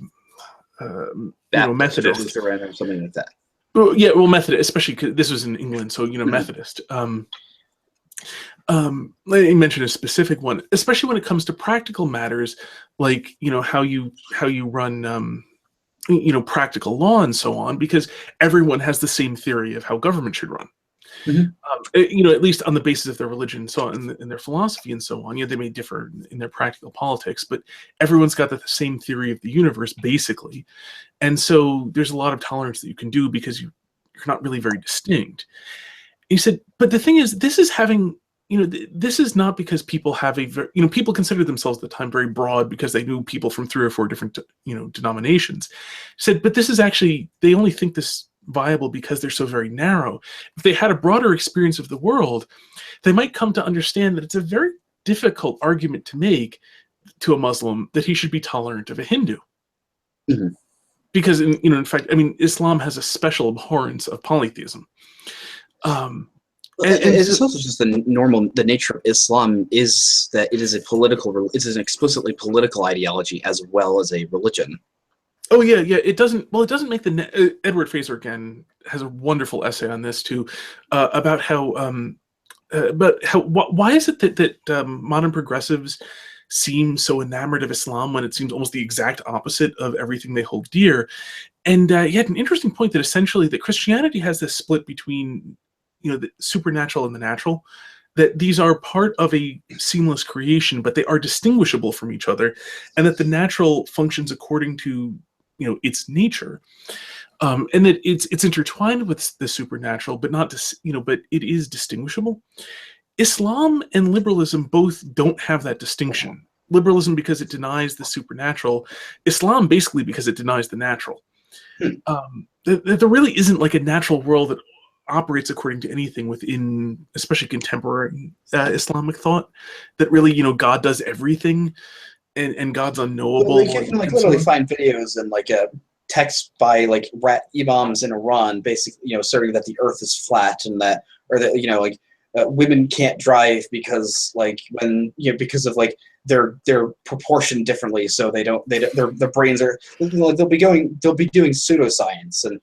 Lutheran, or something like that. Well, yeah, Methodist, especially because this was in England, so Methodist. Let me mention a specific one, especially when it comes to practical matters, like how you run practical law and so on, because everyone has the same theory of how government should run. At least on the basis of their religion and so on, and their philosophy and so on. They may differ in their practical politics, but everyone's got the same theory of the universe, basically. And so there's a lot of tolerance that you can do because you're not really very distinct. He said, but the thing is, this is having, this is not because people have a very, people considered themselves at the time very broad because they knew people from 3 or 4 different, denominations. He said, but this is actually, they only think this viable because they're so very narrow. If they had a broader experience of the world, they might come to understand that it's a very difficult argument to make to a Muslim that he should be tolerant of a Hindu. Because in fact, Islam has a special abhorrence of polytheism. It's also just the nature of Islam is that it is it's an explicitly political ideology as well as a religion. Oh yeah. It doesn't make the Edward Fraser again has a wonderful essay on this too, about how why is it that modern progressives seem so enamored of Islam when it seems almost the exact opposite of everything they hold dear? And he had an interesting point that essentially that Christianity has this split between the supernatural and the natural, that these are part of a seamless creation, but they are distinguishable from each other, and that the natural functions according to its nature, and that it's intertwined with the supernatural, but not but it is distinguishable. Islam and liberalism both don't have that distinction. Liberalism because it denies the supernatural, Islam basically because it denies the natural. There really isn't like a natural world that operates according to anything within, especially contemporary Islamic thought, that really assume does everything, and God's unknowable. Well, you can literally find videos and text by rat imams in Iran, basically asserting that the Earth is flat and that, or that women can't drive because because of they're proportioned differently, so their brains are they'll be doing pseudoscience, and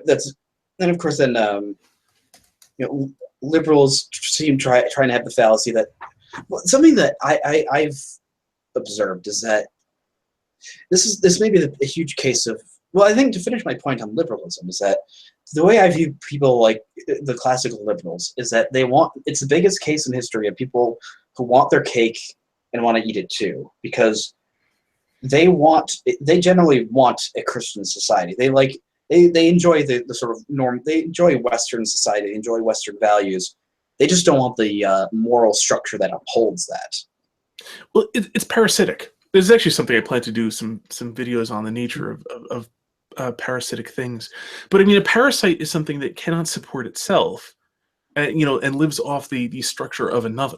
that's. Then of course liberals seem trying to have the fallacy that something that I've observed is that this may be a huge case of, well, I think to finish my point on liberalism is that the way I view people like the classical liberals is that it's the biggest case in history of people who want their cake and want to eat it too, because they generally want a Christian society. They they enjoy the sort of norm. They enjoy Western society. They enjoy Western values. They just don't want the moral structure that upholds that. Well, it's parasitic. This is actually something I plan to do some videos on the nature of parasitic things. But I mean, a parasite is something that cannot support itself, you know, and lives off the structure of another.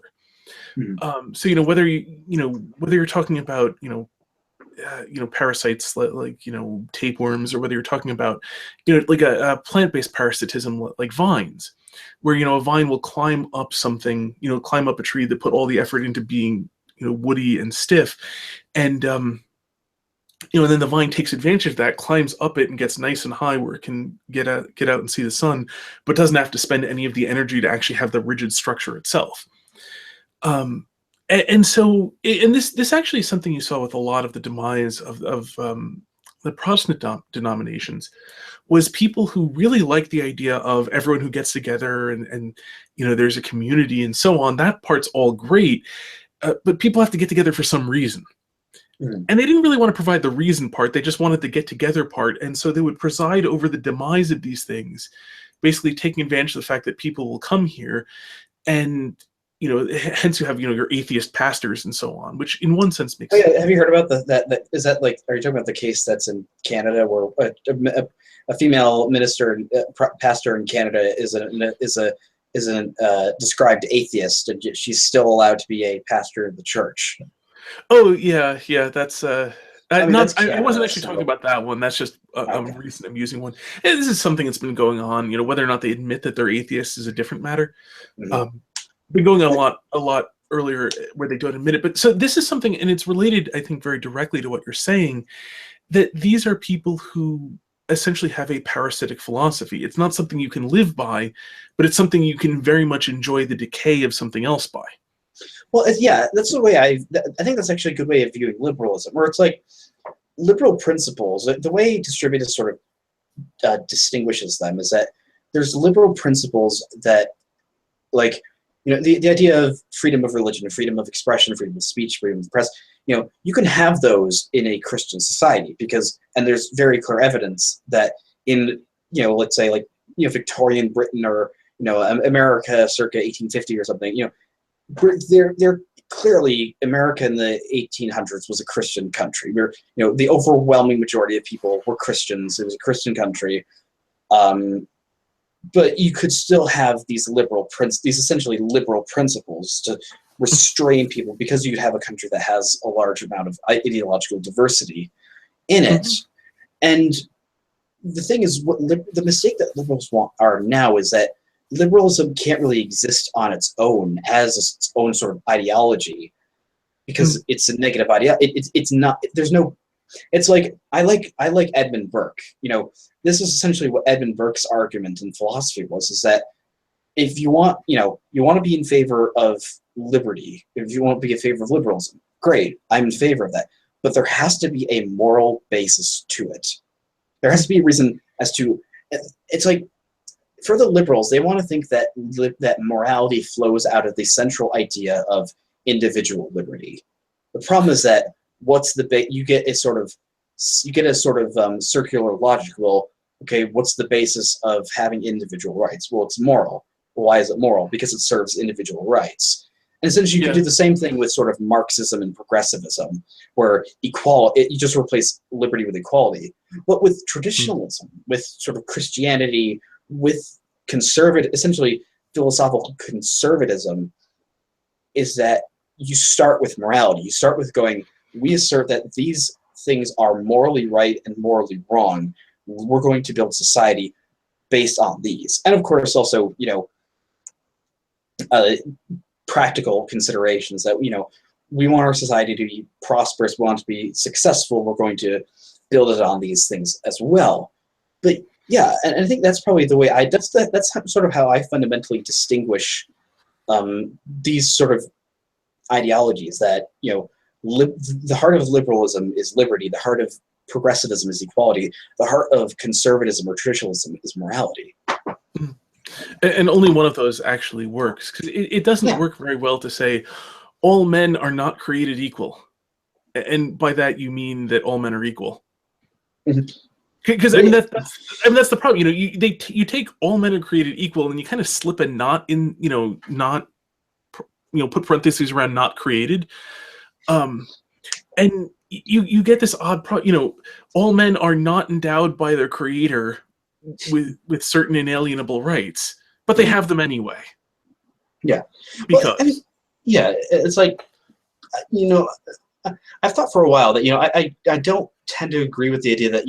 So you know, whether you're talking about parasites like tapeworms, or whether you're talking about like a plant-based parasitism like vines, where a vine will climb up something, climb up a tree that put all the effort into being woody and stiff, and and then the vine takes advantage of that, climbs up it, and gets nice and high where it can get out and see the sun, but doesn't have to spend any of the energy to actually have the rigid structure itself. And so this actually is something you saw with a lot of the demise of the Protestant denominations, was people who really liked the idea of everyone who gets together and there's a community and so on. That part's all great, but people have to get together for some reason. And they didn't really want to provide the reason part. They just wanted the get together part. And so they would preside over the demise of these things, basically taking advantage of the fact that people will come here, and hence you have your atheist pastors and so on, which in one sense makes sense. Have you heard about that? Is that like, are you talking about the case that's in Canada where a female minister, pastor in Canada is a described atheist, and she's still allowed to be a pastor of the church? Oh yeah, that's I wasn't actually so. talking about that one. That's just a recent amusing one. And this is something that's been going on. Whether or not they admit that they're atheists is a different matter. Been going on a lot earlier where they don't admit it. But so this is something, and it's related, I think, very directly to what you're saying, that these are people who essentially have a parasitic philosophy. It's not something you can live by, but it's something you can very much enjoy the decay of something else by. Well, yeah, that's the way I think that's actually a good way of viewing liberalism, where it's like liberal principles. The way Distributus sort of distinguishes them is that there's liberal principles that, like, the idea of freedom of religion, freedom of expression, freedom of speech, freedom of the press, you can have those in a Christian society and there's very clear evidence that in, let's say like, Victorian Britain or, America circa 1850 or something, they're clearly, America in the 1800s was a Christian country. The overwhelming majority of people were Christians. It was a Christian country. But you could still have these essentially liberal principles to restrain people, because you'd have a country that has a large amount of ideological diversity in it. And the thing is, the mistake that liberals are now is that liberalism can't really exist on its own as its own sort of ideology, because it's a negative idea. It's not. There's no. It's like I like Edmund Burke. This is essentially what Edmund Burke's argument in philosophy was: is that if you want to be in favor of liberty, if you want to be in favor of liberalism, great, I'm in favor of that. But there has to be a moral basis to it. There has to be a reason as to. It's like, for the liberals, they want to think that morality flows out of the central idea of individual liberty. The problem is that you get a sort of circular logic. Well, okay, what's the basis of having individual rights? Well, it's moral. Well, why is it moral? Because it serves individual rights. And essentially, you can do the same thing with sort of Marxism and progressivism, where you just replace liberty with equality. But with traditionalism, with sort of Christianity, with essentially philosophical conservatism, is that you start with morality. You start with going, we assert that these things are morally right and morally wrong. We're going to build society based on these. And of course, also, practical considerations that, we want our society to be prosperous, we want it to be successful, we're going to build it on these things as well. But yeah, and I think that's probably the way that's sort of how I fundamentally distinguish these sort of ideologies, that, the heart of liberalism is liberty, the heart of progressivism is equality, the heart of conservatism or traditionalism is morality. And only one of those actually works, because it doesn't work very well to say all men are not created equal, and by that you mean that all men are equal. Because I mean that's the problem. You take all men are created equal, and you kind of slip a not in, not, put parentheses around not created, and you get this odd all men are not endowed by their creator with certain inalienable rights, but they have them anyway. Yeah, because well, I mean, yeah, it's like, I've thought for a while that I don't tend to agree with the idea that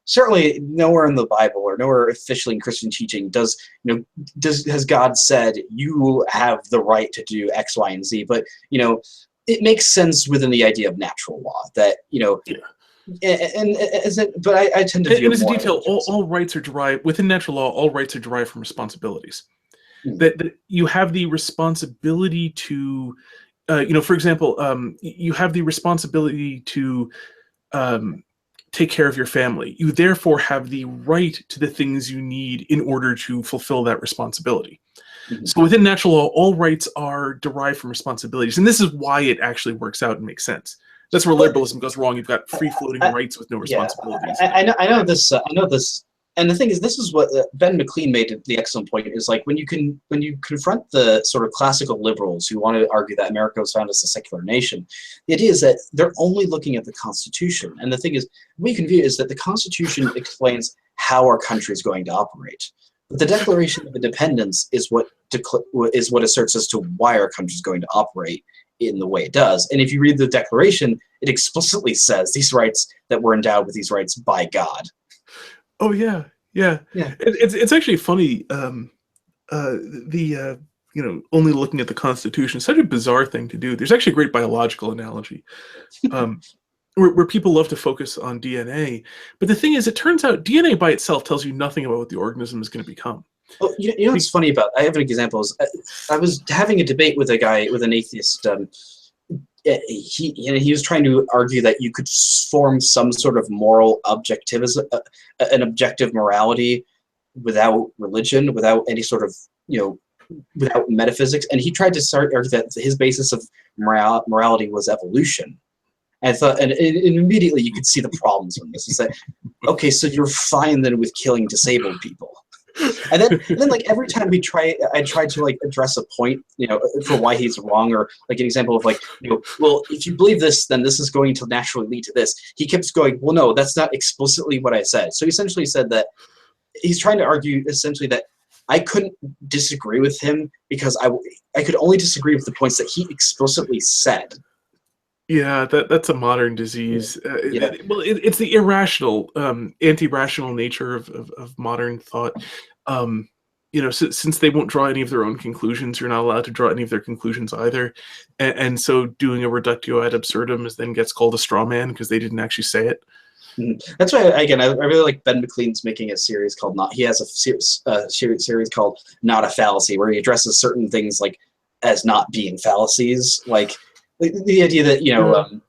certainly nowhere in the Bible or nowhere officially in Christian teaching has God said you have the right to do X, Y, and Z. But it makes sense within the idea of natural law that but I tend to view and as a more detail, all rights are derived within natural law. All rights are derived from responsibilities. Mm. That you have the responsibility to, for example, you have the responsibility to take care of your family. You therefore have the right to the things you need in order to fulfill that responsibility. Mm-hmm. So within natural law, all rights are derived from responsibilities. And this is why it actually works out and makes sense. That's where liberalism goes wrong. You've got free-floating rights with no responsibilities. I know this. And the thing is, this is what Ben McLean made the excellent point, is like when you confront the sort of classical liberals who want to argue that America was founded as a secular nation, the idea is that they're only looking at the Constitution. And the thing is, we can view is that the Constitution explains how our country is going to operate. But the Declaration of Independence is what asserts as to why our country is going to operate in the way it does. And if you read the Declaration, it explicitly says these rights, that we're endowed with these rights by God. Oh yeah. It's actually funny. Only looking at the Constitution is such a bizarre thing to do. There's actually a great biological analogy, where people love to focus on DNA. But the thing is, it turns out DNA by itself tells you nothing about what the organism is going to become. Well, what's funny about? I have an example. I was having a debate with an atheist. He was trying to argue that you could form some sort of moral objectivism, an objective morality without religion, without any sort of, without metaphysics. And he tried to argue that his basis of morality was evolution. And I thought, and immediately you could see the problems in this. Is that, okay, so you're fine then with killing disabled people. And then like every time I tried to like address a point, for why he's wrong, or like an example of like, well, if you believe this, then this is going to naturally lead to this. He keeps going, well, no, that's not explicitly what I said. So he essentially said that he's trying to argue essentially that I couldn't disagree with him because I could only disagree with the points that he explicitly said. Yeah, that's a modern disease. It's the irrational, anti-rational nature of modern thought. Since they won't draw any of their own conclusions, you're not allowed to draw any of their conclusions either. And so doing a reductio ad absurdum then gets called a straw man because they didn't actually say it. That's why, again, I really like Ben McLean's making a series called he has a series called Not a Fallacy, where he addresses certain things like as not being fallacies, like the idea that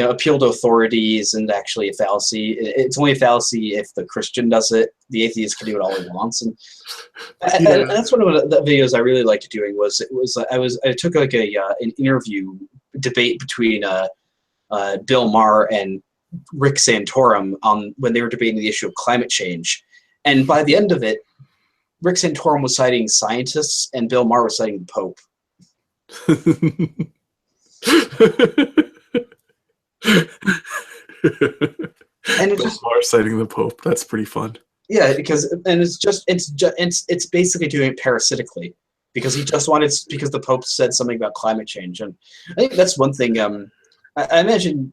appeal to authority isn't actually a fallacy. It's only a fallacy if the Christian does it. The atheist can do it all he wants, and that's one of the videos I really liked doing. I took like an interview debate between Bill Maher and Rick Santorum on when they were debating the issue of climate change, and by the end of it, Rick Santorum was citing scientists and Bill Maher was citing the Pope. And it's just citing the Pope. That's pretty fun. Yeah, it's basically doing it parasitically because because the Pope said something about climate change, and I think that's one thing. I imagine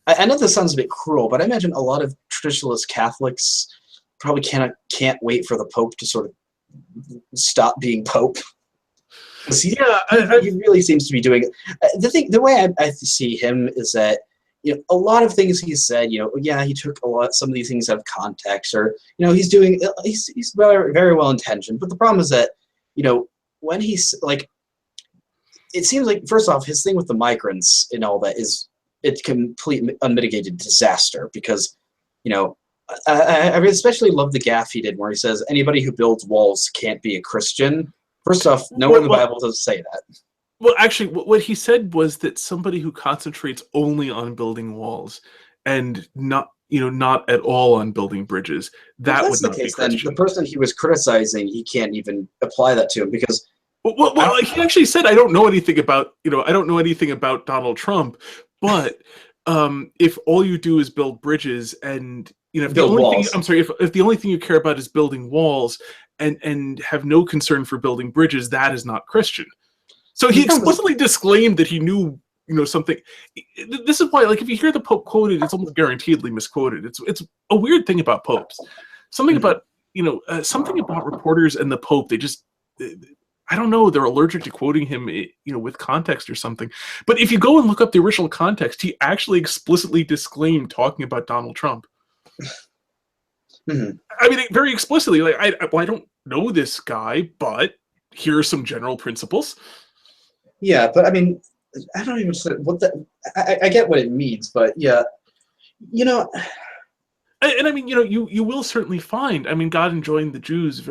I know this sounds a bit cruel, but I imagine a lot of traditionalist Catholics probably can't wait for the Pope to sort of stop being Pope. He really seems to be doing it. The way I see him is that a lot of things he said, he took some of these things out of context, or he's very, very well intentioned. But the problem is that when he's like, it seems like first off his thing with the migrants and all that is it's complete unmitigated disaster because I especially love the gaffe he did where he says anybody who builds walls can't be a Christian. First off, nowhere in the Bible does say that. Well, actually, what he said was that somebody who concentrates only on building walls and not, not at all on building bridges, that would not be then Christian. the person he was criticizing, he can't even apply that to him because. Well, he actually said, I don't know anything about, I don't know anything about Donald Trump, but if all you do is build bridges and, if the only thing, I'm sorry, if the only thing you care about is building walls and have no concern for building bridges, that is not Christian. So he explicitly disclaimed that he knew, something. This is why, like, if you hear the Pope quoted, it's almost guaranteedly misquoted. It's a weird thing about popes. Something about, something about reporters and the Pope, they just, I don't know, they're allergic to quoting him, with context or something. But if you go and look up the original context, he actually explicitly disclaimed talking about Donald Trump. Mm-hmm. I mean, very explicitly, like, I don't know this guy, but here are some general principles. Yeah, but I mean, I don't even say what that. I get what it means, but yeah, And I mean, you will certainly find. I mean, God enjoined the Jews,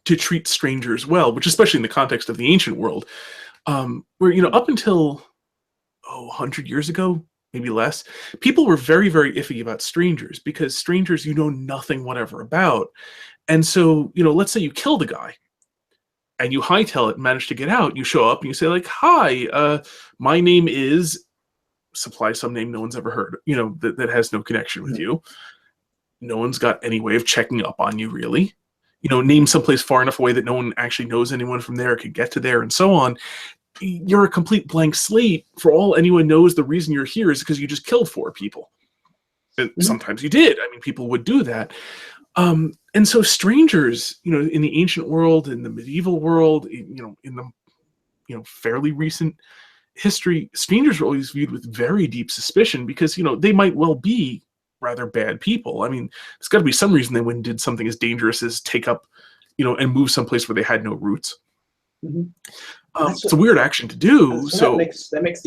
to treat strangers well, which especially in the context of the ancient world, where up until 100 years ago, maybe less, people were very, very iffy about strangers because strangers you know nothing whatever about. And so, let's say you kill the guy and you hightail it and manage to get out. You show up and you say, like, hi, my name is, supply some name no one's ever heard, that has no connection with you. No one's got any way of checking up on you, really. Name someplace far enough away that no one actually knows anyone from there, could get to there, and so on. You're a complete blank slate. For all anyone knows, the reason you're here is because you just killed 4 people. Sometimes you did. I mean, people would do that. And so strangers, in the ancient world, in the medieval world, in the, fairly recent history, strangers were always viewed with very deep suspicion because, they might well be rather bad people. I mean, there's got to be some reason they went and did something as dangerous as take up, and move someplace where they had no roots. Mm-hmm. It's a weird action to do. So that makes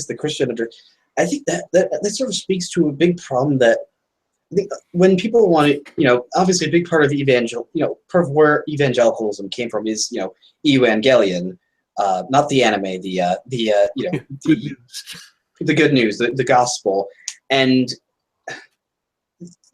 the Christian I think that sort of speaks to a big problem that I think when people want to, obviously a big part of part of where evangelicalism came from is, Evangelion, not the anime, the good news, the gospel, and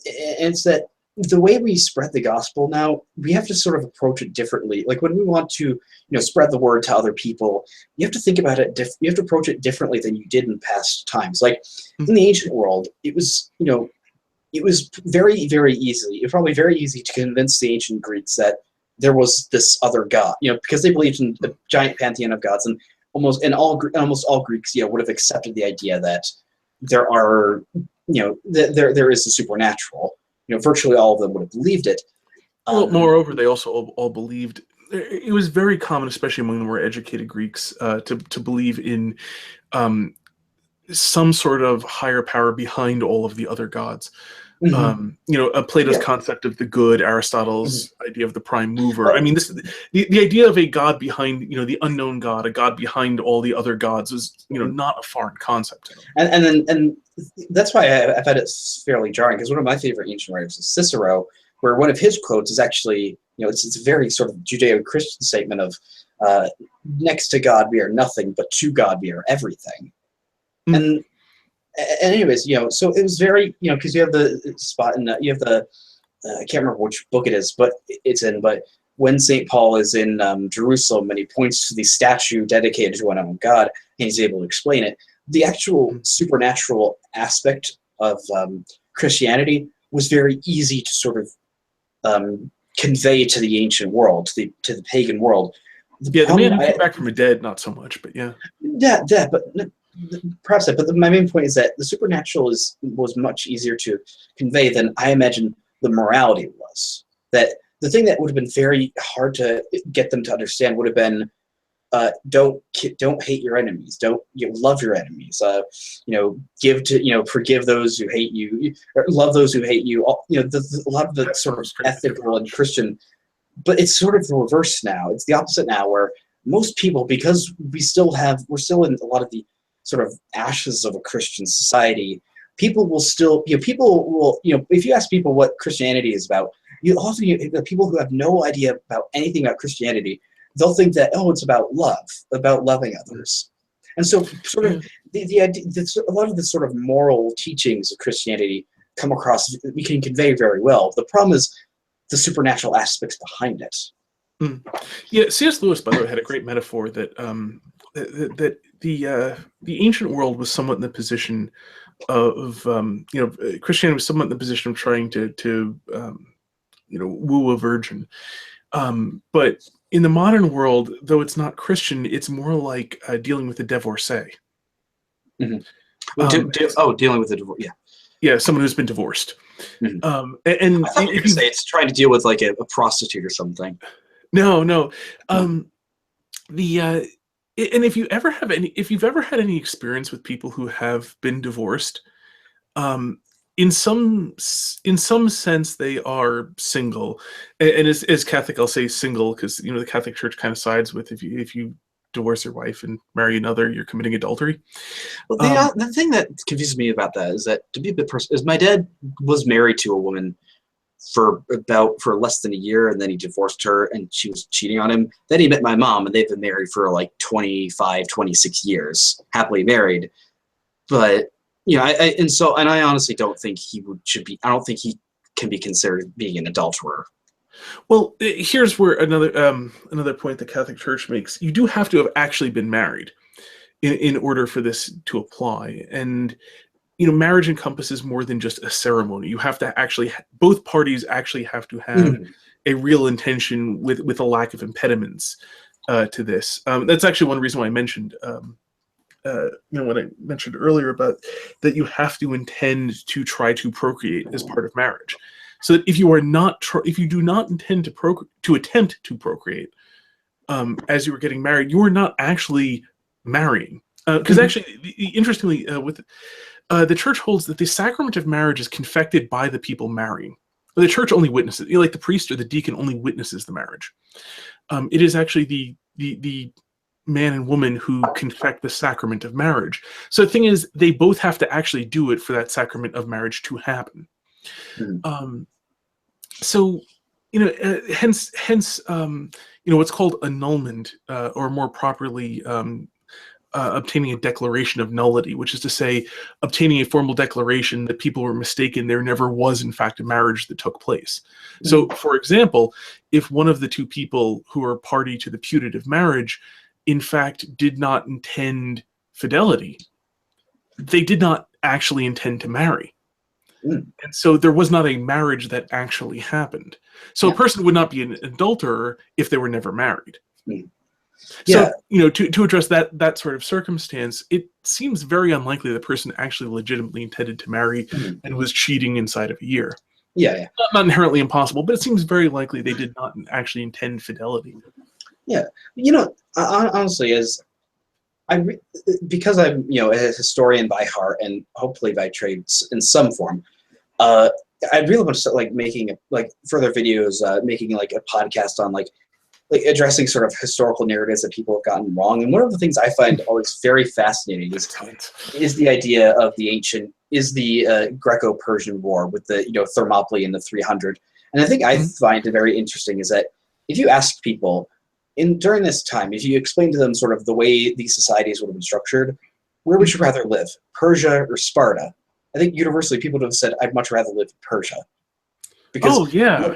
it's that the way we spread the gospel now, we have to sort of approach it differently. Like when we want to, spread the word to other people, you have to think about it. You have to approach it differently than you did in past times. Like in the ancient world, it was, it was very, very easy. It was probably very easy to convince the ancient Greeks that there was this other God, because they believed in a giant pantheon of gods, and almost all Greeks, would have accepted the idea that there are, there is the supernatural. Virtually all of them would have believed it. Well, moreover, they also all believed. It was very common, especially among the more educated Greeks, to believe in some sort of higher power behind all of the other gods. Mm-hmm. Plato's concept of the good, Aristotle's idea of the prime mover. I mean, the idea of a god behind, the unknown god, a god behind all the other gods, was, not a foreign concept. And that's why I find it fairly jarring, because one of my favorite ancient writers is Cicero, where one of his quotes is actually, it's a very sort of Judeo-Christian statement of, next to God we are nothing, but to God we are everything. Mm-hmm. And anyways, so it was very, because you have the spot in you have the, I can't remember which book it is, but it's in, but when St. Paul is in Jerusalem and he points to the statue dedicated to an unknown God, and he's able to explain it, the actual supernatural aspect of Christianity was very easy to sort of convey to the ancient world, to the pagan world. The man who came back from the dead, not so much, but yeah. Yeah, but perhaps that. But my main point is that the supernatural was much easier to convey than I imagine the morality was. That the thing that would have been very hard to get them to understand would have been, don't hate your enemies, love your enemies, forgive those who hate you, or love those who hate you. A lot of the sort of ethical and Christian, but it's sort of the reverse now. It's the opposite now, where most people, because we're still in a lot of the sort of ashes of a Christian society, people will still, if you ask people what Christianity is about, the people who have no idea about anything about Christianity, they'll think that, it's about love, about loving others. And so sort of the idea, a lot of the sort of moral teachings of Christianity come across, we can convey very well. The problem is the supernatural aspects behind it. Yeah, C.S. Lewis, by the way, had a great metaphor that that the ancient world was somewhat in the position of Christianity was somewhat in the position of trying to woo a virgin, but in the modern world, though it's not Christian, it's more like dealing with a divorcee. Dealing with a divorce, yeah, someone who's been divorced. And I thought you were say it's trying to deal with like a prostitute or something. No. And if you've ever had any experience with people who have been divorced, in some sense they are single. And as Catholic, I'll say single because the Catholic Church kind of sides with if you divorce your wife and marry another, you're committing adultery. Well, the thing that confuses me about that is that, to be a bit personal, is my dad was married to a woman for less than a year, and then he divorced her and she was cheating on him. Then he met my mom, and they've been married for like 25, 26 years, happily married. But I honestly don't think I don't think he can be considered being an adulterer. Well, here's where another point the Catholic Church makes. You do have to have actually been married in order for this to apply. And marriage encompasses more than just a ceremony. You have to actually, both parties actually have to have a real intention with a lack of impediments to this. That's actually one reason why I mentioned, when I mentioned earlier about that you have to intend to try to procreate as part of marriage. So that if you do not intend to attempt to procreate as you were getting married, you are not actually marrying. Because actually, interestingly, the church holds that the sacrament of marriage is confected by the people marrying. The church only witnesses, like the priest or the deacon only witnesses the marriage. It is actually the man and woman who confect the sacrament of marriage. So the thing is, they both have to actually do it for that sacrament of marriage to happen. So, hence, what's called annulment, or more properly, obtaining a declaration of nullity, which is to say, obtaining a formal declaration that people were mistaken, there never was, in fact, a marriage that took place. So, for example, if one of the two people who are party to the putative marriage, in fact, did not intend fidelity, they did not actually intend to marry. And so there was not a marriage that actually happened. So a person would not be an adulterer if they were never married. So, to address that sort of circumstance, it seems very unlikely the person actually legitimately intended to marry and was cheating inside of a year. Not inherently impossible, but it seems very likely they did not actually intend fidelity. Honestly, because I'm a historian by heart and hopefully by trade in some form, I really want to start making further videos, making a podcast on addressing sort of historical narratives that people have gotten wrong. And one of the things I find always very fascinating is the idea of the Greco-Persian War with the Thermopylae in the 300. And I think I find it very interesting is that if you ask people during this time, if you explain to them sort of the way these societies would have been structured, where would you rather live, Persia or Sparta? I think universally people would have said, I'd much rather live in Persia. Because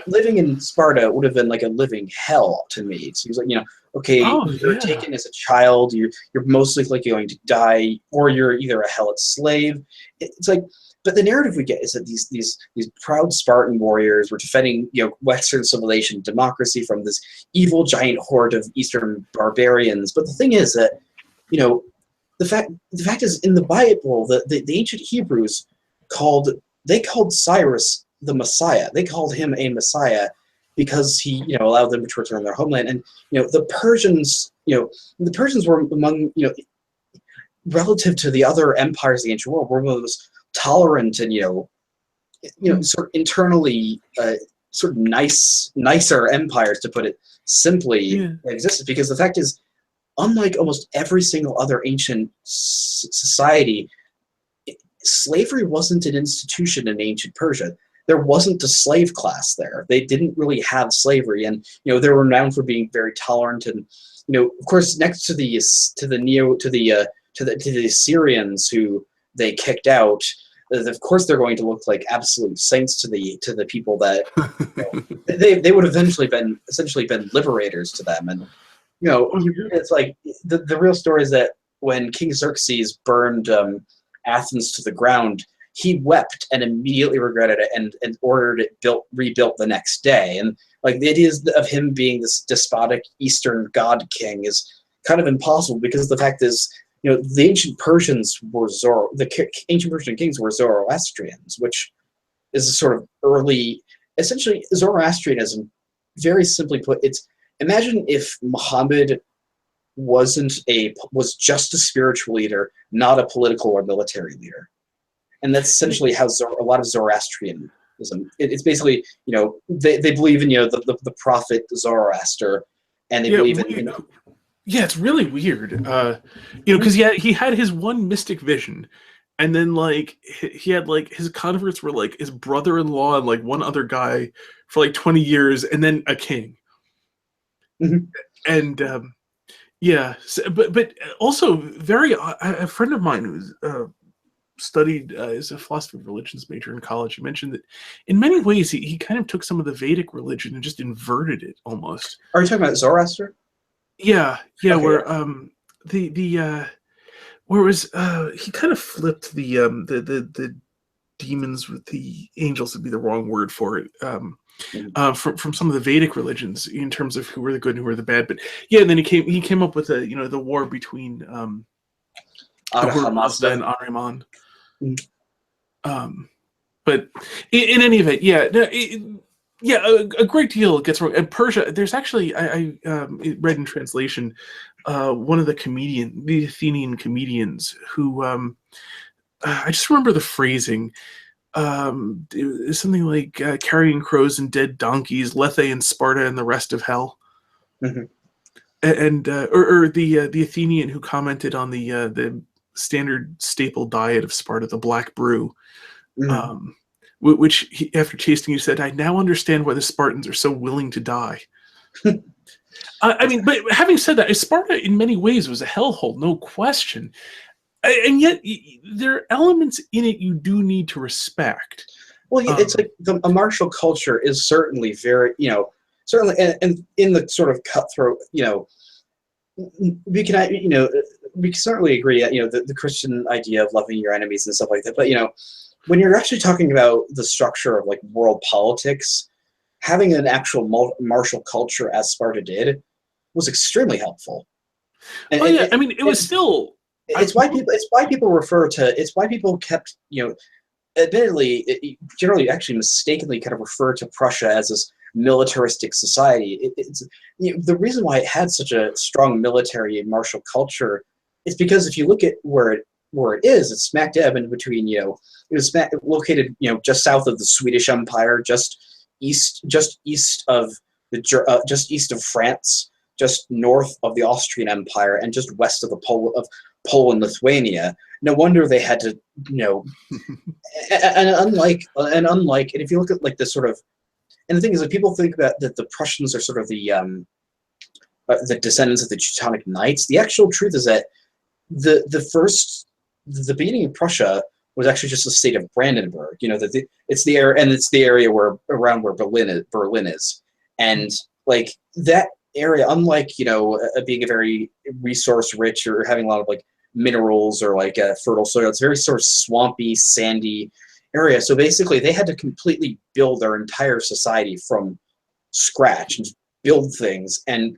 living in Sparta would have been like a living hell to me. It seems like, you're taken as a child, you're most likely going to die, or you're either a helot slave. It's like, but the narrative we get is that these proud Spartan warriors were defending Western civilization, democracy from this evil giant horde of Eastern barbarians. But the thing is that the fact is, in the Bible, the ancient Hebrews called Cyrus the Messiah. They called him a Messiah because he allowed them to return to their homeland. And the Persians were among relative to the other empires of the ancient world, were one of the most tolerant and sort of internally sort of nicer empires, to put it simply, that existed. Because the fact is, unlike almost every single other ancient society, slavery wasn't an institution in ancient Persia. There wasn't a slave class there. They didn't really have slavery, and they were renowned for being very tolerant. And of course, next to the to the Assyrians who they kicked out, of course they're going to look like absolute saints to the people that they would have essentially been liberators to them. And it's like the real story is that when King Xerxes burned Athens to the ground, he wept and immediately regretted it and ordered it rebuilt the next day. And like the idea of him being this despotic Eastern god king is kind of impossible, because the fact is, the ancient Persians were the ancient Persian kings were Zoroastrians, which is a sort of early, essentially Zoroastrianism. Very simply put, imagine if Muhammad was just a spiritual leader, not a political or military leader. And that's essentially how a lot of Zoroastrianism. It's basically, they believe in the prophet Zoroaster, and they believe in Yeah, it's really weird. Because he had his one mystic vision, and then like he had like his converts were like his brother-in-law and like one other guy for like 20 years, and then a king. Mm-hmm. And but also a friend of mine who's studied is a philosophy of religions major in college. He mentioned that in many ways he kind of took some of the Vedic religion and just inverted it almost. Are you talking about Zoroaster? Yeah, okay. Where where it was he kind of flipped the demons with the angels would be the wrong word for it. From some of the Vedic religions in terms of who were the good and who were the bad. But yeah, and then he came up with the war between Ahura Mazda and Ahriman. But in any event, a great deal gets wrong. And Persia, there's actually I read in translation one of the Athenian comedians who I just remember the phrasing. It was something like carrying crows and dead donkeys, Lethe and Sparta and the rest of hell. Mm-hmm. And or the Athenian who commented on the standard staple diet of Sparta, the black brew, which after tasting, he said, "I now understand why the Spartans are so willing to die." I mean, but having said that, Sparta in many ways was a hellhole, no question. And yet, there are elements in it you do need to respect. Well, it's like a martial culture is certainly very, certainly, and in the sort of cutthroat, we can certainly agree that the Christian idea of loving your enemies and stuff like that. But when you're actually talking about the structure of like world politics, having an actual martial culture as Sparta did was extremely helpful. And, it was still. It's why people kept, admittedly, generally actually mistakenly kind of refer to Prussia as this militaristic society. The reason why it had such a strong military and martial culture is because if you look at where it is, it's smack dab in between, it was located, just south of the Swedish Empire, just east of France, just north of the Austrian Empire, and just west of Poland, Lithuania. No wonder they had to, and if you look at like the sort of, and the thing is that people think about that the Prussians are sort of the descendants of the Teutonic Knights. The actual truth is that the beginning of Prussia was actually just the state of Brandenburg. It's the area around where Berlin is, and like that area, unlike being a very resource rich or having a lot of like minerals or like fertile soil, it's very sort of swampy, sandy area. So basically, they had to completely build their entire society from scratch and build things, and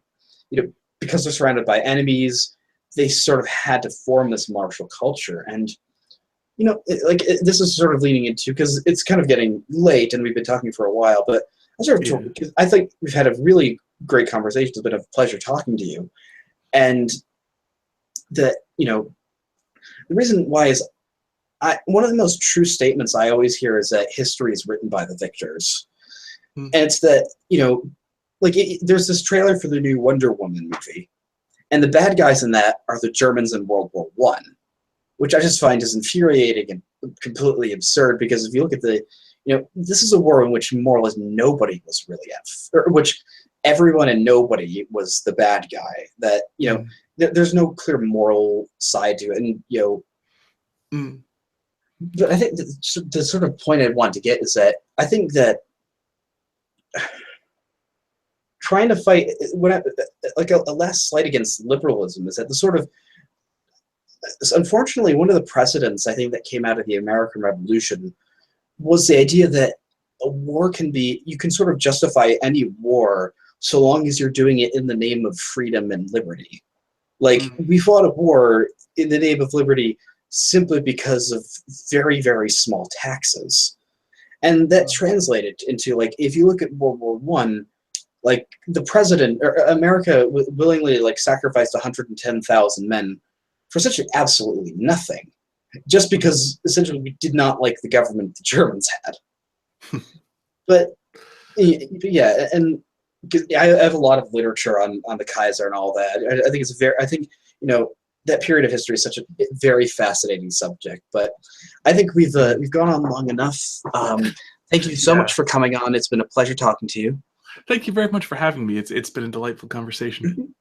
because they're surrounded by enemies, they sort of had to form this martial culture. And this is sort of leading into, because it's kind of getting late and we've been talking for a while, but I think we've had a really great conversation. It's been a pleasure talking to you. And the reason why is one of the most true statements I always hear is that history is written by the victors. And it's that, there's this trailer for the new Wonder Woman movie, and the bad guys in that are the Germans in World War I, which I just find is infuriating and completely absurd, because if you look at this is a war in which more or less nobody was really everyone and nobody was the bad guy. That, you know, there's no clear moral side to it, and you know. But I think the sort of point I want to get is that I think that trying to fight like a last slight against liberalism is that the sort of, unfortunately, one of the precedents I think that came out of the American Revolution was the idea that a war can be, you can sort of justify any war so long as you're doing it in the name of freedom and liberty. Like, we fought a war in the name of liberty simply because of very, very small taxes. And that translated into, like, if you look at World War I, like, the president, or America willingly, like, sacrificed 110,000 men for essentially absolutely nothing, just because essentially we did not like the government the Germans had. But yeah, and I have a lot of literature on the Kaiser and all that. I think it's I think, you know, that period of history is such a very fascinating subject. But I think we've gone on long enough. Thank you so much for coming on. It's been a pleasure talking to you. Thank you very much for having me. It's been a delightful conversation.